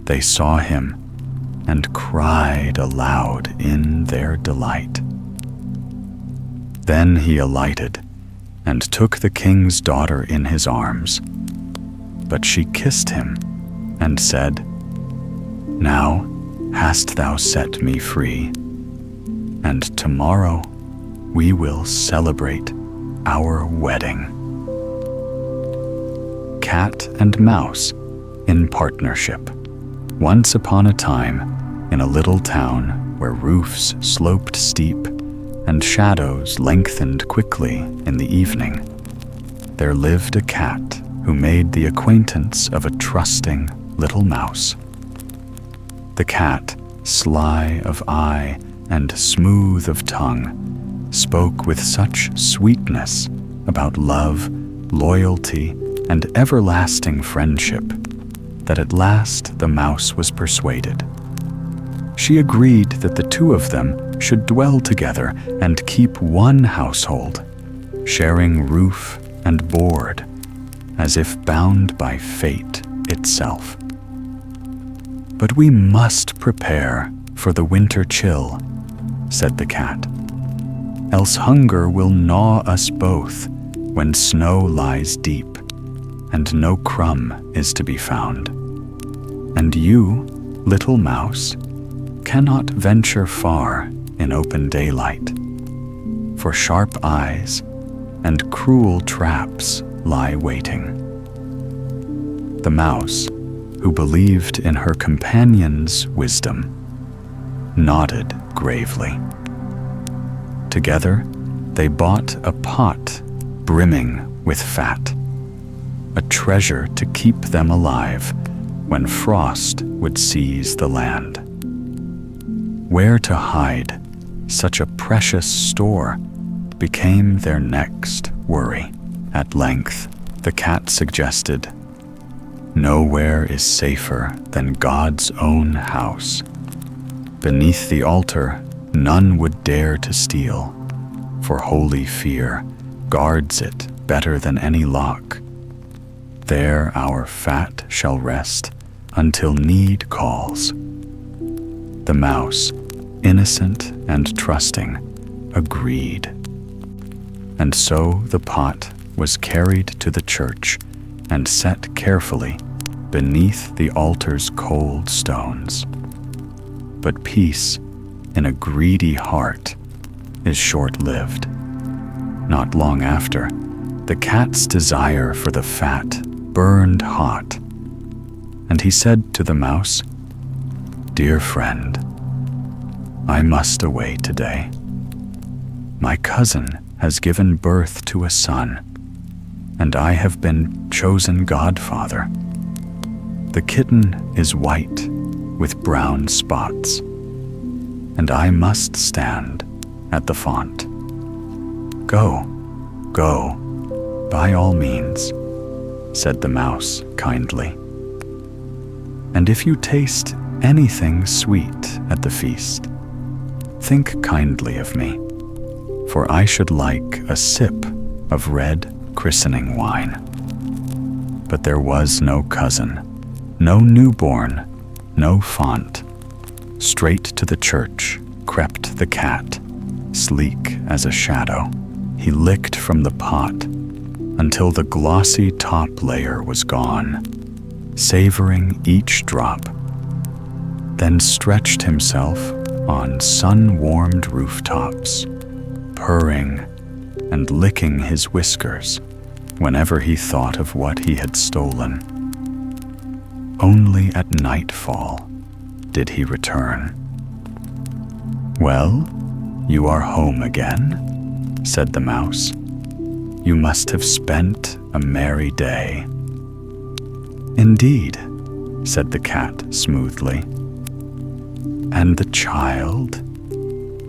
S1: they saw him and cried aloud in their delight. Then he alighted and took the king's daughter in his arms. But she kissed him and said, "Now hast thou set me free, and tomorrow we will celebrate our wedding." Cat and Mouse in Partnership. Once upon a time, in a little town where roofs sloped steep and shadows lengthened quickly in the evening, there lived a cat who made the acquaintance of a trusting little mouse. The cat, sly of eye and smooth of tongue, spoke with such sweetness about love, loyalty, and everlasting friendship that at last the mouse was persuaded. She agreed that the two of them should dwell together and keep one household, sharing roof and board, as if bound by fate itself. "But we must prepare for the winter chill," said the cat, "else hunger will gnaw us both when snow lies deep and no crumb is to be found. And you, little mouse, cannot venture far in open daylight, for sharp eyes and cruel traps lie waiting." The mouse, who believed in her companion's wisdom, nodded gravely. Together, they bought a pot brimming with fat, a treasure to keep them alive when frost would seize the land. Where to hide such a precious store became their next worry. At length, the cat suggested, "Nowhere is safer than God's own house. Beneath the altar, none would dare to steal, for holy fear guards it better than any lock. There our fat shall rest until need calls." The mouse, innocent and trusting, agreed. And so the pot was carried to the church and set carefully beneath the altar's cold stones. But peace in a greedy heart is short-lived. Not long after, the cat's desire for the fat burned hot, and he said to the mouse, "Dear friend, I must away today. My cousin has given birth to a son, and I have been chosen godfather. The kitten is white with brown spots, and I must stand at the font. Go, go, by all means," said the mouse kindly. "And if you taste anything sweet at the feast, think kindly of me, for I should like a sip of red christening wine." But there was no cousin, no newborn, no font. Straight to the church crept the cat, sleek as a shadow. He licked from the pot until the glossy top layer was gone, savoring each drop, then stretched himself on sun-warmed rooftops, purring and licking his whiskers whenever he thought of what he had stolen. Only at nightfall did he return. "Well, you are home again," said the mouse. "You must have spent a merry day." "Indeed," said the cat smoothly. "And the child?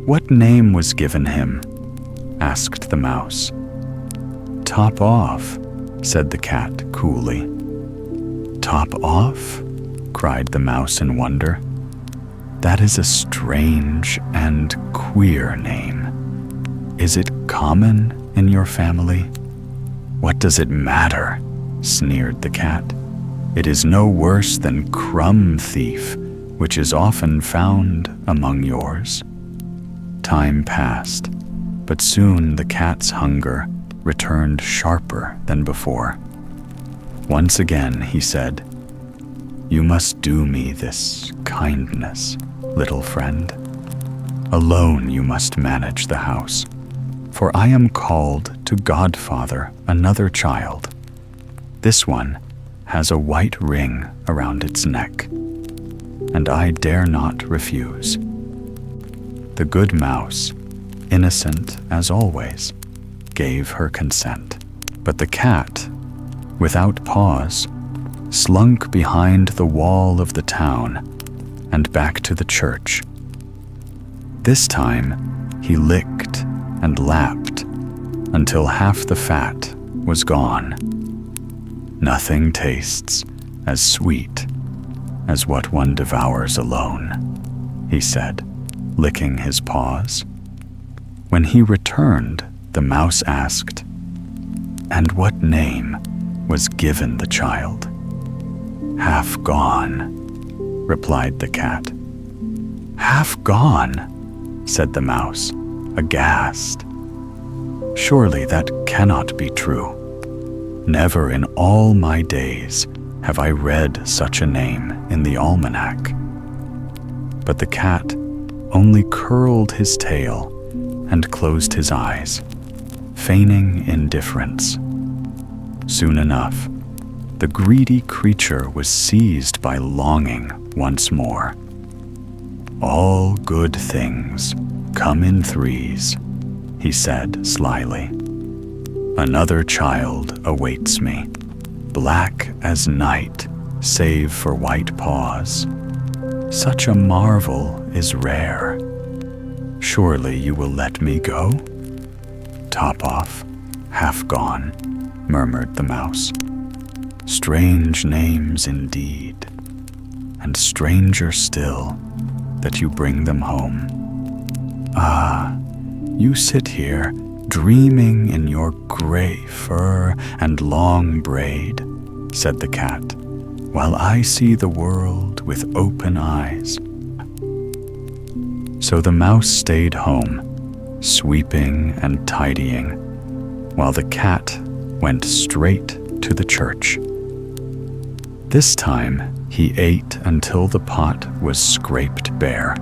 S1: What name was given him?" asked the mouse. "Top off," said the cat coolly. "Top off?" cried the mouse in wonder. "That is a strange and queer name. Is it common in your family?" "What does it matter?" sneered the cat. "It is no worse than Crumb Thief, which is often found among yours." Time passed, but soon the cat's hunger returned sharper than before. Once again he said, "You must do me this kindness, little friend. Alone you must manage the house, for I am called to godfather another child. This one has a white ring around its neck, and I dare not refuse." The good mouse, innocent as always, gave her consent. But the cat, without pause, slunk behind the wall of the town and back to the church. This time he licked and lapped until half the fat was gone. Nothing tastes as sweet as what one devours alone, he said, licking his paws. When he returned, the mouse asked, "And what name was given the child?" "Half gone," replied the cat. "Half gone," said the mouse, aghast. "Surely that cannot be true. Never in all my days have I read such a name in the almanac." But the cat only curled his tail and closed his eyes, feigning indifference. Soon enough, the greedy creature was seized by longing once more. "All good things come in threes," he said slyly. "Another child awaits me, black as night save for white paws. Such a marvel is rare. Surely you will let me go?" "Top off, half gone," murmured the mouse. "Strange names indeed, and stranger still that you bring them home. Ah, you sit here dreaming in your gray fur and long braid," said the cat, "while I see the world with open eyes." So the mouse stayed home, sweeping and tidying, while the cat went straight to the church. This time he ate until the pot was scraped bare,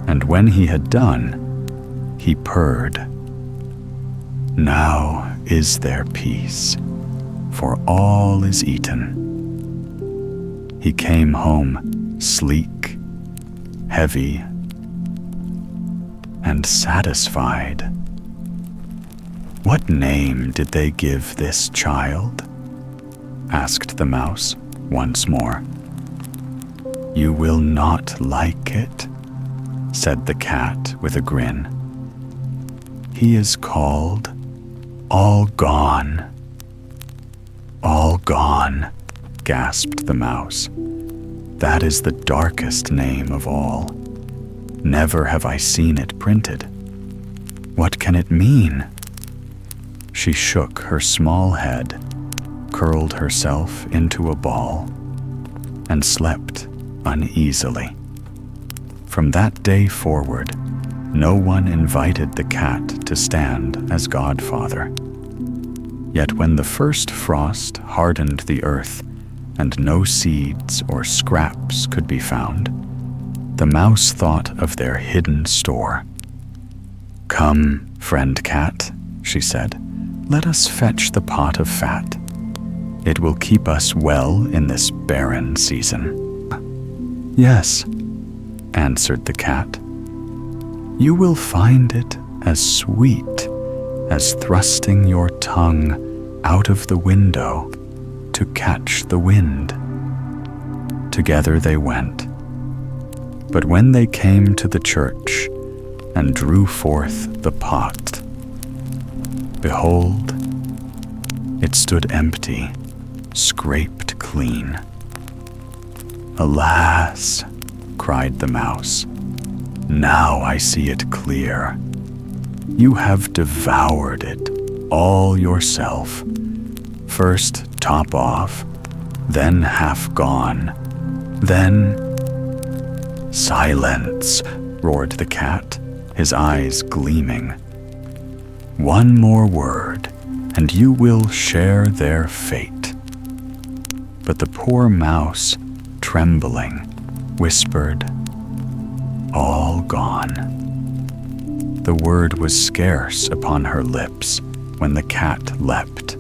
S1: and when he had done, he purred, "Now is there peace, for all is eaten." He came home sleek, heavy, and satisfied. "What name did they give this child?" asked the mouse once more. "You will not like it," said the cat with a grin. "He is called All Gone." "All Gone," gasped the mouse. "That is the darkest name of all. Never have I seen it printed. What can it mean?" She shook her small head, curled herself into a ball, and slept uneasily. From that day forward, no one invited the cat to stand as godfather. Yet when the first frost hardened the earth and no seeds or scraps could be found, the mouse thought of their hidden store. "Come, friend cat," she said, "let us fetch the pot of fat. It will keep us well in this barren season." "Yes," answered the cat. "You will find it as sweet as thrusting your tongue out of the window to catch the wind." Together they went. But when they came to the church and drew forth the pot, behold, it stood empty, scraped clean. "Alas," cried the mouse, "now I see it clear. You have devoured it all yourself. First top off, then half gone, then—" "Silence!" roared the cat, his eyes gleaming. "One more word, and you will share their fate." But the poor mouse, trembling, whispered, "All gone." The word was scarce upon her lips when the cat leapt.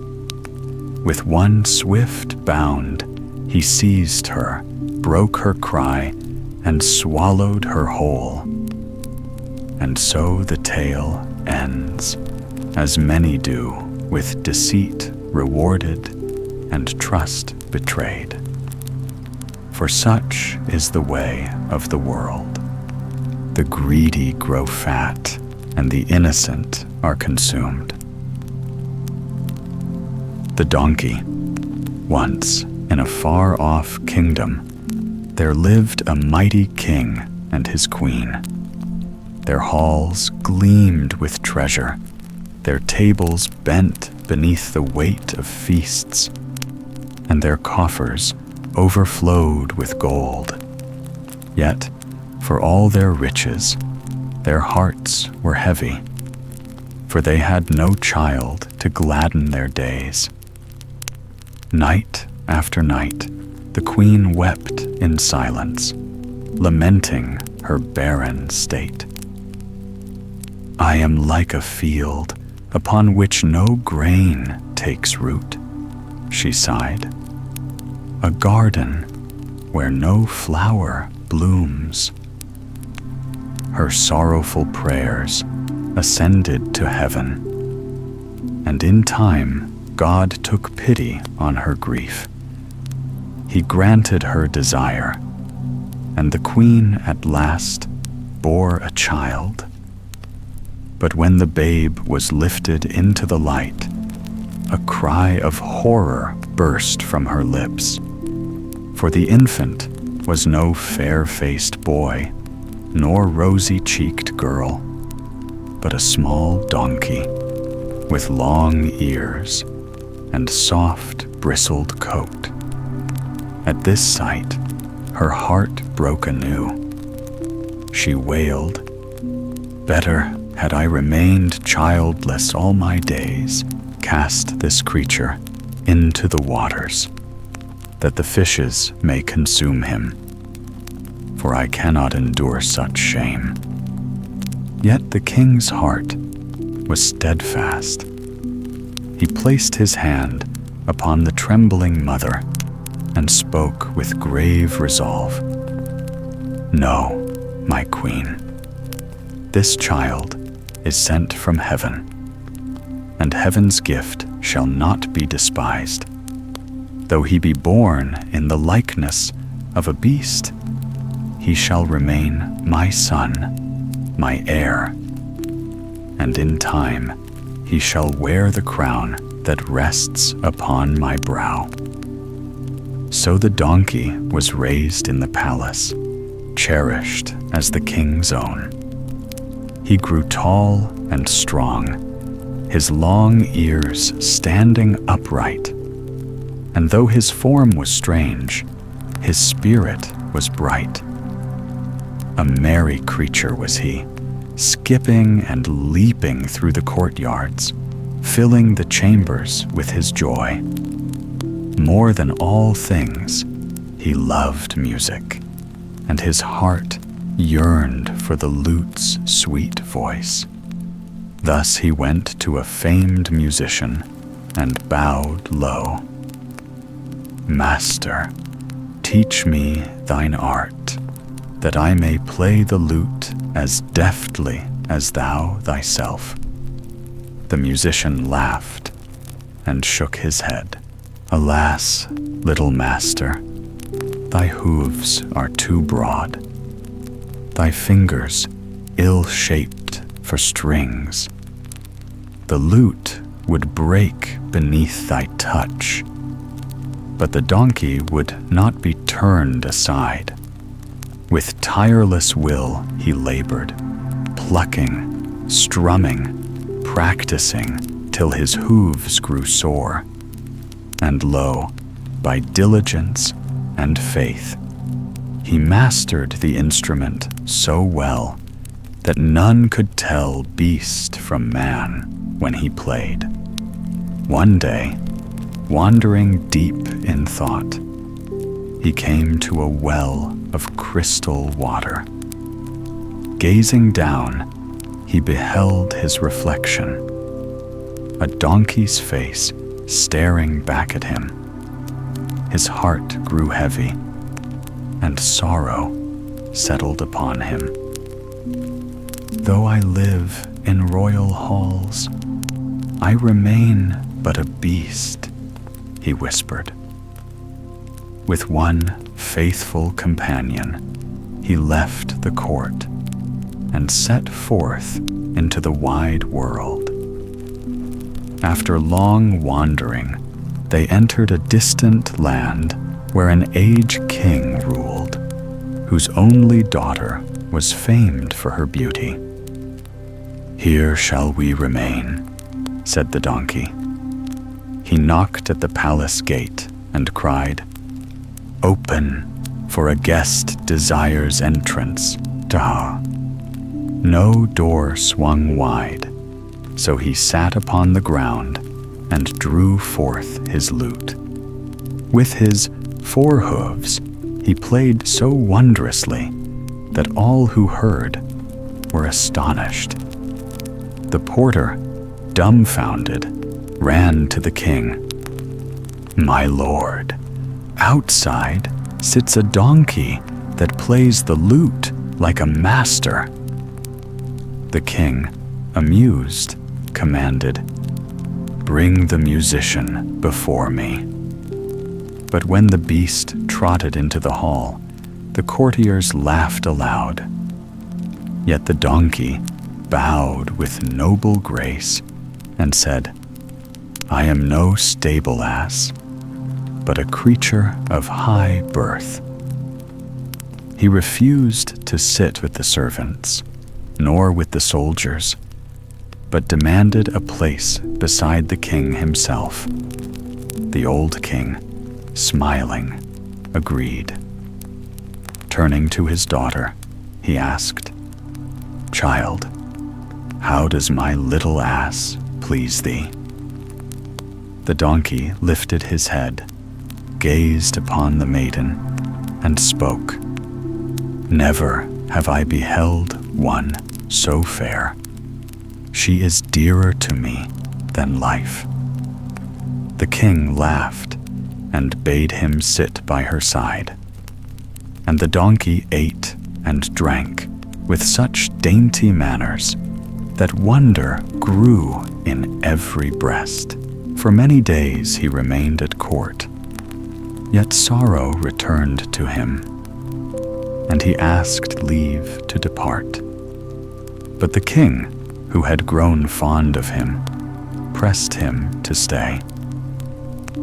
S1: With one swift bound, he seized her, broke her cry, and swallowed her whole. And so the tale ends, as many do, with deceit rewarded and trust betrayed. For such is the way of the world. The greedy grow fat and the innocent are consumed. The donkey. Once, in a far-off kingdom, there lived a mighty king and his queen. Their halls gleamed with treasure, their tables bent beneath the weight of feasts, and their coffers overflowed with gold. Yet, for all their riches, their hearts were heavy, for they had no child to gladden their days. Night after night, the queen wept in silence, lamenting her barren state. "I am like a field upon which no grain takes root," she sighed, "a garden where no flower blooms." Her sorrowful prayers ascended to heaven, and in time God took pity on her grief. He granted her desire, and the queen at last bore a child. But when the babe was lifted into the light, a cry of horror burst from her lips, for the infant was no fair-faced boy, nor rosy-cheeked girl, but a small donkey with long ears and soft, bristled coat. At this sight, her heart broke anew. She wailed, "Better had I remained childless all my days, cast this creature into the waters, that the fishes may consume him, for I cannot endure such shame." Yet the king's heart was steadfast. He placed his hand upon the trembling mother and spoke with grave resolve. "No, my queen, this child is sent from heaven, and heaven's gift shall not be despised. Though he be born in the likeness of a beast, he shall remain my son, my heir, and in time he shall wear the crown that rests upon my brow." So the donkey was raised in the palace, cherished as the king's own. He grew tall and strong, his long ears standing upright, and though his form was strange, his spirit was bright. A merry creature was he, skipping and leaping through the courtyards, filling the chambers with his joy. More than all things, he loved music, and his heart yearned for the lute's sweet voice. Thus he went to a famed musician and bowed low. "Master, teach me thine art, that I may play the lute as deftly as thou thyself." The musician laughed and shook his head. "Alas, little master, thy hooves are too broad, thy fingers ill-shaped for strings. The lute would break beneath thy touch." But the donkey would not be turned aside. With tireless will he labored, plucking, strumming, practicing till his hooves grew sore. And lo, by diligence and faith, he mastered the instrument so well that none could tell beast from man when he played. One day, wandering deep in thought, he came to a well of crystal water. Gazing down, he beheld his reflection, a donkey's face staring back at him. His heart grew heavy, and sorrow settled upon him. "Though I live in royal halls, I remain but a beast," he whispered. With one faithful companion, he left the court and set forth into the wide world. After long wandering, they entered a distant land where an aged king ruled, whose only daughter was famed for her beauty. "Here shall we remain," said the donkey. He knocked at the palace gate and cried, "Open, for a guest desires entrance." Ta! No door swung wide, so he sat upon the ground and drew forth his lute. With his 4 hooves, he played so wondrously that all who heard were astonished. The porter, dumbfounded, ran to the king. "My lord, outside sits a donkey that plays the lute like a master." The king, amused, commanded, "Bring the musician before me." But when the beast trotted into the hall, the courtiers laughed aloud. Yet the donkey bowed with noble grace and said, "I am no stable ass, but a creature of high birth." He refused to sit with the servants, nor with the soldiers, but demanded a place beside the king himself. The old king, smiling, agreed. Turning to his daughter, he asked, "Child, how does my little ass please thee?" The donkey lifted his head, gazed upon the maiden, and spoke, "Never have I beheld one so fair. She is dearer to me than life." The king laughed and bade him sit by her side. And the donkey ate and drank with such dainty manners that wonder grew in every breast. For many days he remained at court, yet sorrow returned to him, and he asked leave to depart. But the king, who had grown fond of him, pressed him to stay.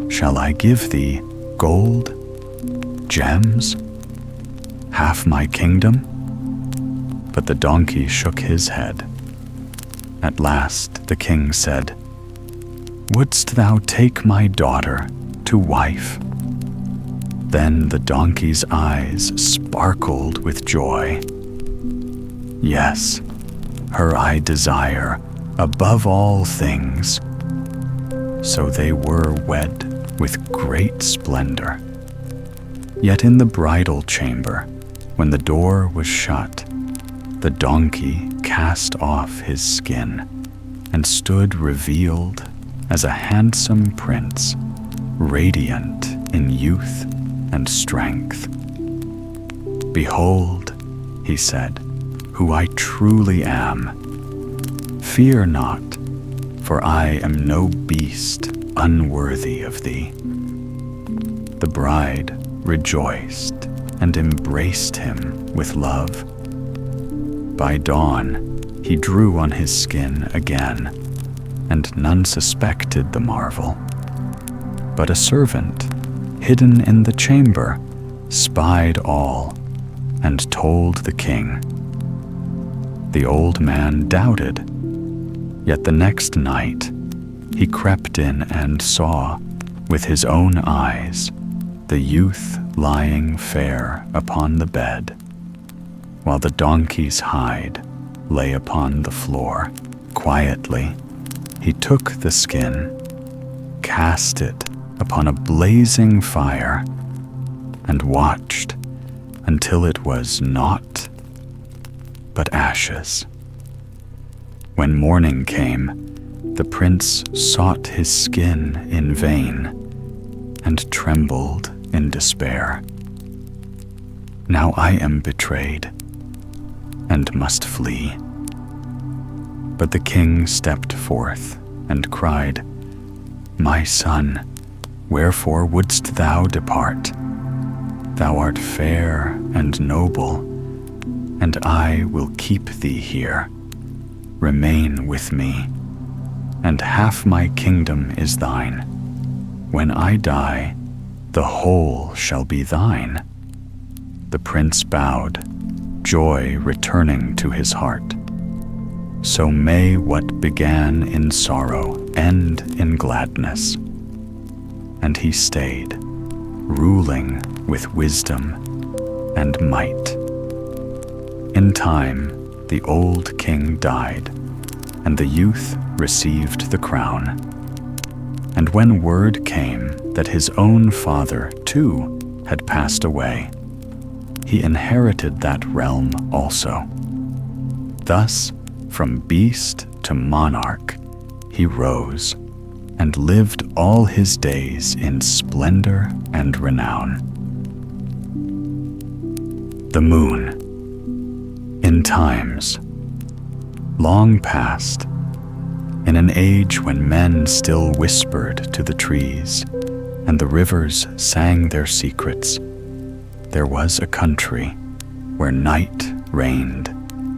S1: "Shall I give thee gold, gems, half my kingdom?" But the donkey shook his head. At last the king said, "Wouldst thou take my daughter to wife?" Then the donkey's eyes sparkled with joy. "Yes, her I desire above all things." So they were wed with great splendor. Yet in the bridal chamber, when the door was shut, the donkey cast off his skin and stood revealed as a handsome prince, radiant in youth and strength. "Behold," he said, "who I truly am. Fear not, for I am no beast unworthy of thee." The bride rejoiced and embraced him with love. By dawn, he drew on his skin again, and none suspected the marvel. But a servant, hidden in the chamber, spied all and told the king. The old man doubted, yet the next night he crept in and saw, with his own eyes, the youth lying fair upon the bed, while the donkey's hide lay upon the floor. Quietly, he took the skin, cast it upon a blazing fire, and watched until it was naught but ashes. When morning came, the prince sought his skin in vain and trembled in despair. "Now I am betrayed and must flee." But the king stepped forth and cried, "My son, wherefore wouldst thou depart? Thou art fair and noble, and I will keep thee here. Remain with me, and half my kingdom is thine. When I die, the whole shall be thine." The prince bowed, joy returning to his heart. So may what began in sorrow end in gladness. And he stayed, ruling with wisdom and might. In time, the old king died, and the youth received the crown. And when word came that his own father, too, had passed away, he inherited that realm also. Thus, from beast to monarch, he rose and lived all his days in splendor and renown. The moon. In times long past, in an age when men still whispered to the trees and the rivers sang their secrets, there was a country where night reigned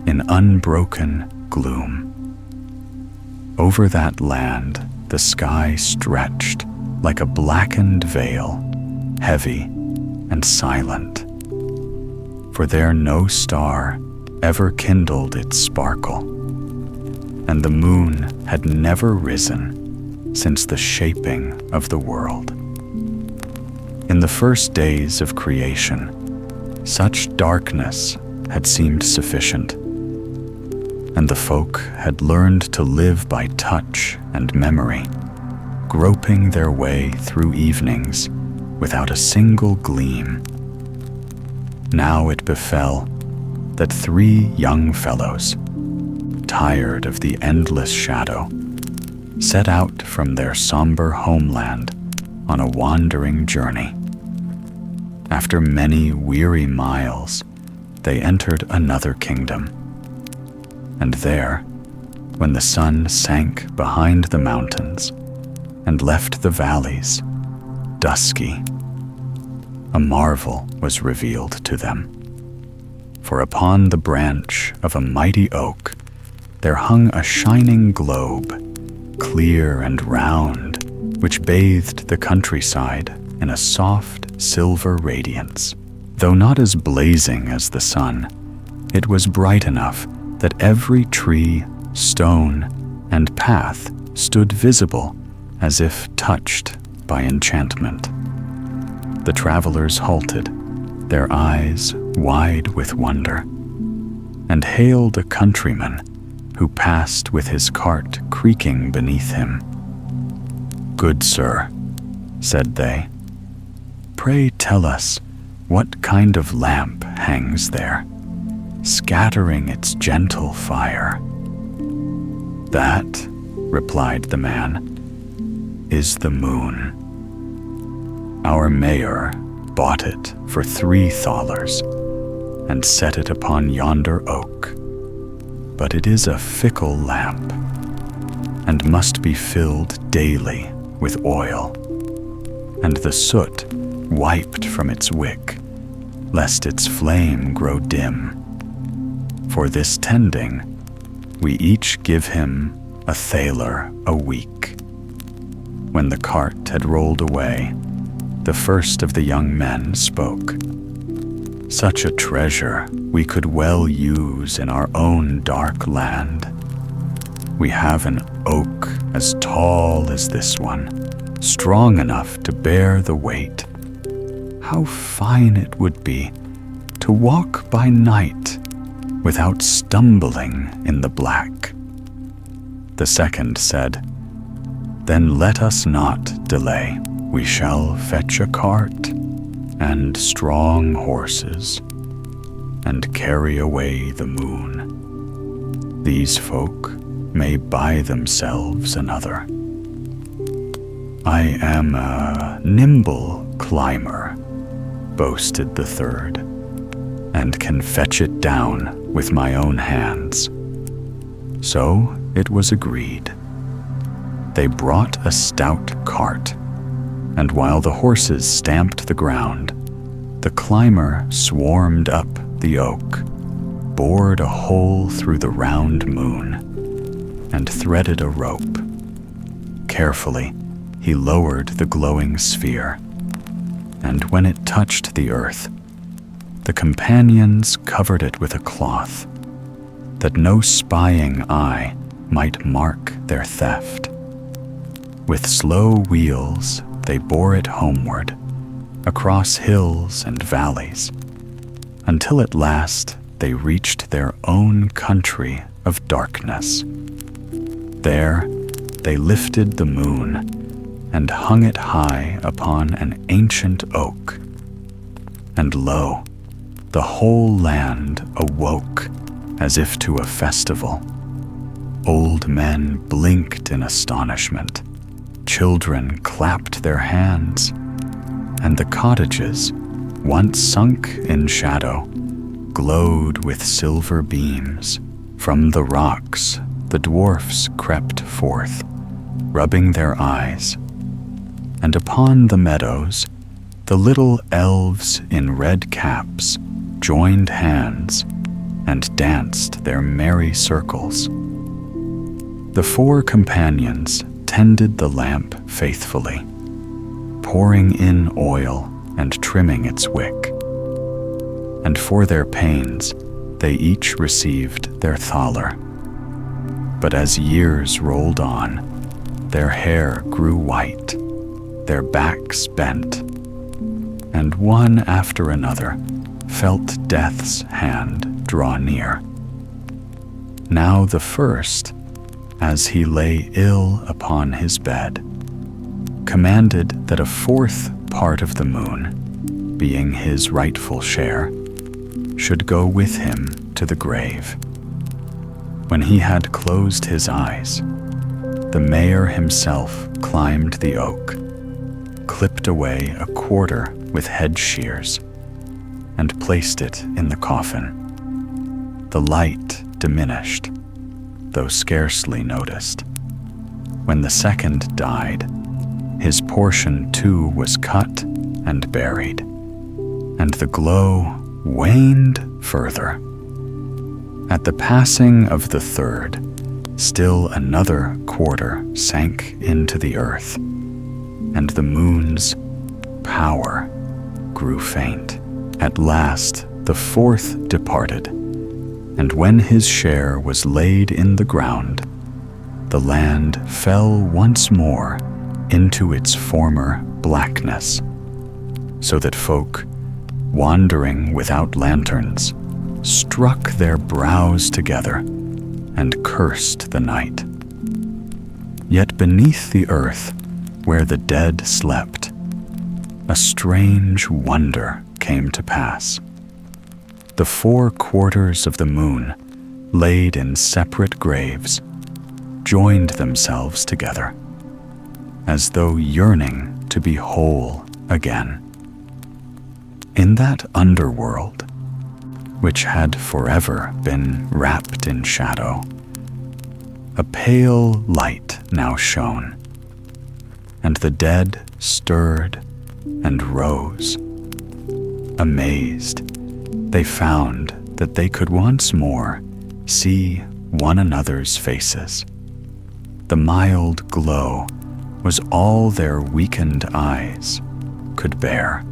S1: in unbroken gloom. Over that land, the sky stretched like a blackened veil, heavy and silent. For there no star ever kindled its sparkle, and the moon had never risen since the shaping of the world. In the first days of creation, such darkness had seemed sufficient, and the folk had learned to live by touch and memory, groping their way through evenings without a single gleam. Now it befell that 3 young fellows, tired of the endless shadow, set out from their somber homeland on a wandering journey. After many weary miles, they entered another kingdom. And there, when the sun sank behind the mountains and left the valleys dusky, a marvel was revealed to them. For upon the branch of a mighty oak there hung a shining globe, clear and round, which bathed the countryside in a soft silver radiance. Though not as blazing as the sun, it was bright enough that every tree, stone, and path stood visible as if touched by enchantment. The travelers halted, their eyes wide with wonder, and hailed a countryman who passed with his cart creaking beneath him. "Good sir," said they, "pray tell us what kind of lamp hangs there, scattering its gentle fire." "That," replied the man, "is the moon. Our mayor bought it for 3 thalers and set it upon yonder oak. But it is a fickle lamp, and must be filled daily with oil, and the soot wiped from its wick, lest its flame grow dim. For this tending, we each give him a thaler a week." When the cart had rolled away, the first of the young men spoke. "Such a treasure we could well use in our own dark land. We have an oak as tall as this one, strong enough to bear the weight. How fine it would be to walk by night without stumbling in the black." The second said, "Then let us not delay. We shall fetch a cart and strong horses and carry away the moon. These folk may buy themselves another. I am a nimble climber," boasted the third, "and can fetch it down with my own hands." So it was agreed. They brought a stout cart, and while the horses stamped the ground, the climber swarmed up the oak, bored a hole through the round moon and threaded a rope. Carefully, he lowered the glowing sphere, and when it touched the earth, the companions covered it with a cloth, that no spying eye might mark their theft. With slow wheels, they bore it homeward, across hills and valleys, until at last they reached their own country of darkness. There, they lifted the moon and hung it high upon an ancient oak. And lo, the whole land awoke as if to a festival. Old men blinked in astonishment, children clapped their hands, and the cottages, once sunk in shadow, glowed with silver beams. From the rocks, the dwarfs crept forth, rubbing their eyes, and upon the meadows, the little elves in red caps joined hands and danced their merry circles. The four companions tended the lamp faithfully, pouring in oil and trimming its wick. And for their pains, they each received their thaler. But as years rolled on, their hair grew white, their backs bent, and one after another felt death's hand draw near. Now the first, as he lay ill upon his bed, commanded that a fourth part of the moon, being his rightful share, should go with him to the grave. When he had closed his eyes, the mayor himself climbed the oak, clipped away a quarter with head shears, and placed it in the coffin. The light diminished, though scarcely noticed. When the second died, his portion too was cut and buried, and the glow waned further. At the passing of the third, still another quarter sank into the earth, and the moon's power grew faint. At last the fourth departed, and when his share was laid in the ground, the land fell once more into its former blackness, so that folk, wandering without lanterns, struck their brows together and cursed the night. Yet beneath the earth, where the dead slept, a strange wonder came to pass. The 4 quarters of the moon, laid in separate graves, joined themselves together, as though yearning to be whole again. In that underworld, which had forever been wrapped in shadow, a pale light now shone, and the dead stirred and rose. Amazed, they found that they could once more see one another's faces. The mild glow was all their weakened eyes could bear,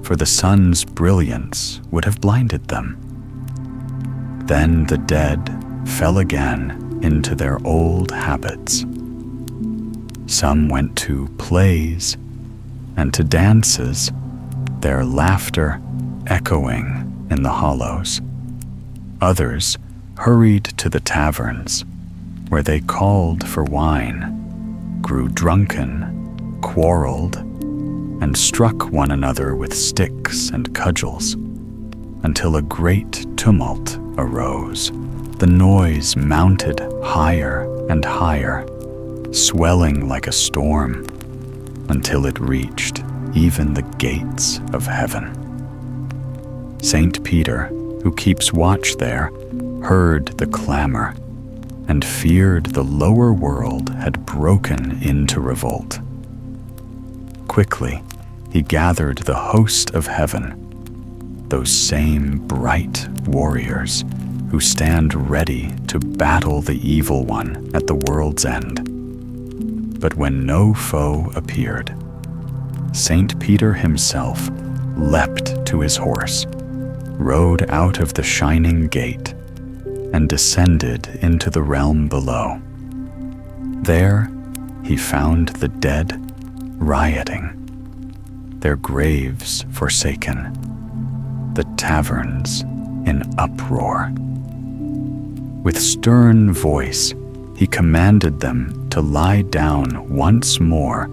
S1: for the sun's brilliance would have blinded them. Then the dead fell again into their old habits. Some went to plays and to dances, their laughter echoing in the hollows. Others hurried to the taverns, where they called for wine, grew drunken, quarreled, and struck one another with sticks and cudgels, until a great tumult arose. The noise mounted higher and higher, swelling like a storm, until it reached even the gates of heaven. Saint Peter, who keeps watch there, heard the clamor, and feared the lower world had broken into revolt. Quickly, he gathered the host of heaven, those same bright warriors who stand ready to battle the evil one at the world's end. But when no foe appeared, Saint Peter himself leapt to his horse, rode out of the shining gate, and descended into the realm below. There he found the dead rioting, their graves forsaken, the taverns in uproar. With stern voice, he commanded them to lie down once more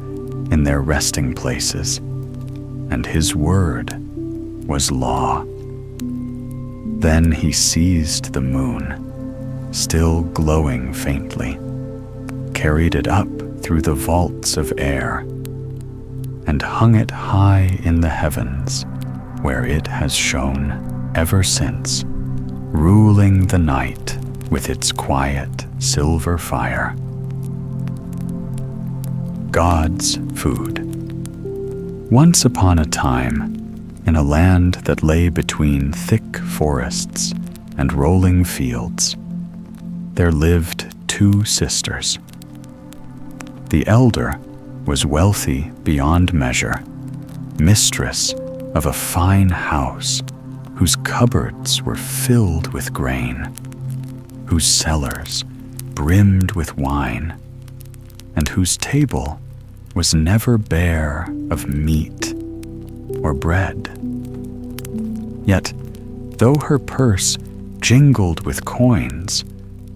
S1: in their resting places, and his word was law. Then he seized the moon, still glowing faintly, carried it up through the vaults of air, and hung it high in the heavens, where it has shone ever since, ruling the night with its quiet silver fire. God's food. Once upon a time, in a land that lay between thick forests and rolling fields, there lived two sisters. The elder was wealthy beyond measure, mistress of a fine house whose cupboards were filled with grain, whose cellars brimmed with wine, and whose table was never bare of meat or bread. Yet, though her purse jingled with coins,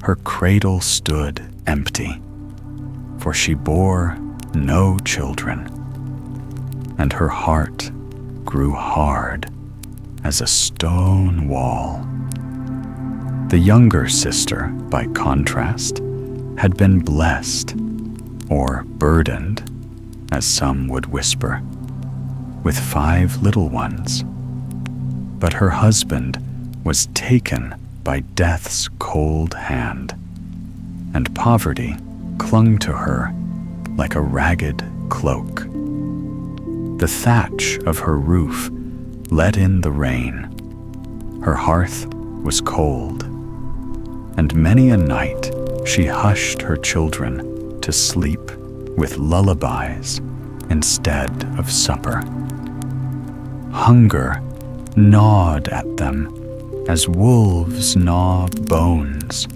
S1: her cradle stood empty, for she bore no children, and her heart grew hard as a stone wall. The younger sister, by contrast, had been blessed, or burdened, as some would whisper, with 5 little ones. But her husband was taken by death's cold hand, and poverty clung to her like a ragged cloak. The thatch of her roof let in the rain. Her hearth was cold, and many a night she hushed her children to sleep with lullabies instead of supper. Hunger gnawed at them as wolves gnaw bones,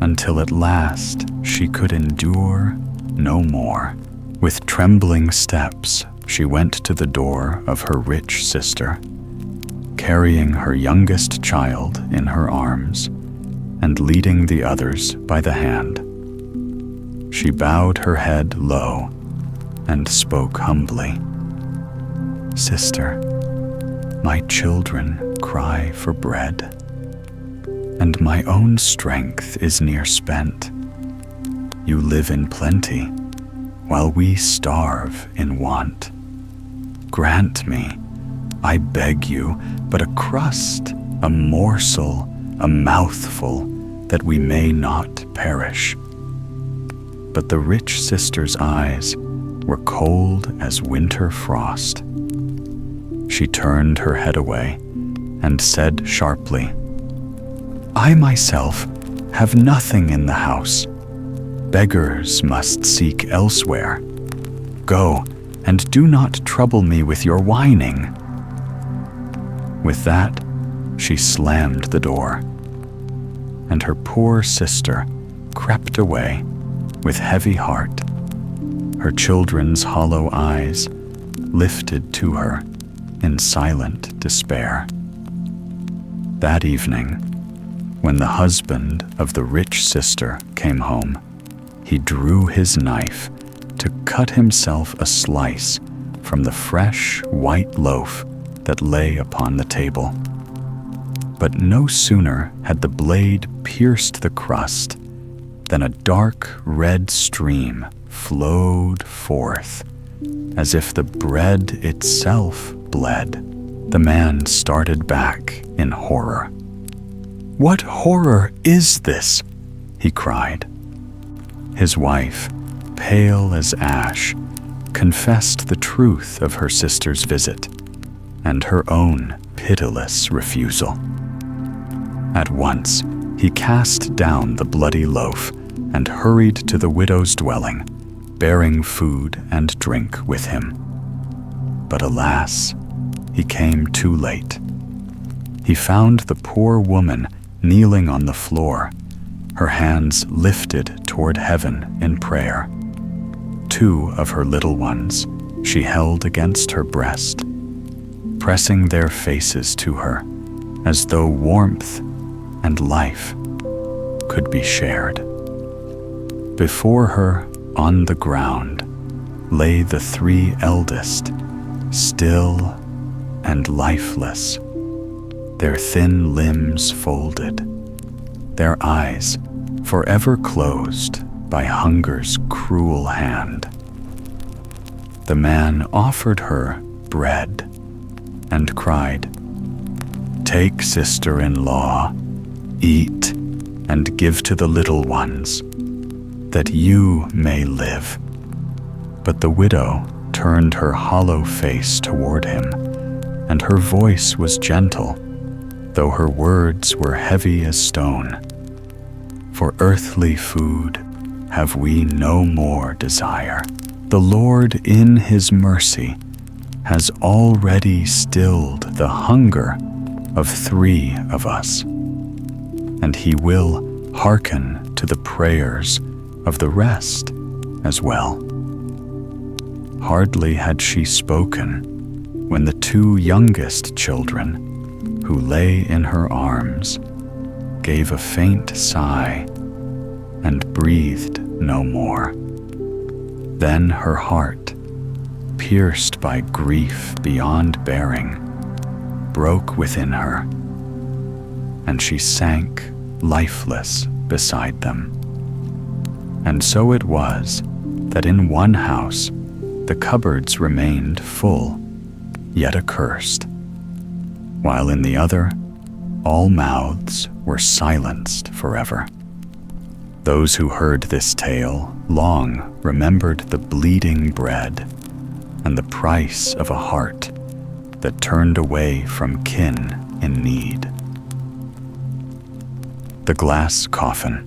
S1: until at last she could endure no more. With trembling steps, she went to the door of her rich sister, carrying her youngest child in her arms and leading the others by the hand. She bowed her head low and spoke humbly. "Sister, my children cry for bread, and my own strength is near spent. You live in plenty, while we starve in want. Grant me, I beg you, but a crust, a morsel, a mouthful, that we may not perish." But the rich sister's eyes were cold as winter frost. She turned her head away and said sharply, "I myself have nothing in the house. Beggars must seek elsewhere. Go, and do not trouble me with your whining." With that, she slammed the door, and her poor sister crept away with heavy heart, her children's hollow eyes lifted to her in silent despair. That evening, when the husband of the rich sister came home, he drew his knife to cut himself a slice from the fresh white loaf that lay upon the table. But no sooner had the blade pierced the crust than a dark red stream flowed forth, as if the bread itself bled. The man started back in horror. "What horror is this?" he cried. His wife, pale as ash, confessed the truth of her sister's visit, and her own pitiless refusal. At once, he cast down the bloody loaf and hurried to the widow's dwelling, bearing food and drink with him. But alas, he came too late. He found the poor woman kneeling on the floor, her hands lifted toward heaven in prayer. 2 of her little ones she held against her breast, pressing their faces to her as though warmth and life could be shared. Before her, on the ground, lay the 3 eldest, still and lifeless, their thin limbs folded, their eyes forever closed by hunger's cruel hand. The man offered her bread and cried, "Take, sister-in-law, eat and give to the little ones, that you may live." But the widow turned her hollow face toward him, and her voice was gentle, though her words were heavy as stone. "For earthly food have we no more desire. The Lord in his mercy has already stilled the hunger of 3 of us, and he will hearken to the prayers of the rest as well." Hardly had she spoken when the 2 youngest children, who lay in her arms, gave a faint sigh and breathed no more. Then her heart, pierced by grief beyond bearing, broke within her, and she sank lifeless beside them. And so it was that in one house the cupboards remained full, yet accursed, while in the other all mouths were silenced forever. Those who heard this tale long remembered the bleeding bread and the price of a heart that turned away from kin in need. The Glass Coffin.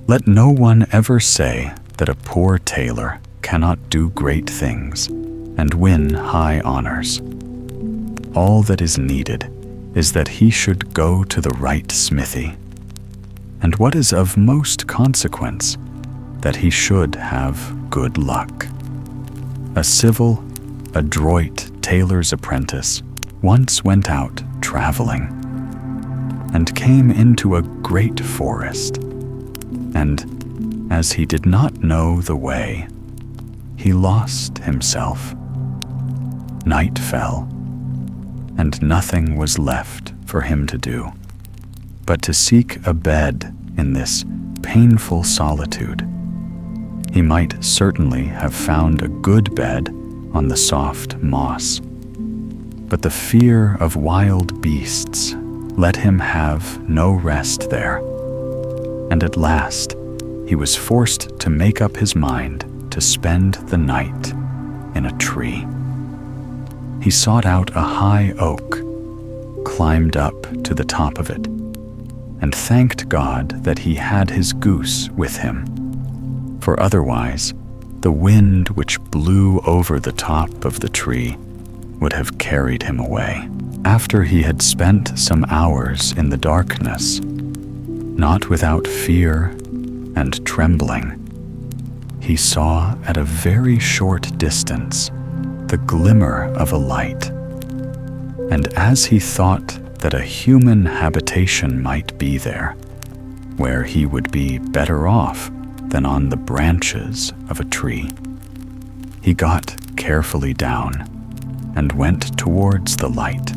S1: Let no one ever say that a poor tailor cannot do great things and win high honors. All that is needed is that he should go to the right smithy, and what is of most consequence, that he should have good luck. A civil, adroit tailor's apprentice once went out traveling, and came into a great forest, and, as he did not know the way, he lost himself. Night fell, and nothing was left for him to do but to seek a bed in this painful solitude. He might certainly have found a good bed on the soft moss, but the fear of wild beasts let him have no rest there, and at last he was forced to make up his mind to spend the night in a tree. He sought out a high oak, climbed up to the top of it, and thanked God that he had his goose with him, for otherwise the wind which blew over the top of the tree would have carried him away. After he had spent some hours in the darkness, not without fear and trembling, he saw at a very short distance the glimmer of a light, and as he thought that a human habitation might be there, where he would be better off than on the branches of a tree, he got carefully down and went towards the light.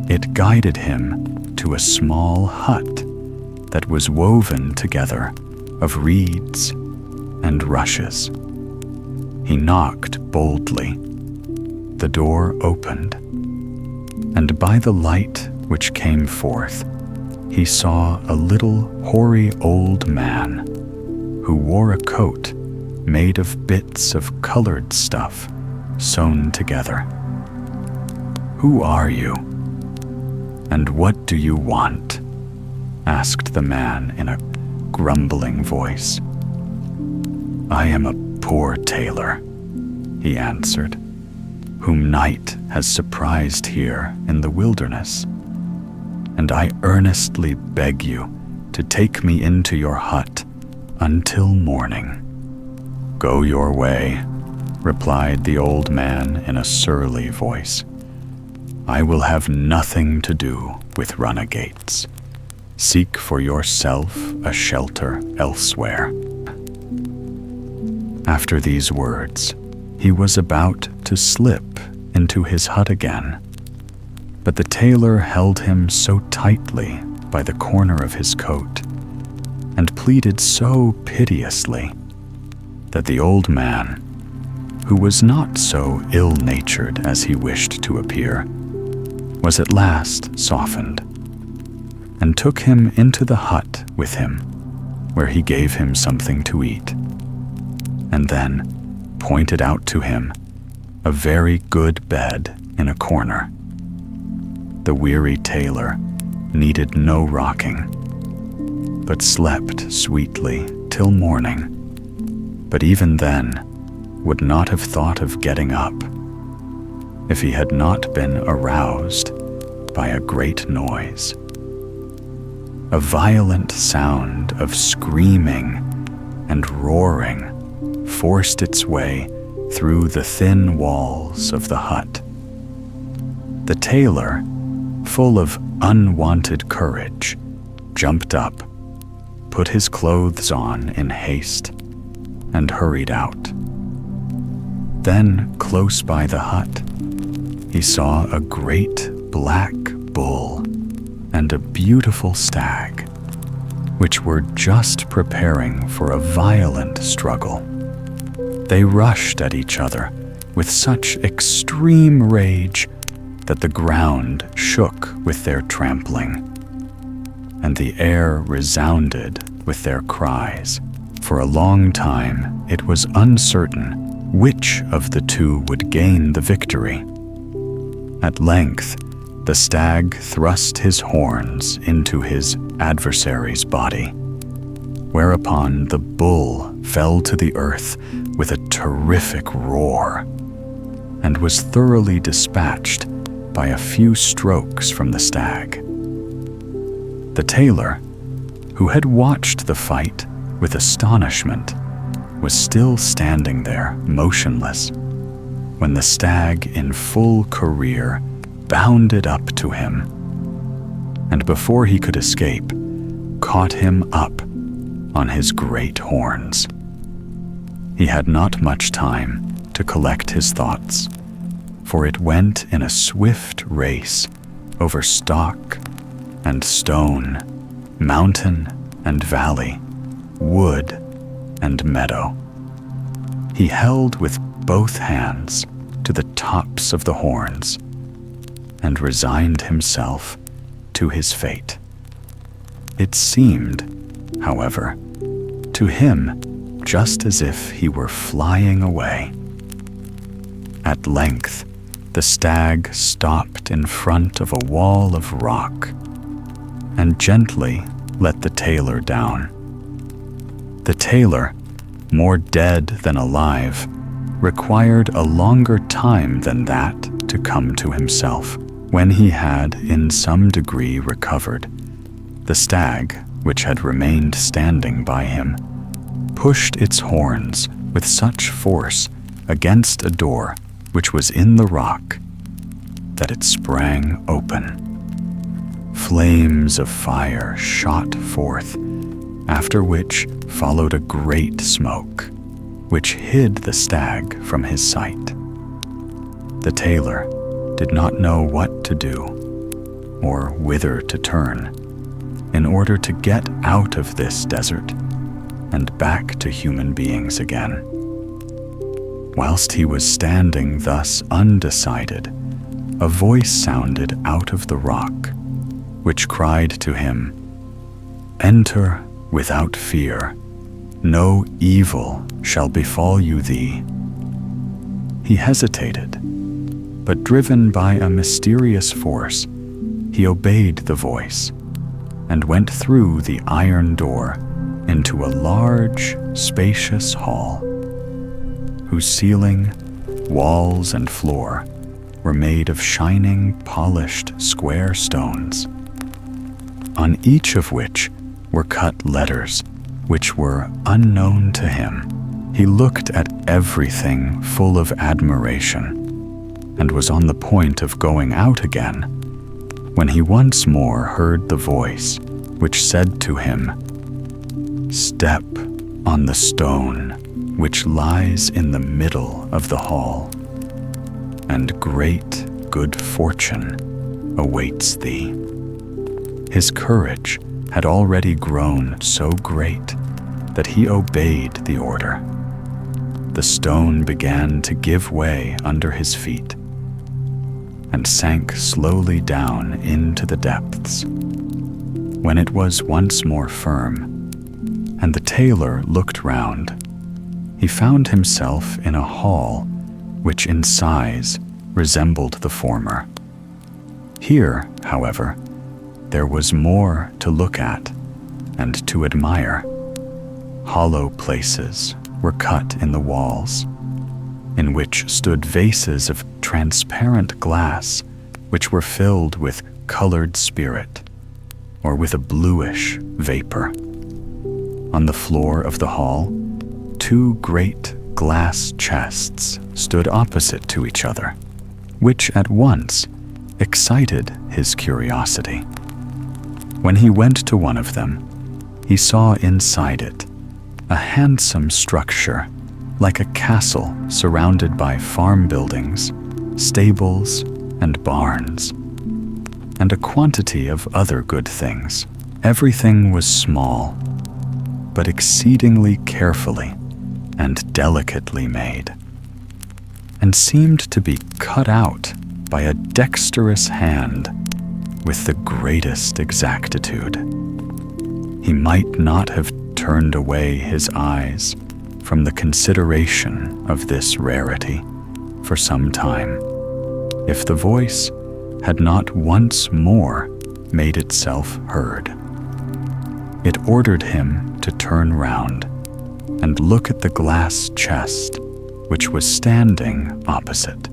S1: It guided him to a small hut that was woven together of reeds and rushes. He knocked boldly. The door opened, and by the light which came forth, he saw a little hoary old man who wore a coat made of bits of colored stuff sewn together. "Who are you? And what do you want?" asked the man in a grumbling voice. "I am a poor tailor," he answered, "whom night has surprised here in the wilderness, and I earnestly beg you to take me into your hut until morning." "Go your way," replied the old man in a surly voice. "I will have nothing to do with runagates. Seek for yourself a shelter elsewhere." After these words, he was about to slip into his hut again, but the tailor held him so tightly by the corner of his coat and pleaded so piteously that the old man, who was not so ill-natured as he wished to appear, was at last softened, and took him into the hut with him, where he gave him something to eat, and then pointed out to him a very good bed in a corner. The weary tailor needed no rocking, but slept sweetly till morning, but even then would not have thought of getting up if he had not been aroused by a great noise. A violent sound of screaming and roaring forced its way through the thin walls of the hut. The tailor, full of unwanted courage, jumped up, put his clothes on in haste, and hurried out. Then, close by the hut, he saw a great black bull and a beautiful stag, which were just preparing for a violent struggle. They rushed at each other with such extreme rage that the ground shook with their trampling, and the air resounded with their cries. For a long time it was uncertain which of the two would gain the victory. At length, the stag thrust his horns into his adversary's body, whereupon the bull fell to the earth with a terrific roar, and was thoroughly dispatched by a few strokes from the stag. The tailor, who had watched the fight with astonishment, was still standing there motionless when the stag in full career bounded up to him, and before he could escape, caught him up on his great horns. He had not much time to collect his thoughts, for it went in a swift race over stock and stone, mountain and valley, wood and meadow. He held with both hands to the tops of the horns and resigned himself to his fate. It seemed, however, to him just as if he were flying away. At length, the stag stopped in front of a wall of rock and gently let the tailor down. The tailor, more dead than alive, required a longer time than that to come to himself. When he had in some degree recovered, the stag, which had remained standing by him, pushed its horns with such force against a door which was in the rock that it sprang open. Flames of fire shot forth, after which followed a great smoke, which hid the stag from his sight. The tailor did not know what to do, or whither to turn, in order to get out of this desert and back to human beings again. Whilst he was standing thus undecided, a voice sounded out of the rock, which cried to him, "Enter without fear, no evil shall befall you thee." He hesitated, but driven by a mysterious force, he obeyed the voice and went through the iron door into a large, spacious hall, whose ceiling, walls, and floor were made of shining, polished, square stones, on each of which were cut letters which were unknown to him. He looked at everything full of admiration and was on the point of going out again when he once more heard the voice which said to him, "Step on the stone which lies in the middle of the hall, and great good fortune awaits thee." His courage had already grown so great that he obeyed the order. The stone began to give way under his feet and sank slowly down into the depths. When it was once more firm, and the tailor looked round, he found himself in a hall which in size resembled the former. Here, however, there was more to look at and to admire. Hollow places were cut in the walls, in which stood vases of transparent glass which were filled with colored spirit, or with a bluish vapor. On the floor of the hall, two great glass chests stood opposite to each other, which at once excited his curiosity. When he went to one of them, he saw inside it a handsome structure like a castle surrounded by farm buildings, stables, and barns, and a quantity of other good things. Everything was small, but exceedingly carefully and delicately made, and seemed to be cut out by a dexterous hand with the greatest exactitude. He might not have turned away his eyes from the consideration of this rarity for some time, if the voice had not once more made itself heard. It ordered him to turn round and look at the glass chest which was standing opposite.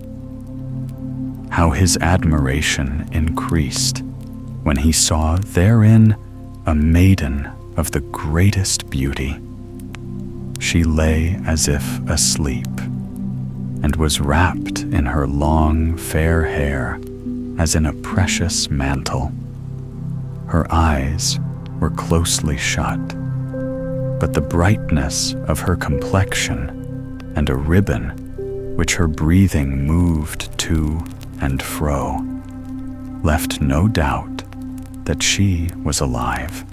S1: How his admiration increased when he saw therein a maiden of the greatest beauty. She lay as if asleep, and was wrapped in her long, fair hair as in a precious mantle. Her eyes were closely shut, but the brightness of her complexion and a ribbon which her breathing moved to and fro left no doubt that she was alive.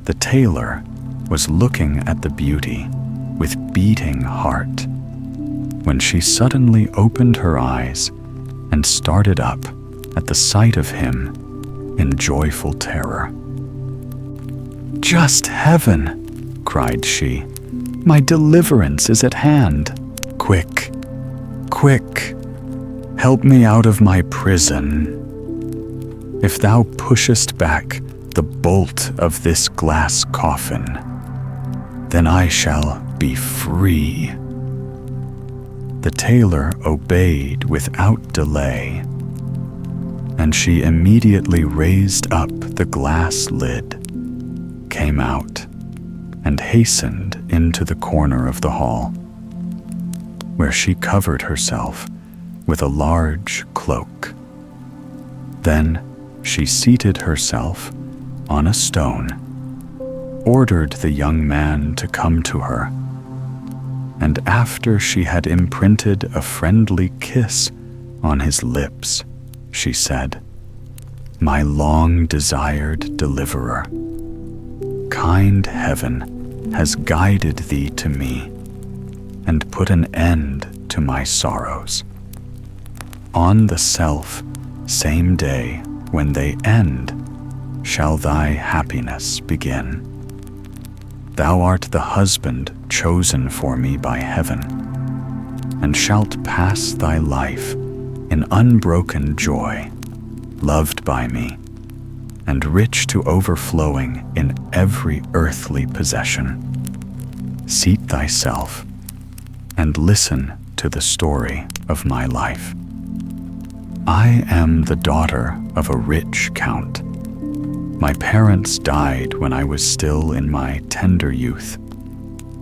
S1: The tailor was looking at the beauty with beating heart when she suddenly opened her eyes and started up at the sight of him in joyful terror. "Just heaven!" cried she. "My deliverance is at hand. Quick, quick, help me out of my prison. If thou pushest back the bolt of this glass coffin, then I shall be free." The tailor obeyed without delay, and she immediately raised up the glass lid, came out, and hastened into the corner of the hall, where she covered herself with a large cloak. Then she seated herself on a stone, ordered the young man to come to her, and after she had imprinted a friendly kiss on his lips, she said, "My long-desired deliverer, kind heaven has guided thee to me and put an end to my sorrows. On the same day when they end, shall thy happiness begin. Thou art the husband chosen for me by heaven, and shalt pass thy life in unbroken joy, loved by me, and rich to overflowing in every earthly possession. Seat thyself and listen to the story of my life. I am the daughter of a rich count. My parents died when I was still in my tender youth,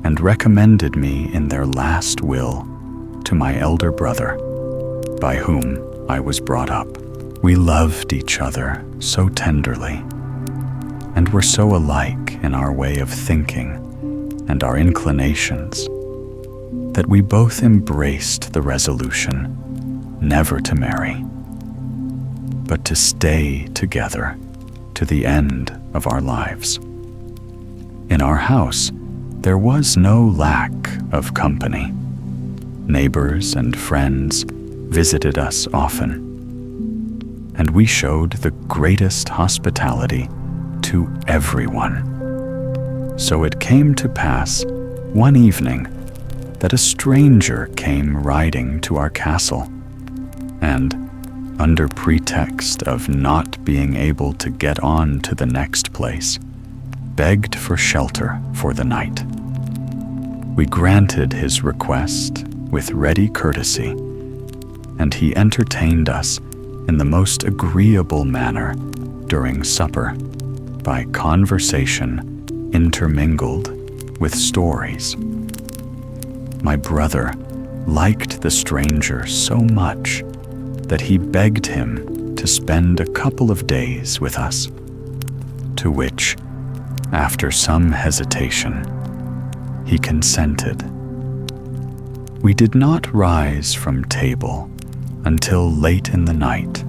S1: and recommended me in their last will to my elder brother, by whom I was brought up. We loved each other so tenderly, and were so alike in our way of thinking and our inclinations, that we both embraced the resolution never to marry, but to stay together to the end of our lives. In our house, there was no lack of company. Neighbors and friends visited us often, and we showed the greatest hospitality to everyone. So it came to pass one evening that a stranger came riding to our castle, and, under pretext of not being able to get on to the next place, begged for shelter for the night. We granted his request with ready courtesy, and he entertained us in the most agreeable manner during supper by conversation intermingled with stories. My brother liked the stranger so much that he begged him to spend a couple of days with us, to which, after some hesitation, he consented. We did not rise from table until late in the night.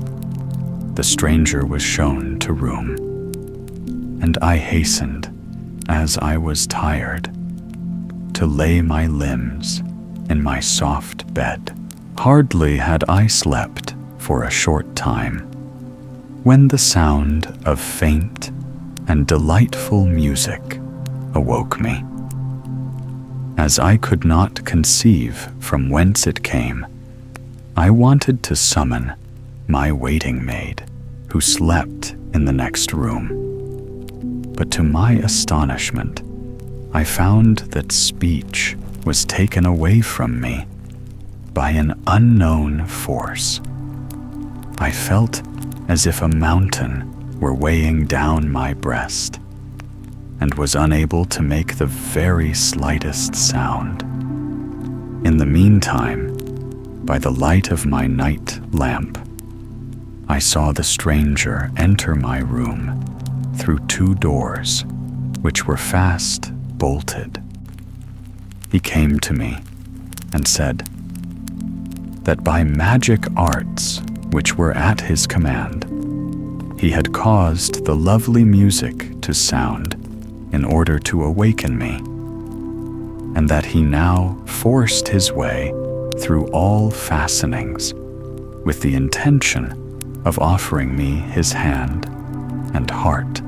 S1: The stranger was shown to room, and I hastened, as I was tired, to lay my limbs in my soft bed. Hardly had I slept for a short time, when the sound of faint and delightful music awoke me. As I could not conceive from whence it came, I wanted to summon my waiting maid, who slept in the next room. But to my astonishment, I found that speech was taken away from me by an unknown force. I felt as if a mountain were weighing down my breast, and was unable to make the very slightest sound. In the meantime, by the light of my night lamp, I saw the stranger enter my room through 2 doors, which were fast bolted. He came to me and said that by magic arts which were at his command, he had caused the lovely music to sound in order to awaken me, and that he now forced his way through all fastenings with the intention of offering me his hand and heart.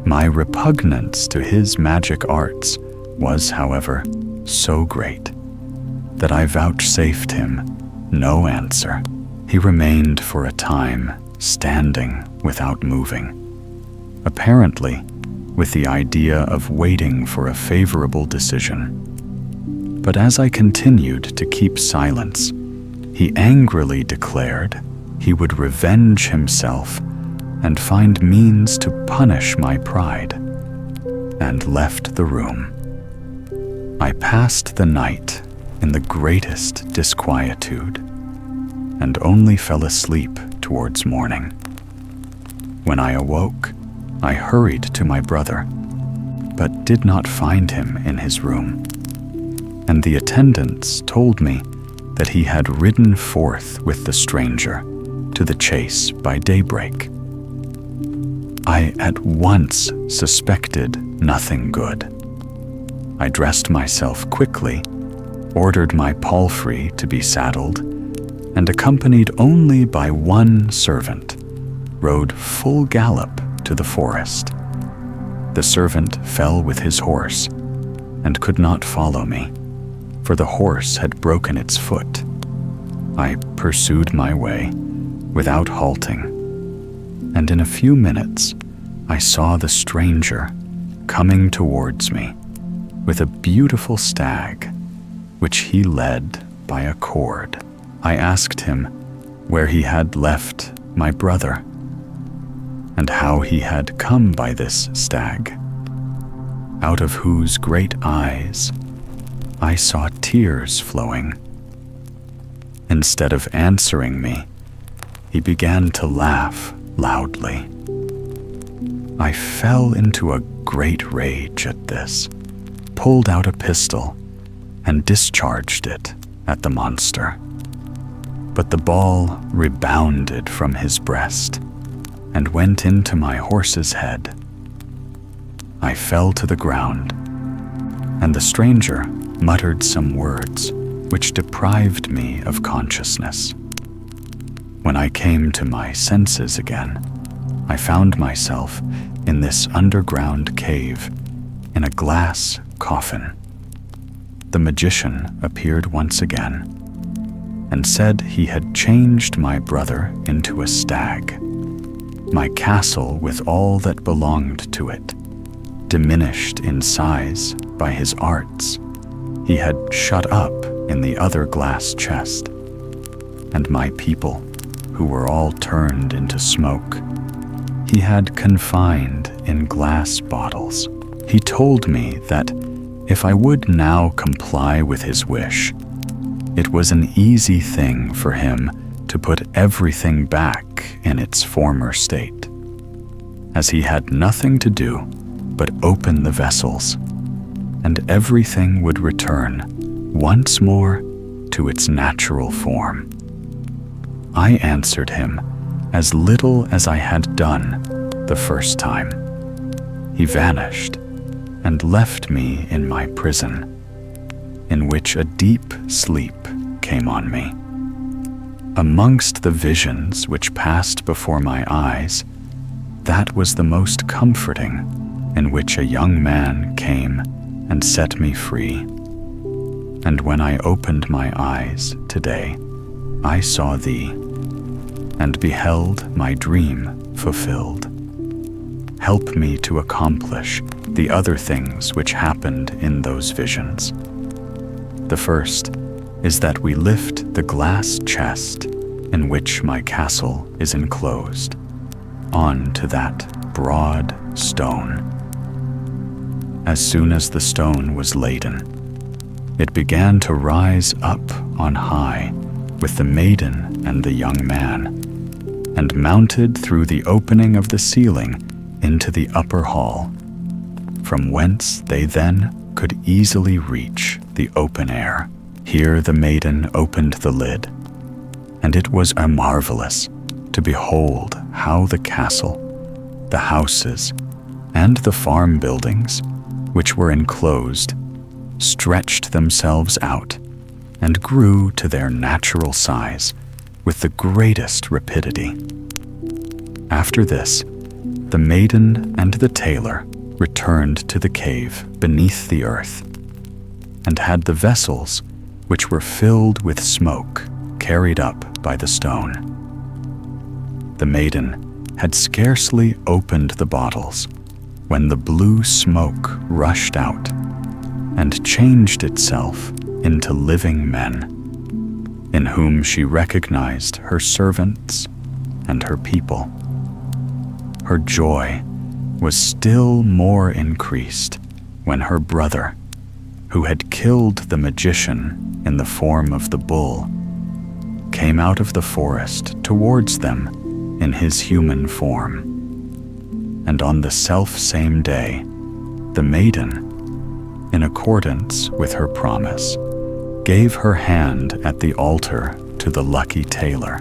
S1: My repugnance to his magic arts was, however, so great that I vouchsafed him no answer. He remained for a time standing without moving, apparently with the idea of waiting for a favorable decision. But as I continued to keep silence, he angrily declared he would revenge himself and find means to punish my pride, and left the room. I passed the night in the greatest disquietude, and only fell asleep towards morning. When I awoke, I hurried to my brother, but did not find him in his room, and the attendants told me that he had ridden forth with the stranger to the chase by daybreak. I at once suspected nothing good. I dressed myself quickly, ordered my palfrey to be saddled, and accompanied only by one servant, rode full gallop to the forest. The servant fell with his horse and could not follow me, for the horse had broken its foot. I pursued my way without halting, and in a few minutes I saw the stranger coming towards me with a beautiful stag, which he led by a cord. I asked him where he had left my brother, and how he had come by this stag, out of whose great eyes I saw tears flowing. Instead of answering me, he began to laugh loudly. I fell into a great rage at this, pulled out a pistol, and discharged it at the monster. But the ball rebounded from his breast and went into my horse's head. I fell to the ground, and the stranger muttered some words which deprived me of consciousness. When I came to my senses again, I found myself in this underground cave in a glass coffin. The magician appeared once again and said he had changed my brother into a stag. My castle with all that belonged to it, diminished in size by his arts, he had shut up in the other glass chest, and my people, who were all turned into smoke, he had confined in glass bottles. He told me that if I would now comply with his wish, it was an easy thing for him to put everything back in its former state, as he had nothing to do but open the vessels, and everything would return once more to its natural form. I answered him as little as I had done the first time. He vanished and left me in my prison, in which a deep sleep came on me. Amongst the visions which passed before my eyes, that was the most comforting, in which a young man came and set me free. And when I opened my eyes today, I saw thee, and beheld my dream fulfilled. Help me to accomplish the other things which happened in those visions. The first is that we lift the glass chest in which my castle is enclosed onto that broad stone. As soon as the stone was laden, it began to rise up on high with the maiden and the young man, and mounted through the opening of the ceiling into the upper hall, from whence they then could easily reach the open air. Here the maiden opened the lid, and it was marvelous to behold how the castle, the houses, and the farm buildings, which were enclosed, stretched themselves out and grew to their natural size with the greatest rapidity. After this, the maiden and the tailor returned to the cave beneath the earth, and had the vessels which were filled with smoke carried up by the stone. The maiden had scarcely opened the bottles when the blue smoke rushed out and changed itself into living men, in whom she recognized her servants and her people. Her joy was still more increased when her brother, who had killed the magician in the form of the bull, came out of the forest towards them in his human form. And on the self-same day, the maiden, in accordance with her promise, gave her hand at the altar to the lucky tailor,